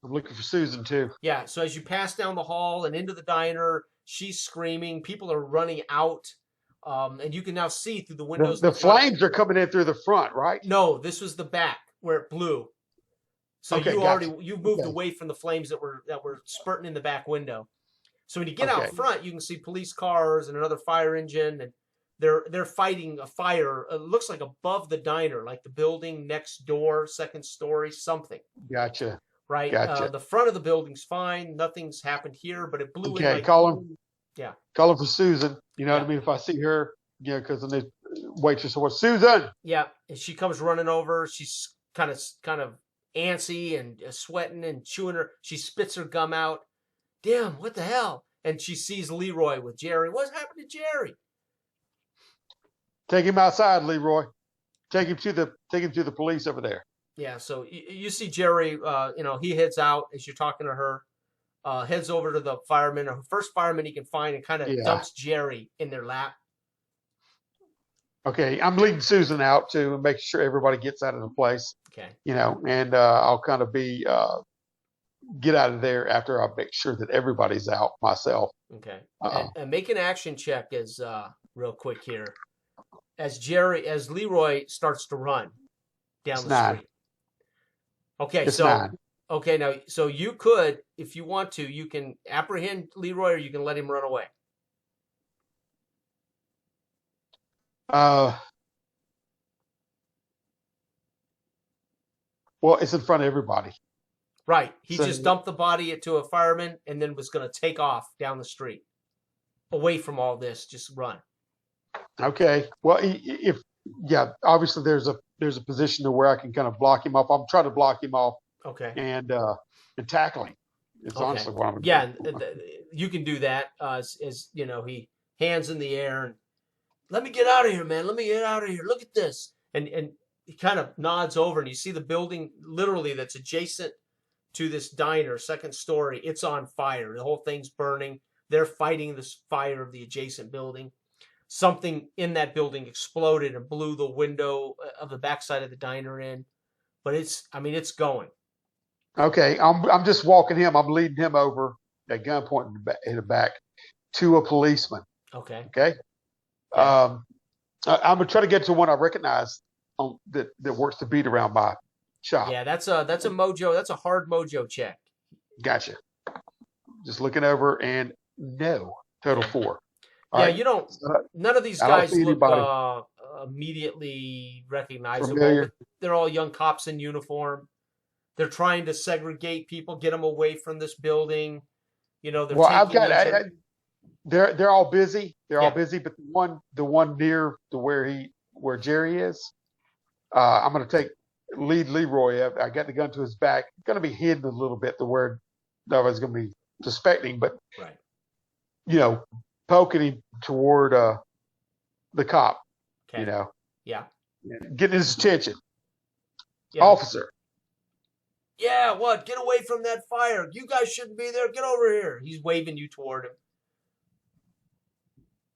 I'm looking for Susan too. Yeah. So as you pass down the hall and into the diner. She's screaming. People are running out, and you can now see through the windows. The flames are coming in through the front, right? No, this was the back where it blew. So you moved away from the flames that were spurting in the back window. So when you get out front, you can see police cars and another fire engine, and they're fighting a fire. It looks like above the diner, like the building next door, second story, something. Gotcha. Right. Gotcha. The front of the building's fine. Nothing's happened here, but it blew in. Okay, call him. Yeah. Call him for Susan. You know what I mean? If I see her, because the waitress was Susan. Yeah, and she comes running over. She's kind of antsy and sweating and chewing her. She spits her gum out. Damn, what the hell? And she sees Leroy with Jerry. What's happened to Jerry? Take him outside, Leroy. Take him to the police over there. Yeah, so you see Jerry, he heads out as you're talking to her, heads over to the fireman, or first fireman he can find, and kind of dumps Jerry in their lap. Okay, I'm leading Susan out too and making sure everybody gets out of the place. Okay. And I'll kind of get out of there after I make sure that everybody's out myself. Okay. And make an action check as real quick here. As Leroy starts to run down the street. Okay, it's 9. Okay, now so you could, if you want to, you can apprehend Leroy, or you can let him run away. Well, it's in front of everybody. Right. He just dumped the body to a fireman and then was going to take off down the street, away from all this. Just run. Okay. Well, obviously there's a position to where I can kind of block him off. I'm trying to block him off. Okay. And tackle him. It's honestly what I'm doing. Yeah, you can do that. As he hands in the air and let me get out of here, man. Let me get out of here. Look at this. And he kind of nods over, and you see the building literally that's adjacent to this diner, second story. It's on fire. The whole thing's burning. They're fighting this fire of the adjacent building. Something in that building exploded and blew the window of the backside of the diner in. But it's going. Okay, I'm just walking him. I'm leading him over at gunpoint in the back to a policeman. Okay. Okay. I'm gonna try to get to one I recognize that works the beat around my shop. Yeah, that's a mojo. That's a hard mojo check. Gotcha. Just looking over and no total 4. You don't. None of these guys look immediately recognizable. Familiar. They're all young cops in uniform. They're trying to segregate people, get them away from this building. They're all busy. They're all busy, but the one near to where Jerry is, I'm going to lead Leroy up. I got the gun to his back. Going to be hidden a little bit to where nobody's going to be suspecting, but poking him toward the cop. Okay. Getting his attention. Yeah. Officer. Yeah, what? Get away from that fire. You guys shouldn't be there. Get over here. He's waving you toward him.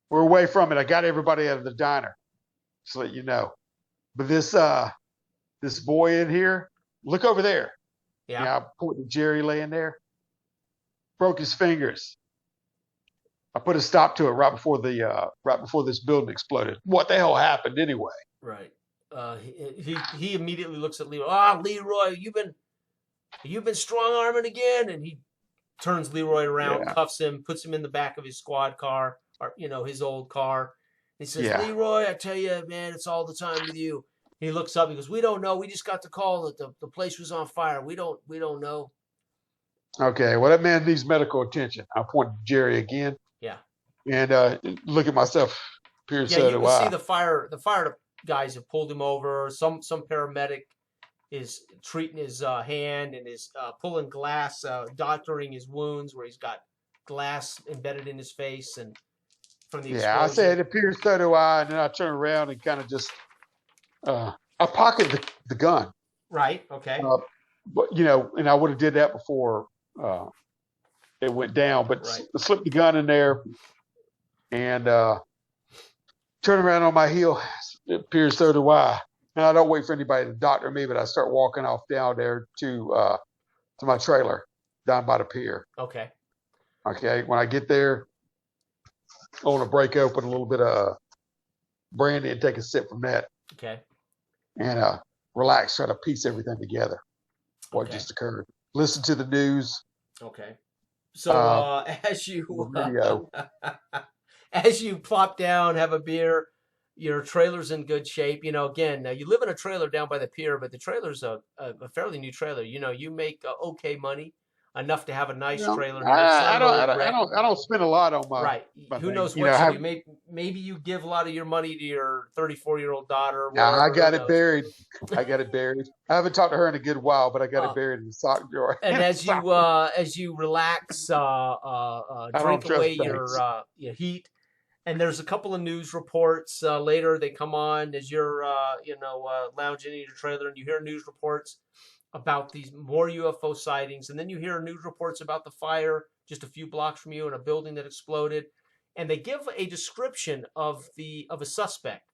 We're away from it. I got everybody out of the diner, so that you know. But this boy in here, look over there. Yeah. Yeah, I pointed to Jerry laying there. Broke his fingers. I put a stop to it right before this building exploded. What the hell happened anyway? Right. He immediately looks at Leroy. Ah, Leroy, you've been strong arming again, and he turns Leroy around, Yeah. cuffs him, puts him in the back of his squad car, or his old car. He says, Yeah. Leroy, I tell you, man, it's all the time with you. He looks up. He goes, we don't know. We just got the call that the place was on fire. We don't know. Okay. Well, that man needs medical attention. I pointed to Jerry again. Yeah. And look at myself. Appears Yeah, so you do can I. see the fire guys have pulled him over. Some paramedic is treating his hand and is pulling glass, doctoring his wounds where he's got glass embedded in his face and from the explosion. Yeah, I said it appears so do I, and then I turn around and kind of just I pocket the gun. Right. Okay. But and I would have did that before it went down, but Right. slipped the gun in there and turn around on my heel. It appears so do I. And I don't wait for anybody to doctor me, but I start walking off down there to my trailer down by the pier. Okay. Okay. When I get there, I want to break open a little bit of brandy and take a sip from that. Okay. And relax, try to piece everything together. What just occurred. Listen to the news. Okay. So as you plop down, have a beer, your trailer's in good shape. Again, you live in a trailer down by the pier, but the trailer's a fairly new trailer. You make okay money, enough to have a nice trailer. I don't spend a lot on my right. My Who thing. knows what you may maybe you give a lot of your money to your 34-year-old daughter. I got it buried. I got it buried. I haven't talked to her in a good while, but I got it buried in the sock drawer. And as you relax, drink away your heat. And there's a couple of news reports later. They come on as you're, lounging in your trailer, and you hear news reports about these more UFO sightings. And then you hear news reports about the fire just a few blocks from you in a building that exploded. And they give a description of a suspect,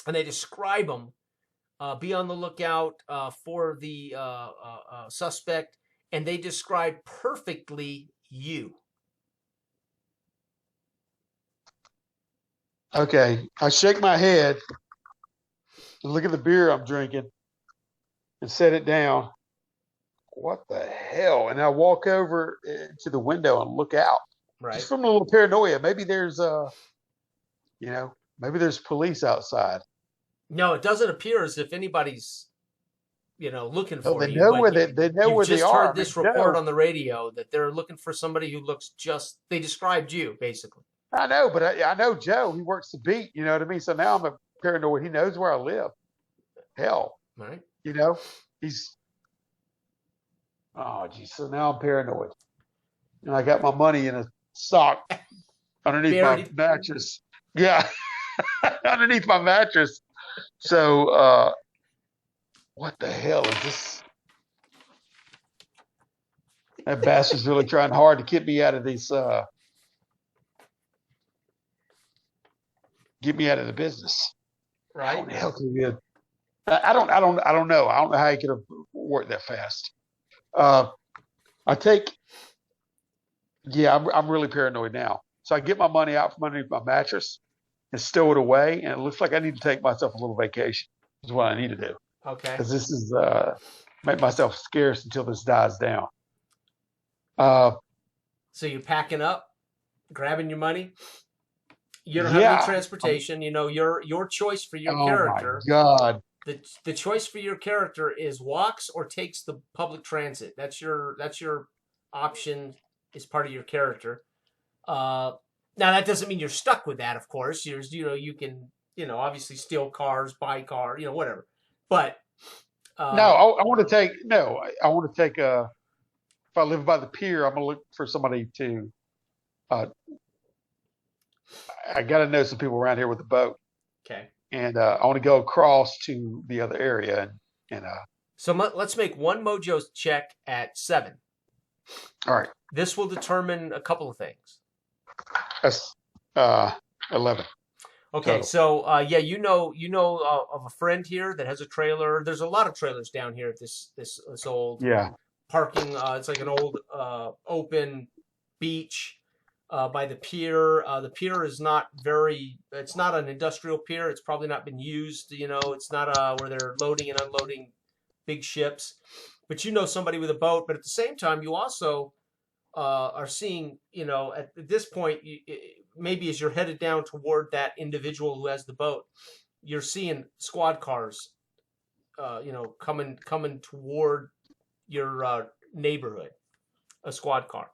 and they describe him. Be on the lookout for the suspect, and they describe perfectly you. Okay, I shake my head and look at the beer I'm drinking and set it down. What the hell? And I walk over to the window and look out. Right. Just from a little paranoia. Maybe there's maybe there's police outside. No, it doesn't appear as if anybody's, looking for they you. know where they know where they are. You just heard this report on the radio that they're looking for somebody who looks they described you, basically. I know, but I know Joe. He works the beat. You know what I mean? So now I'm a paranoid. He knows where I live. Hell. Right. He's. Oh, geez. So now I'm paranoid. And I got my money in a sock underneath my mattress. Yeah. Underneath my mattress. So, what the hell is this? That bastard's really trying hard to get me out of these. Get me out of the business. Right. How the hell can you? I don't know. I don't know how he could have worked that fast. I'm really paranoid now. So I get my money out from underneath my mattress and stow it away, and it looks like I need to take myself a little vacation. Is what I need to do. Okay. Because this is make myself scarce until this dies down. So you're packing up, grabbing your money. You don't have any transportation. Your choice for your character. Oh my God. The choice for your character is walks or takes the public transit. That's your option as part of your character. Now that doesn't mean you're stuck with that, of course. You can obviously steal cars, buy car, whatever. But I want to take if I live by the pier, I'm gonna look for somebody to I got to know some people around here with a boat. Okay. And I want to go across to the other area And So let's make one mojo check at 7. all right, This will determine a couple of things. that's 11. Okay, Total. so yeah, you know of a friend here that has a trailer. There's a lot of trailers down here at this old Yeah. parking. It's like an old open beach by the pier. The pier is not very. It's not an industrial pier. It's probably not been used. You know, it's not where they're loading and unloading big ships. But you know somebody with a boat. But at the same time, you also are seeing. You know, at this point, maybe as you're headed down toward that individual who has the boat, you're seeing squad cars. You know, coming toward your neighborhood, a squad car.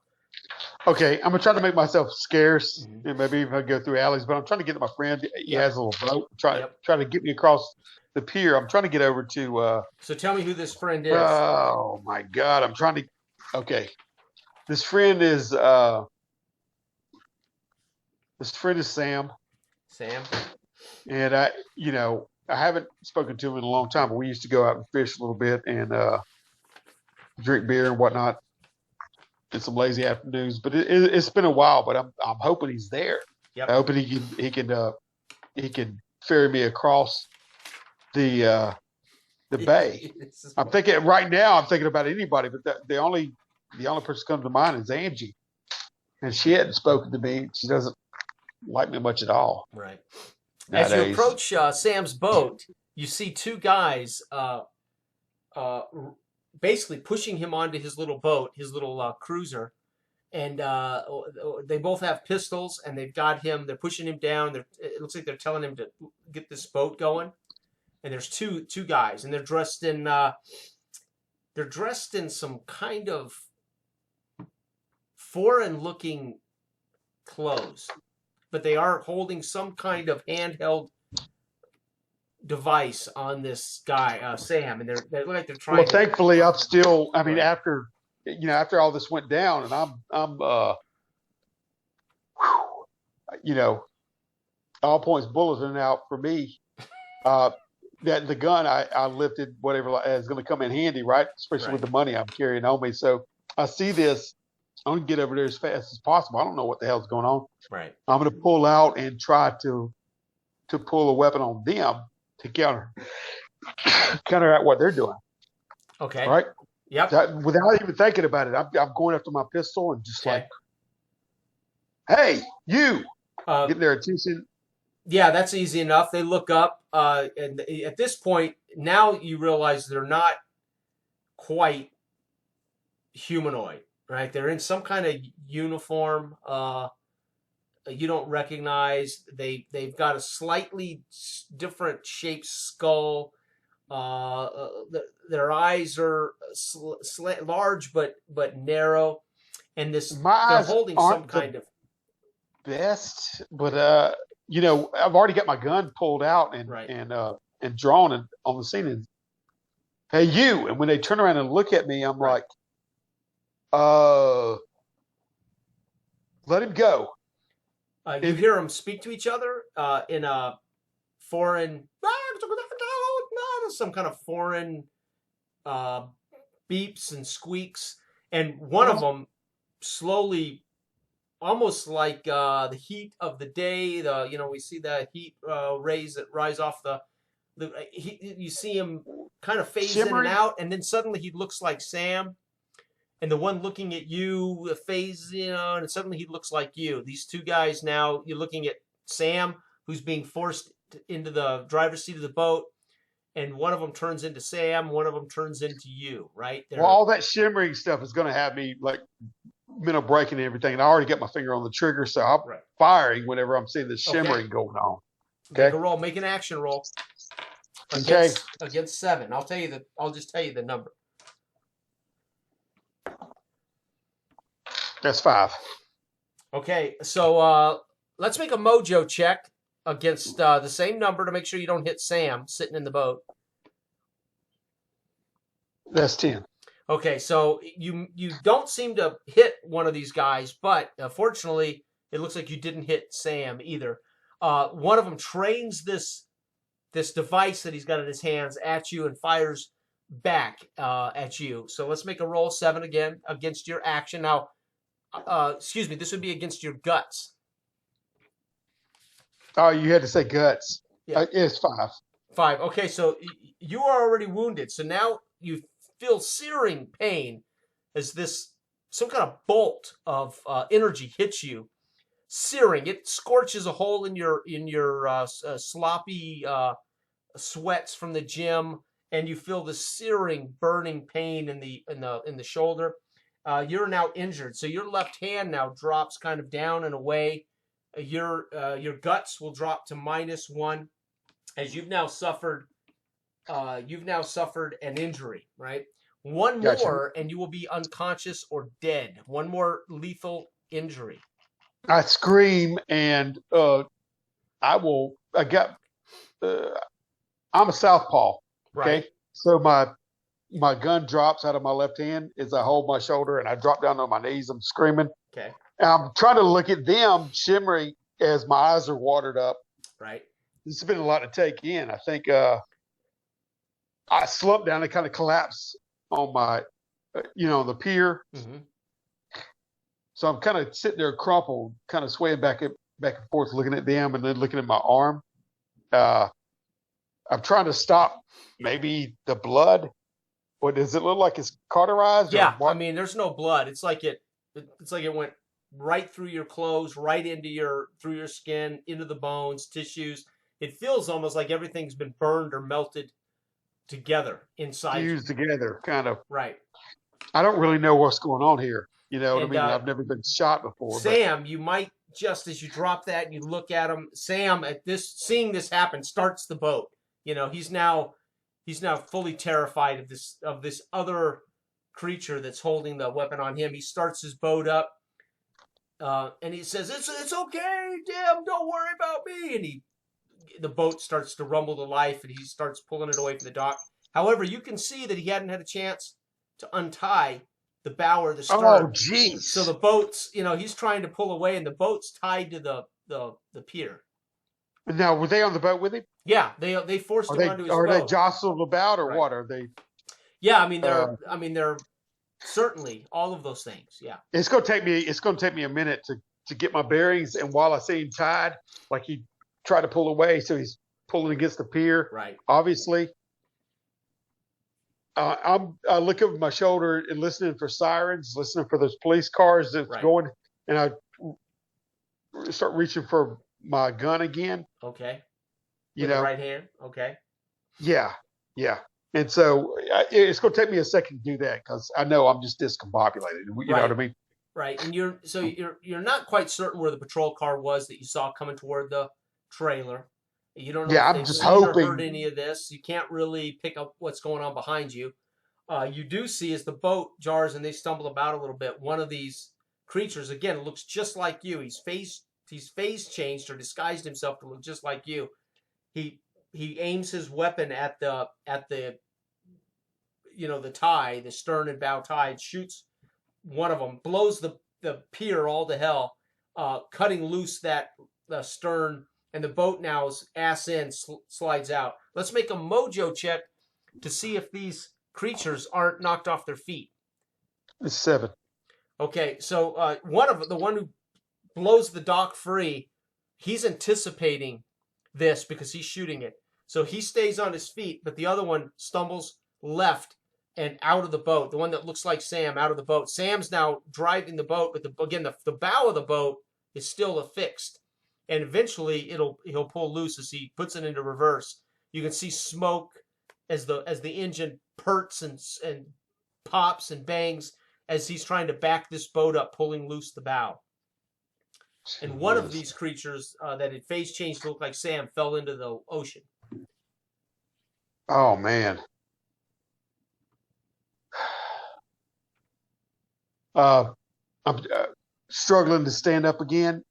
Okay, I'm gonna try to make myself scarce, and maybe even go through alleys. But I'm trying to get to my friend. He has a little boat. Try to get me across the pier. I'm trying to get over to. So tell me who this friend is. Oh my God! I'm trying to. Okay, this friend is. This friend is Sam. Sam. And I haven't spoken to him in a long time, but we used to go out and fish a little bit and drink beer and whatnot. And some lazy afternoons, but it's been a while. But I'm hoping he's there. Yep. I hope he can ferry me across the bay. I'm thinking right now. I'm thinking about anybody, but the only person comes to mind is Angie, and she hadn't spoken to me. She doesn't like me much at all. Right. Nowadays. As you approach Sam's boat, you see two guys basically pushing him onto his little boat, his little cruiser, and they both have pistols, and they've got him. They're pushing him down. It looks like they're telling him to get this boat going. And there's two guys, and they're dressed in some kind of foreign-looking clothes, but they are holding some kind of handheld device on this guy, Sam, and they look like they're trying. Well, thankfully, I'm still. I mean, after all this went down, and I'm all points bulletin out for me. That the gun I lifted, whatever is going to come in handy, right? Especially with the money I'm carrying on me. So I see this. I'm going to get over there as fast as possible. I don't know what the hell's going on. Right. I'm going to pull out and try to pull a weapon on them to counteract what they're doing. Okay. Right? Yep. Without even thinking about it, I'm going after my pistol and just like, hey, you! Getting their attention. Yeah, that's easy enough. They look up, and at this point, now you realize they're not quite humanoid, right? They're in some kind of uniform you don't recognize. They've got a slightly different shaped skull. Their eyes are large but narrow, and they're holding some kind of best. But I've already got my gun pulled out and drawn and on the scene. And hey, you! And when they turn around and look at me, I'm like, let him go. You hear them speak to each other in a foreign, some kind of foreign beeps and squeaks, and one of them slowly, almost like the heat of the day. We see the heat rays that rise off you see him kind of phase in and out, and then suddenly he looks like Sam. And the one looking at you phase, and suddenly he looks like you. These two guys now, you're looking at Sam, who's being forced into the driver's seat of the boat, and one of them turns into Sam, one of them turns into you, right? Well, all that shimmering stuff is going to have me like mental breaking and everything, and I already got my finger on the trigger, so I'm firing whenever I'm seeing the shimmering going on. Okay, make a roll, make an action roll. Against 7. I'll just tell you the number. That's 5. Okay, so let's make a mojo check against the same number to make sure you don't hit Sam sitting in the boat. That's 10. Okay, so you don't seem to hit one of these guys, but fortunately, it looks like you didn't hit Sam either. One of them trains this device that he's got in his hands at you and fires back at you. So let's make a roll 7 again against your action. Now, excuse me, this would be against your guts. Oh, you had to say guts. Yeah. It's 5. 5. Okay, so you are already wounded. So now you feel searing pain as some kind of bolt of energy hits you. Searing. It scorches a hole in your sloppy sweats from the gym, and you feel the searing, burning pain in the shoulder. You're now injured, so your left hand now drops kind of down and away. Your guts will drop to -1 as you've now suffered an injury, right? One Gotcha. more and you will be unconscious or dead. One more lethal injury. I scream and I'm a southpaw. Okay. Right. So my gun drops out of my left hand as I hold my shoulder and I drop down on my knees. I'm screaming. Okay. And I'm trying to look at them shimmering as my eyes are watered up. Right. This has been a lot to take in. I think I slumped down and kind of collapsed on my, the pier. Mm-hmm. So I'm kind of sitting there crumpled, kind of swaying back and forth, looking at them and then looking at my arm. I'm trying to stop maybe the blood. What does it look like? It's cauterized? Yeah, I mean, there's no blood. It's like it went right through your clothes, right through your skin, into the bones, tissues. It feels almost like everything's been burned or melted together inside. Fused together, kind of. Right. I don't really know what's going on here. You know what I mean? And, I've never been shot before. Sam, you might, just as you drop that and you look at him, Sam, seeing this happen, starts the boat. He's now fully terrified of this other creature that's holding the weapon on him. He starts his boat up, and he says, "It's okay, Dim. Don't worry about me." And the boat starts to rumble to life, and he starts pulling it away from the dock. However, you can see that he hadn't had a chance to untie the bow or the stern. Oh, jeez. So the boat's, he's trying to pull away, and the boat's tied to the pier. Now, were they on the boat with him? Yeah, they forced him onto his boat. Are they jostled about, or Right. what are they? Yeah, I mean they're certainly all of those things. Yeah, It's gonna take me a minute to get my bearings, and while I see him tied, like he tried to pull away, so he's pulling against the pier. right. Obviously, I look over my shoulder and listening for sirens, listening for those police cars that's Right. going, and I start reaching for my gun again. Okay. You With know, the right hand. Okay. yeah. And so it's going to take me a second to do that because I know I'm just discombobulated. You know what I mean? Right, and you're not quite certain where the patrol car was that you saw coming toward the trailer. You don't know if I'm they've just seen or hoping. heard any of this. You can't really pick up what's going on behind you. You do see as the boat jars and they stumble about a little bit, one of these creatures, again, looks just like you. He's face changed or disguised himself to look just like you. He aims his weapon at the the tie, the stern and bow tie, and shoots one of them, blows the pier all to hell, cutting loose the stern, and the boat now's ass in slides out. Let's make a mojo check to see if these creatures aren't knocked off their feet. It's 7. Okay, so the one who blows the dock free, he's anticipating this because he's shooting it. So he stays on his feet, but the other one stumbles left and out of the boat. The one that looks like Sam out of the boat. Sam's now driving the boat, but the bow of the boat is still affixed, and eventually he'll pull loose as he puts it into reverse. You can see smoke as the engine purts and pops and bangs as he's trying to back this boat up, pulling loose the bow. And one of these creatures that had face changed to look like Sam fell into the ocean. Oh, man. I'm struggling to stand up again.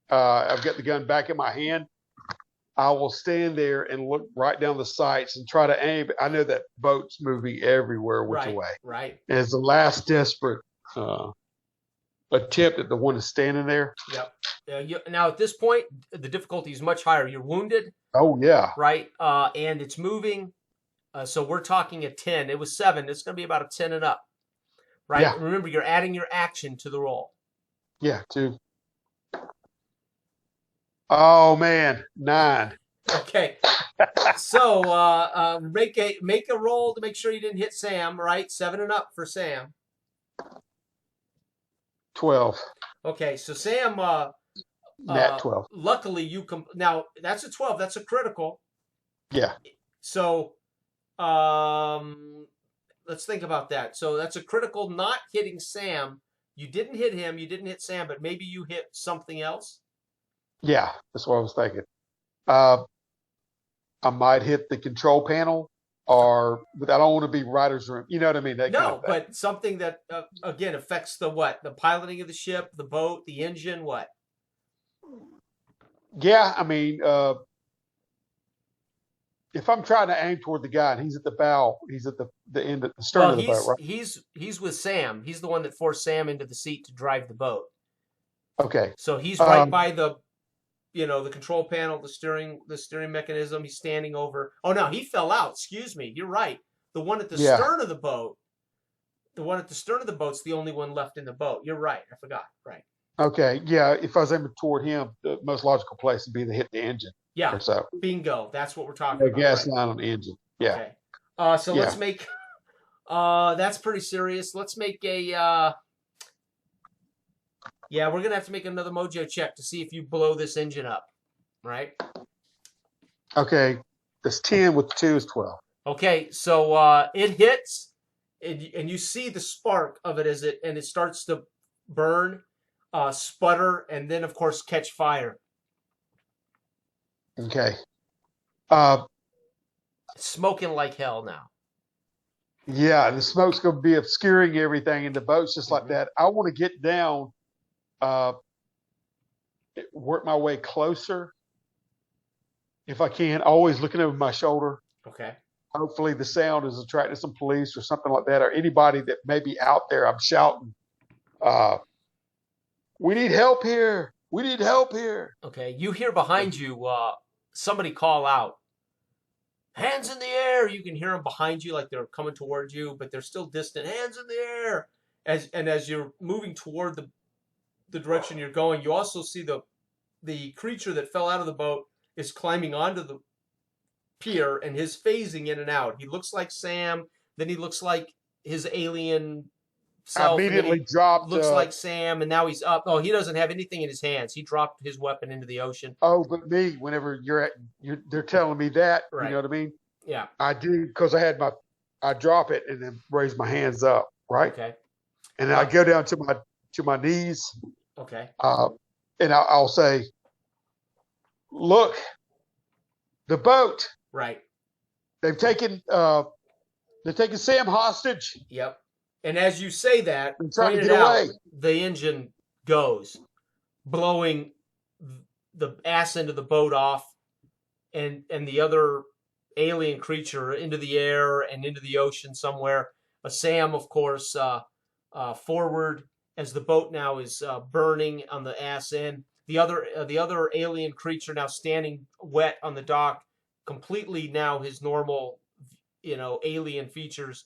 I've got the gun back in my hand. I will stand there and look right down the sights and try to aim. I know that boat's moving everywhere which way. Right. And it's the last desperate attempt at the one that's standing there. Yep. Now, at this point, the difficulty is much higher. You're wounded. Oh, yeah. Right. And it's moving So we're talking a 10. It was 7. It's going to be about a 10 and up, right? Yeah. And remember, you're adding your action to the roll. Yeah, 2. Oh man, 9. Okay. So make a roll to make sure you didn't hit Sam, right? 7 and up for Sam. 12. Okay, so Sam, Nat 12. luckily now that's a 12. That's a critical. Yeah. So let's think about that. So that's a critical, not hitting Sam. You didn't hit him. You didn't hit Sam, but maybe you hit something else. Yeah, that's what I was thinking. I might hit the control panel, but I don't want to be writer's room. You know what I mean? That kind of thing. But something that again affects the what? The piloting of the ship, the boat, the engine. What? Yeah, I mean, if I'm trying to aim toward the guy and he's at the bow, he's at the end at the stern of the boat, right? He's with Sam. He's the one that forced Sam into the seat to drive the boat. Okay. So he's right by the control panel, the steering mechanism. He's standing over. Oh no, he fell out. Excuse me. You're right. The one at the stern of the boat. The one at the stern of the boat's the only one left in the boat. You're right. I forgot. Right. Okay. Yeah. If I was aiming toward him, the most logical place would be to hit the engine. Yeah. Or so. Bingo. That's what we're talking The about. gas line on the engine. Yeah. Okay. So let's make. That's pretty serious. Let's make a. Yeah, we're gonna have to make another mojo check to see if you blow this engine up, right? Okay, that's 10 with 2 is 12. Okay, so it hits, and you see the spark of it as it starts to burn, sputter, and then of course catch fire. Okay. It's smoking like hell now. Yeah, the smoke's going to be obscuring everything, and the boat's just like that. I want to get down, work my way closer if I can, always looking over my shoulder. Okay. Hopefully the sound is attracting some police or something like that, or anybody that may be out there. I'm shouting, we need help here. We need help here. Okay, you hear behind you somebody call out, hands in the air. You can hear them behind you like they're coming towards you, but they're still distant. Hands in the air. As you're moving toward the direction you're going, you also see the creature that fell out of the boat is climbing onto the pier, and his phasing in and out. He looks like Sam, then he looks like his alien self. I immediately dropped. Looks like Sam, and now he's up. Oh, he doesn't have anything in his hands. He dropped his weapon into the ocean. Oh, but me, whenever they're telling me that, right. You know what I mean? Yeah. I do, because I drop it and then raise my hands up, right? Okay. And then I go down to my knees. Okay. And I'll say, look, the boat. Right. They've taken Sam hostage. Yep. And as you say that, I'm trying to get away. The engine goes, blowing the ass end of the boat off, and the other alien creature into the air and into the ocean somewhere. Sam, of course, forward as the boat now is burning on the ass end. The other alien creature now standing wet on the dock, completely now his normal, alien features.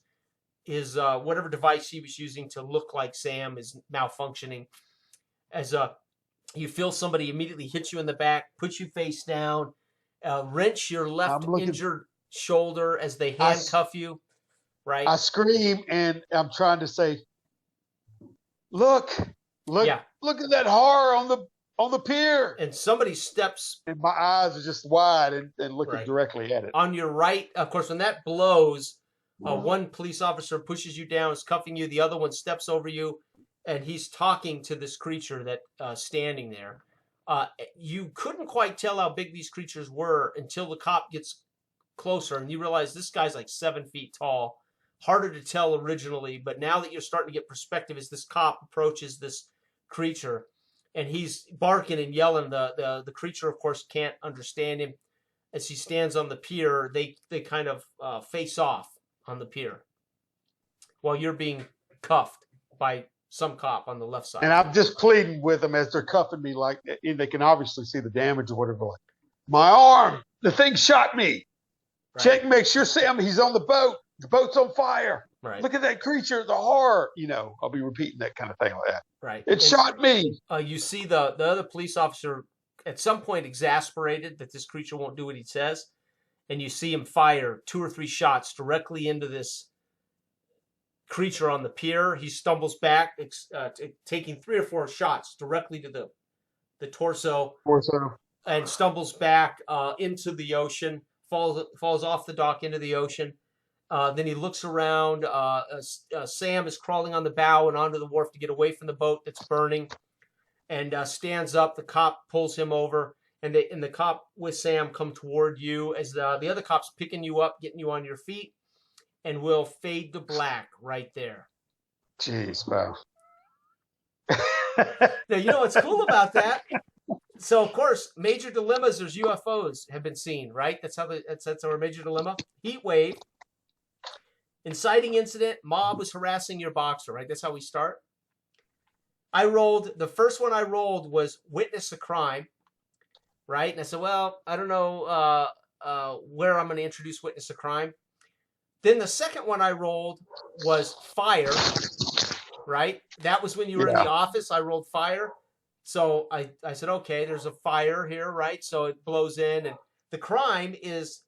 His whatever device he was using to look like Sam is malfunctioning. As you feel somebody immediately hit you in the back, put you face down, wrench your left injured shoulder as they handcuff you. Right. I scream and I'm trying to say, look at that horror on the pier. And somebody steps, and my eyes are just wide and looking directly at it. On your right, of course, when that blows, one police officer pushes you down, is cuffing you. The other one steps over you, and he's talking to this creature that standing there. You couldn't quite tell how big these creatures were until the cop gets closer, and you realize this guy's like 7 feet tall. Harder to tell originally, but now that you're starting to get perspective as this cop approaches this creature, and he's barking and yelling. The creature, of course, can't understand him. As he stands on the pier, they kind of face off on the pier while you're being cuffed by some cop on the left side. And I'm just pleading with them as they're cuffing me, like, and they can obviously see the damage or whatever. Like, my arm, the thing shot me. Check, make sure Sam, he's on the boat. The boat's on fire. Right. Look at that creature, the horror. I'll be repeating that kind of thing like that. Right. It shot me. You see the other police officer at some point exasperated that this creature won't do what he says, and you see him fire 2 or 3 shots directly into this creature on the pier. He stumbles back, taking 3 or 4 shots directly to the torso, and stumbles back into the ocean, falls off the dock into the ocean. Then he looks around. Sam is crawling on the bow and onto the wharf to get away from the boat that's burning, and stands up. The cop pulls him over, and the cop with Sam come toward you as the other cop's picking you up, getting you on your feet, and we'll fade to black right there. Jeez, wow. Now, you know what's cool about that? So, of course, major dilemmas, there's UFOs have been seen, right? That's our major dilemma. Heat wave. Inciting incident, mob was harassing your boxer, right? That's how we start. The first one I rolled was witness a crime, right? And I said, well, I don't know where I'm going to introduce witness a crime. Then the second one I rolled was fire, right? That was when you were in the office. I rolled fire. So I said, okay, there's a fire here, right? So it blows in. And the crime is,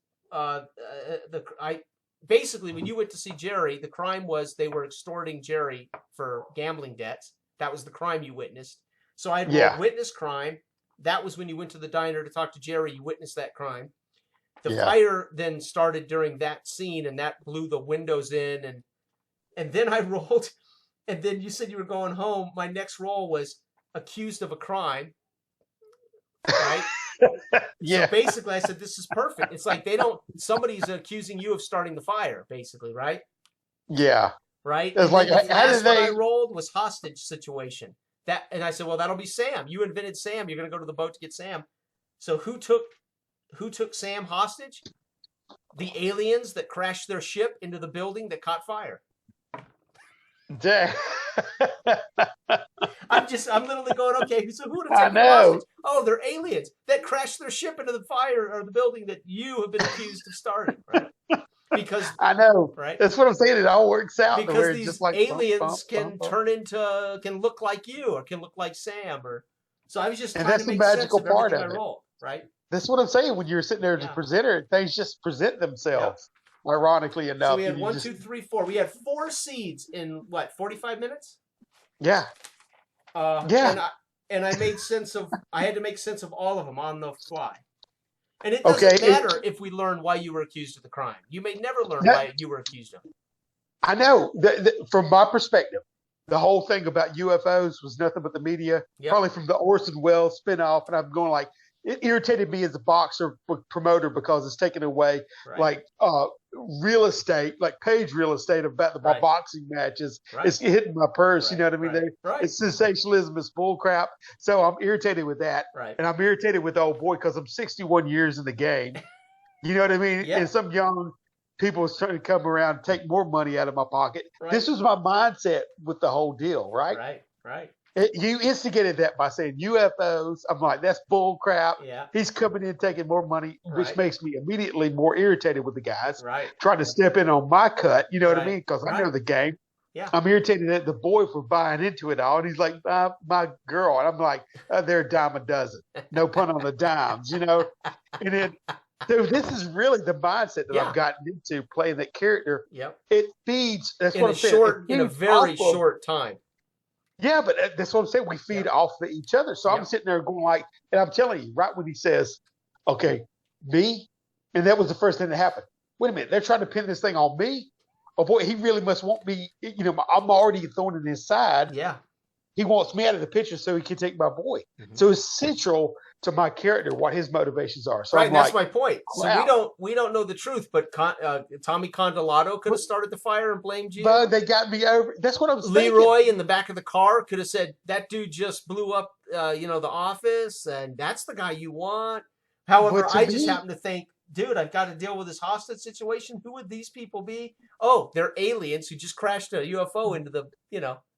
basically, when you went to see Jerry, the crime was they were extorting Jerry for gambling debts. That was the crime you witnessed. So I had witnessed crime. That was when you went to the diner to talk to Jerry. You witnessed that crime. The fire then started during that scene, and that blew the windows in. And then I rolled, and then you said you were going home. My next roll was accused of a crime, right? So basically, I said, this is perfect. It's like somebody's accusing you of starting the fire, basically, right? Yeah. Right? It's like, the last one I rolled was hostage situation. And I said, well, that'll be Sam. You invented Sam. You're going to go to the boat to get Sam. So who took Sam hostage? The aliens that crashed their ship into the building that caught fire. Damn. I'm literally going, okay, so who would have taken hostage? Oh, they're aliens that crashed their ship into the fire or the building that you have been accused of starting, right? Because I know, right? That's what I'm saying. It all works out because these just like aliens can look like you or can look like Sam, or so I was just trying to make sense of everything I rolled, right? That's what I'm saying. When you're sitting there as a presenter, things just present themselves. Ironically enough, so we had 1, 2, 3, 4. We had 4 seeds in 45 minutes. Yeah. And I had to make sense of all of them on the fly. And it doesn't matter if we learn why you were accused of the crime. You may never learn why you were accused of it. I know. From my perspective, the whole thing about UFOs was nothing but the media, probably from the Orson Welles spinoff. And I'm going like, it irritated me as a boxer promoter because it's taken away real estate, like page real estate about my boxing matches. It's hitting my purse. You know what I mean? It's sensationalism. It's bull crap. So I'm irritated with that. And I'm irritated with old boy because I'm 61 years in the game. You know what I mean? And some young people was trying to come around and take more money out of my pocket. This was my mindset with the whole deal, right? Right. You instigated that by saying UFOs. I'm like, that's bull crap. Yeah. He's coming in taking more money, which makes me immediately more irritated with the guys. Right. Trying to step in on my cut. You know what I mean? Because I know the game. Yeah. I'm irritated at the boy for buying into it all. And he's like, my girl. And I'm like, they're a dime a dozen. No pun on the dimes, you know? And then, so this is really the mindset that I've gotten into playing that character. Yep. It feeds. That's in what I'm saying. In a very short time. Yeah, but that's what I'm saying. We feed off of each other. So I'm sitting there going like, and I'm telling you, right when he says, okay, me, and that was the first thing that happened. Wait a minute, they're trying to pin this thing on me? Oh boy, he really must want me, you know, I'm already thorn in his side. Yeah. He wants me out of the picture so he can take my boy. Mm-hmm. So it's central to my character what his motivations are. So that's my point. So we don't know the truth, but Tommy Condolato could have started the fire and blamed you. But they got me over. That's what I was thinking. Leroy in the back of the car could have said that dude just blew up, the office, and that's the guy you want. However, I just happen to think, dude, I've got to deal with this hostage situation. Who would these people be? Oh, they're aliens who just crashed a UFO into the,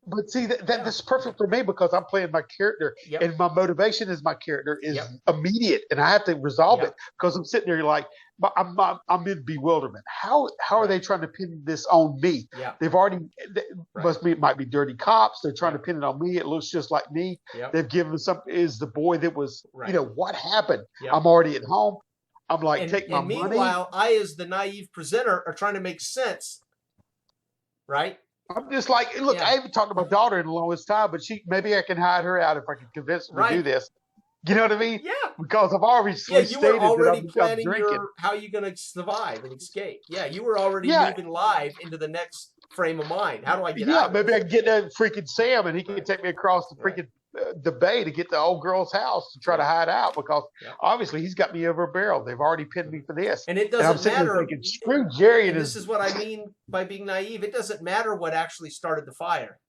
But see, that's perfect for me because I'm playing my character, and my motivation as my character is immediate, and I have to resolve it because I'm sitting there like, I'm in bewilderment. How are they trying to pin this on me? Yeah. They've already Right. it might be dirty cops. They're trying Yep. to pin it on me. It looks just like me. Yep. They've given some is the boy that was Right. you know what happened. Yep. I'm already at home. I'm like, take my and money. meanwhile, I, as the naive presenter, are trying to make sense. Right. I'm just like, look, I even talked to my daughter-in-law this time, but maybe I can hide her out if I can convince her to do this. You know what I mean? Yeah. Because I've already stated you were already that planning I'm drinking. how you're going to survive and escape. Yeah, you were already moving live into the next frame of mind. How do I get out? Yeah, maybe I can get that freaking Sam, and he can take me across the freaking the bay to get to the old girl's house to try to hide out because obviously he's got me over a barrel. They've already pinned me for this, and it doesn't matter. Thinking, screw Jerry. And this is what I mean by being naive. It doesn't matter what actually started the fire.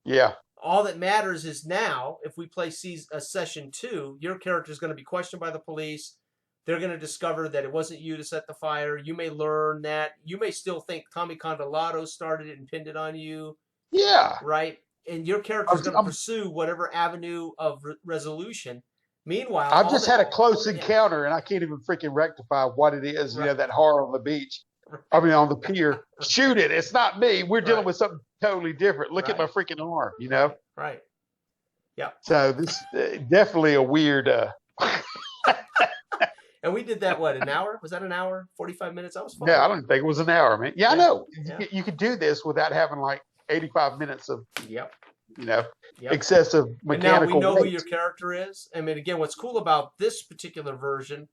Yeah. All that matters is now, if we play session 2, your character is going to be questioned by the police. They're going to discover that it wasn't you to set the fire. You may learn that. You may still think Tommy Condolato started it and pinned it on you. Yeah. Right? And your character is going to pursue whatever avenue of resolution. Meanwhile, I've just had a close encounter, and I can't even freaking rectify what it is. You know, that horror on the beach. I mean, on the pier. Shoot it. It's not me. We're dealing with something totally different. Look at my freaking arm, you know? Right. Yeah. So this definitely a weird. And we did that, what, an hour? Was that an hour? 45 minutes? That was fun. Yeah, I don't think it was an hour, man. Yeah, I know. Yeah. You could do this without having like 85 minutes of, you know, excessive mechanical. And now we know who your character is. I mean, again, what's cool about this particular version,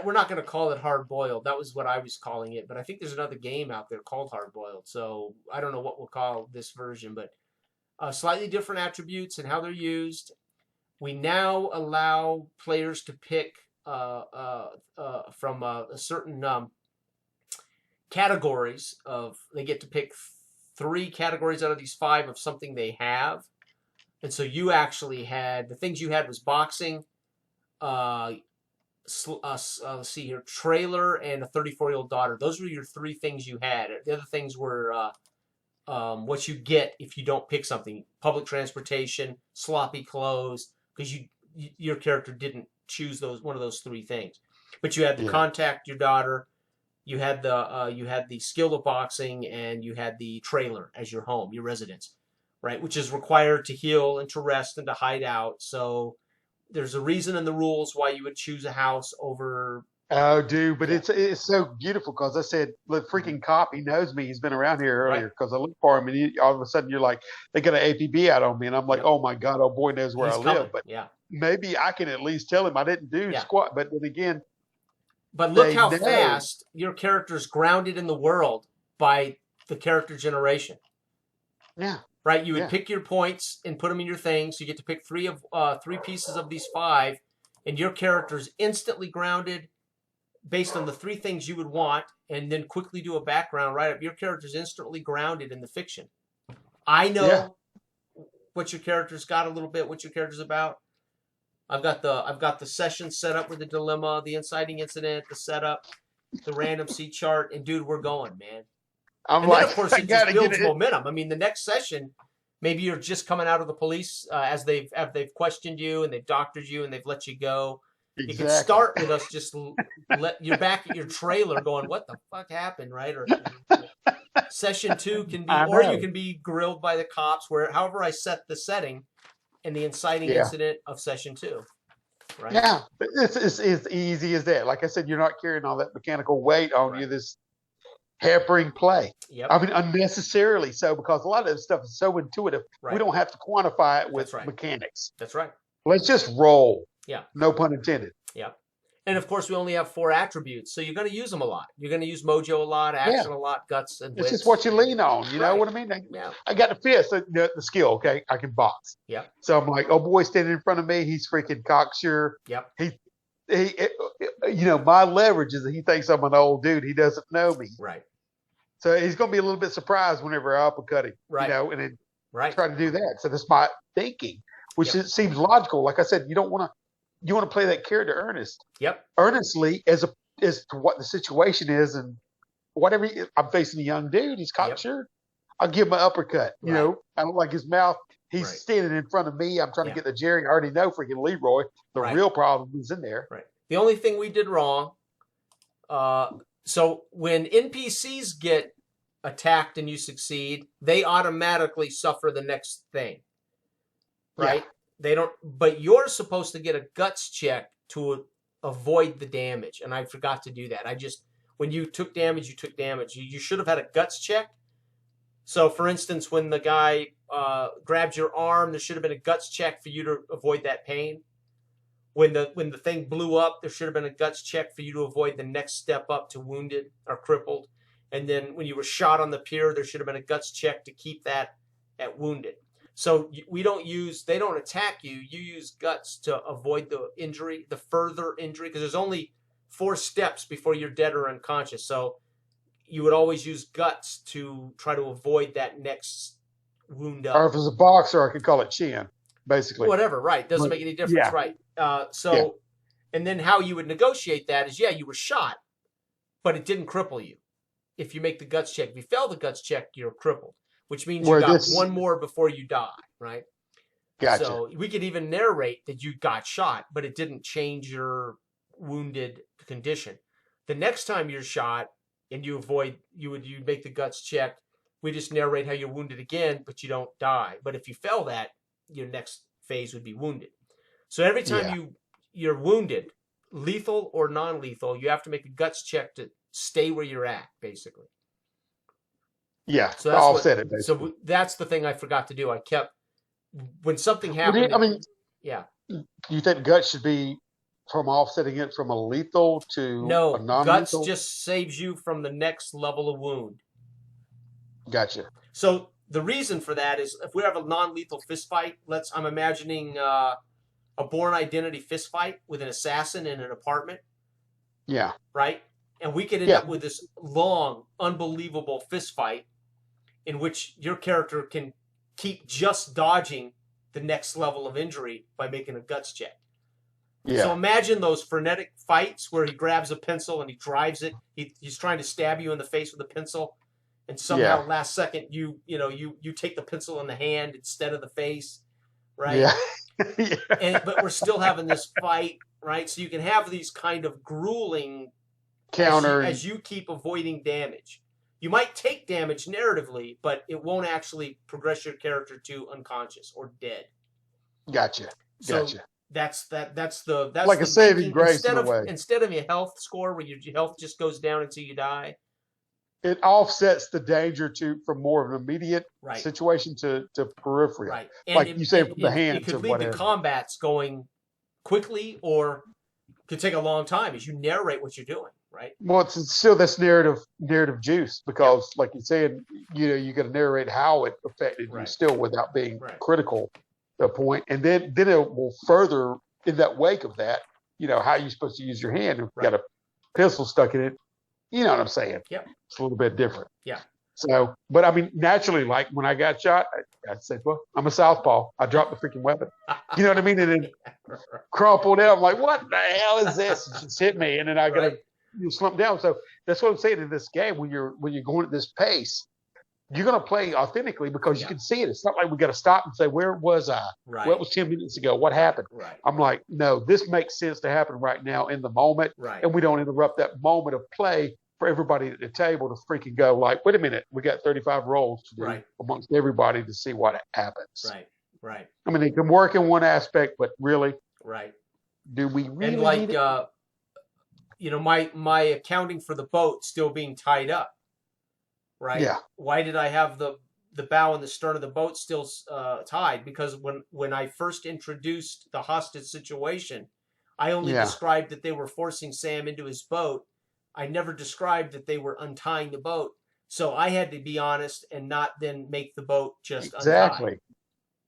we're not going to call it Hard Boiled. That was what I was calling it. But I think there's another game out there called Hard Boiled. So I don't know what we'll call this version, but slightly different attributes and how they're used. We now allow players to pick from a certain categories of. They get to pick 3 categories out of these 5 of something they have, and so you actually had the things you had was boxing. Let's see here, trailer and a 34-year-old daughter. Those were your 3 things you had. The other things were what you get if you don't pick something: public transportation, sloppy clothes, because your character didn't choose one of those 3 things. But you had to contact your daughter, you had the skill of boxing, and you had the trailer as your home, your residence, right? Which is required to heal and to rest and to hide out. So there's a reason in the rules why you would choose a house over. Oh, dude, but it's so beautiful because I said, the freaking cop, he knows me. He's been around here earlier because I looked for him, and all of a sudden you're like, they got an APB out on me, and I'm like, oh my God, oh boy knows where I live. But maybe I can at least tell him I didn't do squat. But then again, but look how fast your character's grounded in the world by the character generation. Yeah. Right, you would pick your points and put them in your thing. So you get to pick 3 pieces of these 5, and your character's instantly grounded based on the 3 things you would want, and then quickly do a background write-up. Your character's instantly grounded in the fiction. I know what your character's got a little bit, what your character's about. I've got the session set up with the dilemma, the inciting incident, the setup, the random C chart, and dude, we're going, man. And then, of course, it just builds momentum. I mean, the next session, maybe you're just coming out of the police as they've questioned you and they've doctored you and they've let you go. Exactly. You can start with us just you're back at your trailer going, what the fuck happened, right? Or session 2 can be, or you can be grilled by the cops, however I set the setting and the inciting incident of session 2. Right? Yeah, it's easy as that. Like I said, you're not carrying all that mechanical weight on you. This hampering play. I mean, unnecessarily so, because a lot of this stuff is so intuitive. We don't have to quantify it with mechanics. That's right. Let's just roll. Yeah. No pun intended. Yeah. And of course, we only have 4 attributes, so you're going to use them a lot. You're going to use mojo a lot, action a lot, guts and wits. It's just what you lean on. You know what I mean? I got the fist, the skill. Okay, I can box. Yeah. So I'm like, oh boy, standing in front of me, he's freaking cocksure. Yep. He, you know, my leverage is that he thinks I'm an old dude. He doesn't know me. Right. So he's going to be a little bit surprised whenever I uppercut him. Right. You know, and then try to do that. So that's my thinking, which seems logical. Like I said, you want to play that character earnestly as to what the situation is, and whatever. I'm facing a young dude. He's cocksure. I'll give him an uppercut. You know, I don't like his mouth. He's standing in front of me. I'm trying to get the Jerry. I already know freaking Leroy. The real problem is in there. Right. The only thing we did wrong So when NPCs get attacked and you succeed, they automatically suffer the next thing, right? Yeah. They don't, but you're supposed to get a guts check to avoid the damage, and I forgot to do that. When you took damage, you took damage. You should have had a guts check. So, for instance, when the guy grabs your arm, there should have been a guts check for you to avoid that pain. When the thing blew up, there should have been a guts check for you to avoid the next step up to wounded or crippled. And then when you were shot on the pier, there should have been a guts check to keep that at wounded. So they don't attack you. You use guts to avoid the injury, the further injury, because there's only 4 steps before you're dead or unconscious. So you would always use guts to try to avoid that next wound up. Or if it's a boxer, I could call it chin, basically. Whatever, right. Doesn't make any difference, yeah. right. And then how you would negotiate that is, you were shot, but it didn't cripple you. If you make the guts check. If you fail the guts check, you're crippled, which means you got one more before you die, right? Gotcha. So we could even narrate that you got shot, but it didn't change your wounded condition. The next time you're shot and you make the guts check, we just narrate how you're wounded again, but you don't die. But if you fail that, your next phase would be wounded. So every time you're wounded, lethal or non-lethal, you have to make a guts check to stay where you're at, basically. Yeah, so that's offset it, basically. So that's the thing I forgot to do. I kept, when something happened. Do you think guts should be from offsetting it from a lethal to a non-lethal? Guts just saves you from the next level of wound. Gotcha. So the reason for that is if we have a non-lethal fist fight, I'm imagining a Bourne Identity fist fight with an assassin in an apartment. Yeah. Right? And we could end up with this long, unbelievable fist fight in which your character can keep just dodging the next level of injury by making a guts check. Yeah. So imagine those frenetic fights where he grabs a pencil and he drives it. He's trying to stab you in the face with a pencil, and somehow last second you take the pencil in the hand instead of the face, right? Yeah. But we're still having this fight, right? So you can have these kind of grueling counter as you keep avoiding damage. You might take damage narratively, but it won't actually progress your character to unconscious or dead. Gotcha. So that's like the a saving grace in a way. Instead of your health score where your health just goes down until you die. It offsets the danger from more of an immediate situation to peripheral. Right. And you say from the hands. It could lead to combats going quickly or could take a long time as you narrate what you're doing, right? Well, it's still this narrative juice because, like you said, you got to narrate how it affected you still without being critical to a point. And then it will further in that wake of that, how you're supposed to use your hand. If you got a pistol stuck in it, you know what I'm saying? Yep. It's a little bit different. Yeah. So, but I mean, naturally, like when I got shot, I said, well, I'm a southpaw. I dropped the freaking weapon. You know what I mean? And then crumpled down. I'm like, what the hell is this? It just hit me. And then I got to slump down. So that's what I'm saying in this game. When you're going at this pace, you're going to play authentically because you can see it. It's not like we got to stop and say, where was I? Right. What was 10 minutes ago? What happened? Right. I'm like, no, this makes sense to happen right now in the moment. Right. And we don't interrupt that moment of play for everybody at the table to freaking go like, wait a minute, we got 35 rolls to do amongst everybody to see what happens. Right, right. I mean, it can work in one aspect, but really, do we really and like, need it? My accounting for the boat still being tied up, right? Yeah. Why did I have the bow and the stern of the boat still tied? Because when I first introduced the hostage situation, I only described that they were forcing Sam into his boat. I never described that they were untying the boat. So I had to be honest and not then make the boat just untie.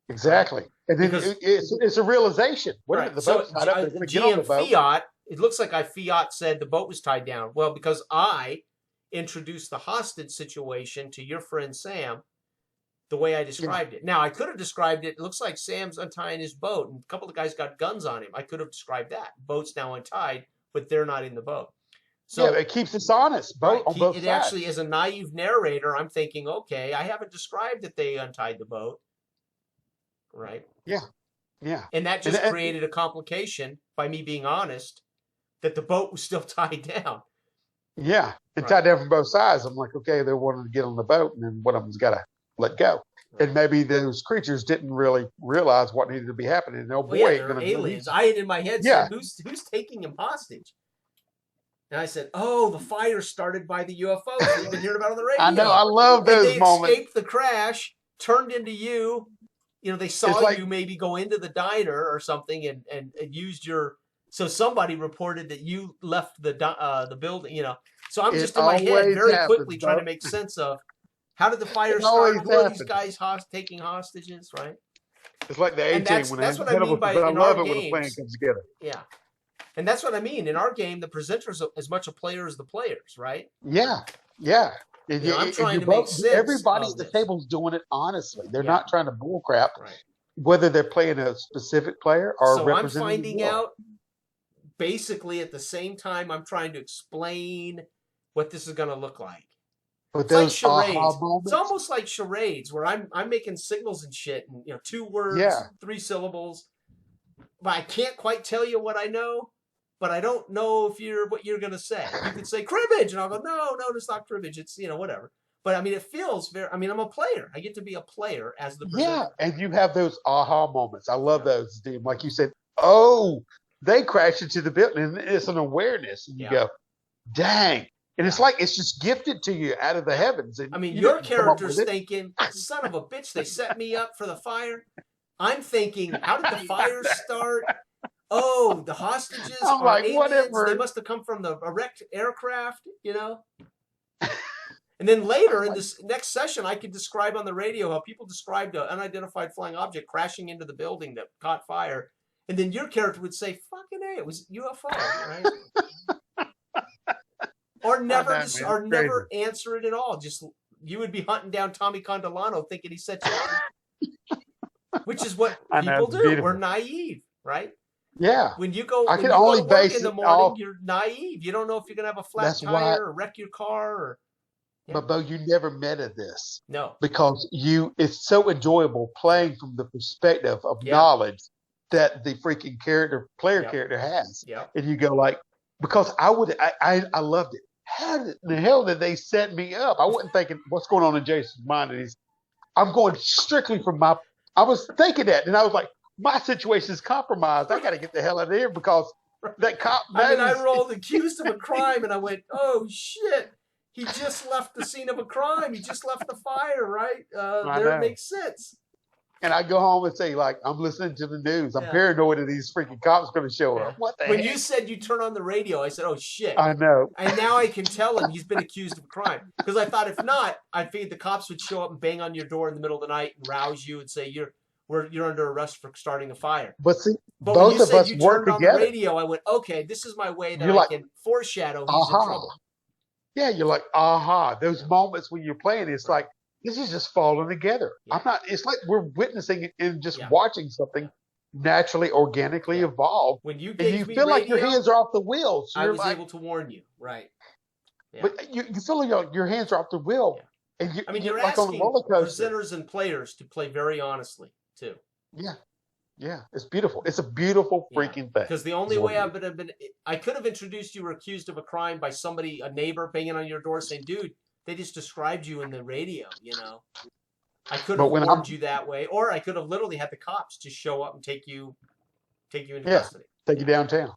Exactly. And then it's a realization. What if the boat's tied up? They're going to get on the boat. Fiat, it looks like Fiat said the boat was tied down. Well, because I introduced the hostage situation to your friend Sam the way I described it. Now, I could have described it. It looks like Sam's untying his boat, and a couple of guys got guns on him. I could have described that. Boat's now untied, but they're not in the boat. So it keeps us honest on both sides. Actually, as a naive narrator, I'm thinking, okay, I haven't described that they untied the boat, right? Yeah, yeah. And that just created a complication by me being honest that the boat was still tied down. Yeah, and Right. tied down from both sides. I'm like, okay, they're wanting to get on the boat, and then one of them's got to let go. And Right. maybe those creatures didn't really realize what needed to be happening. And oh Well, yeah, boy, ain't they're gonna do aliens. these. I in my head said, Yeah, "Who's taking him hostage?" And I said, "Oh, the fire started by the UFOs that you've been hearing about on the I know. I radio, love and those they moments. escaped the crash, turned into you. You know, they It's saw like you maybe go into the diner or something, and used your. So somebody reported that you left the building. You know, so I'm it just in my head always very happens, quickly trying bro. to make sense of how did the fire It start? always Who are these happens. guys taking hostages? Right? It's like the A And team that's when that's what I Hannibal mean says, by "I in our love it when a plan games. comes together." Yeah. And that's what I mean. In our game, the presenter's as much a player as the players, right? Yeah, yeah. You know, I'm And trying you're to make both. sense Everybody of at the this. table's doing it honestly. They're Yeah, not trying to bullcrap, right. whether they're playing a specific player or So I'm representing the finding world. out basically at the same time I'm trying to explain what this is going to look like. But It's like those aha charades. It's moments, almost like charades where I'm making signals and shit, and 2 words, yeah, 3 syllables, but I can't quite tell you what I know. But I don't know what you're gonna say. You could say cribbage, and I'll go, no, it's not cribbage. It's whatever. But I mean, it feels very. I mean, I'm a player. I get to be a player as the yeah. presenter. And you have those aha moments. I love Yeah, those, Steve. Like you said, oh, they crash into the building, and it's an awareness, and you yeah, go, dang. And it's yeah, like it's just gifted to you out of the yeah. heavens, and I mean, you your didn't come up with character's it. thinking, son of a bitch, they set me up for the fire. I'm thinking, how did the fire start? Oh, the hostages I'm are like, aliens. They whatever. must have come from the wrecked aircraft. And then later I'm in like, this next session, I could describe on the radio how people described an unidentified flying object crashing into the building that caught fire. And then your character would say, fucking A, it was UFO, right? Or I never know, just, man, or it's crazy. never answer it at all. Just you would be hunting down Tommy Condolano thinking he set you up. Which is what I know, people it's do. We're beautiful. naive, right? Yeah, When I you can go only to work base in the it morning, off. you're naive. You don't know if you're gonna have a flat That's why, tire or wreck your car or yeah. but Bo, you never meta this No. because it's so enjoyable playing from the perspective of Yeah. knowledge that the freaking player Yep. character has, Yep. and you go like, because I loved it. How in the hell did they set me up? I wasn't thinking what's going on in Jason's mind, and I'm going strictly from my. I was thinking that, and I was like, my situation is compromised. I got to get the hell out of here because that cop I mean, I knows. rolled accused of a crime, and I went, "Oh shit! He just left the scene of a crime. He just left the fire, right? I There it know. makes sense." And I go home and say, like, I'm listening to the news. I'm Yeah. paranoid that these freaking cops going to show Yeah. up. What the When heck? you said you turn on the radio, I said, "Oh shit!" I know. And now I can tell him he's been accused of a crime because I thought if not, I figured the cops would show up and bang on your door in the middle of the night and rouse you and say you're under arrest for starting a fire. But see, But when both you of said us you work turned on the together. radio, I went, okay, this is my way that You're I like, can foreshadow he's in aha. trouble. Yeah, you're like, aha. Those moments when you're playing, it's like, this is just falling together. Yeah. I'm not, it's like we're witnessing it and just Yeah. watching something naturally, organically Yeah. evolve. When you And gave you me feel like radio, your hands are off the wheel. So I you're was like, able to warn you, right? Yeah. but you feel like your hands are off the wheel. Yeah. And I mean, you're you're like on a asking roller coaster. presenters and players to play very honestly too. Yeah. Yeah. It's beautiful. It's a beautiful freaking thing. Because the only way I could have introduced you were accused of a crime by somebody, a neighbor banging on your door saying, dude, they just described you in the radio, I could have warned you that way, or I could have literally had the cops just show up and take you into custody. Take you downtown.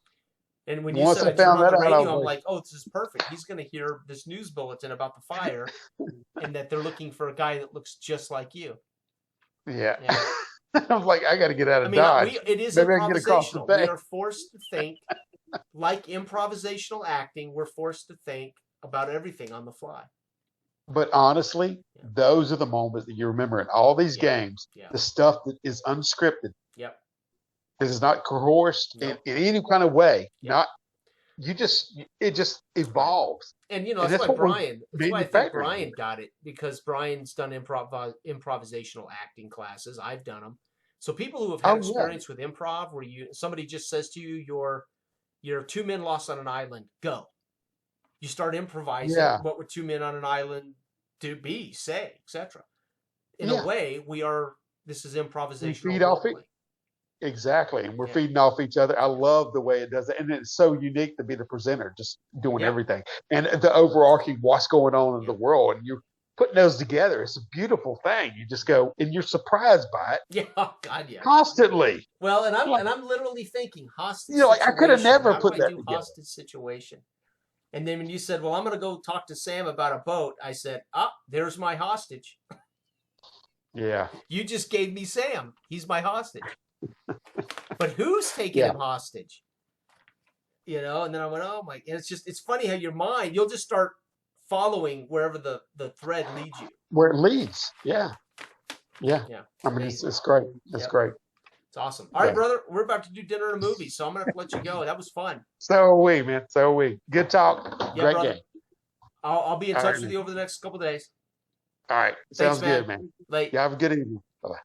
And when you Once said I I turned found on that the out, I radio, was I'm like, like, oh, this is perfect. He's going to hear this news bulletin about the fire and that they're looking for a guy that looks just like you. yeah. Yeah. I was like, I got to get out of I mean, Dodge. it is Maybe I can get across the improvisational. bay. We are forced to think, like improvisational acting, we're forced to think about everything on the fly. But honestly, those are the moments that you remember in all these games. Yeah. The stuff that is unscripted. Yep. This is not coerced Nope. in any kind of way. Yep. It just evolves. And And that's that's why what we're Brian. That's why I think manufacturing. Brian got it, because Brian's done improvisational acting classes. I've done them. So people who have had experience with improv, where somebody just says to you, "You're 2 men lost on an island. Go." You start improvising. Yeah. What would 2 men on an island do, be, say, etc. In a way, this is improvisational. feed off it. Exactly. And we're Yeah. feeding off each other. I love the way it does it. And it's so unique to be the presenter, just doing Yeah. everything. And the overarching what's going on in Yeah. the world. And you're putting those together. It's a beautiful thing. You just go and you're surprised by it Yeah. Oh, God, yeah. constantly. Well, and Like, I'm literally thinking hostage like I could have situation. never How do put I that do together. hostage situation? And then when you said, "Well, I'm going to go talk to Sam about a boat," I said, "Ah, there's my hostage. Yeah. You just gave me Sam. He's my hostage." But who's taking Yeah. him hostage? And then I went, "Oh my!" And it's funny how your mind, you'll just start following wherever the thread leads you. Where it leads. Yeah. Yeah. Yeah, I mean, it's great. It's great. It's awesome. All right, brother, we're about to do dinner and a movie, so I'm gonna have to let you go. That was fun. So are we, man. So are we. Good talk. Yeah, Great brother. game. I'll be in All touch right, with you over the next couple of days. All right. Thanks, Sounds man. good, man. Late. You have a good evening. Bye-bye.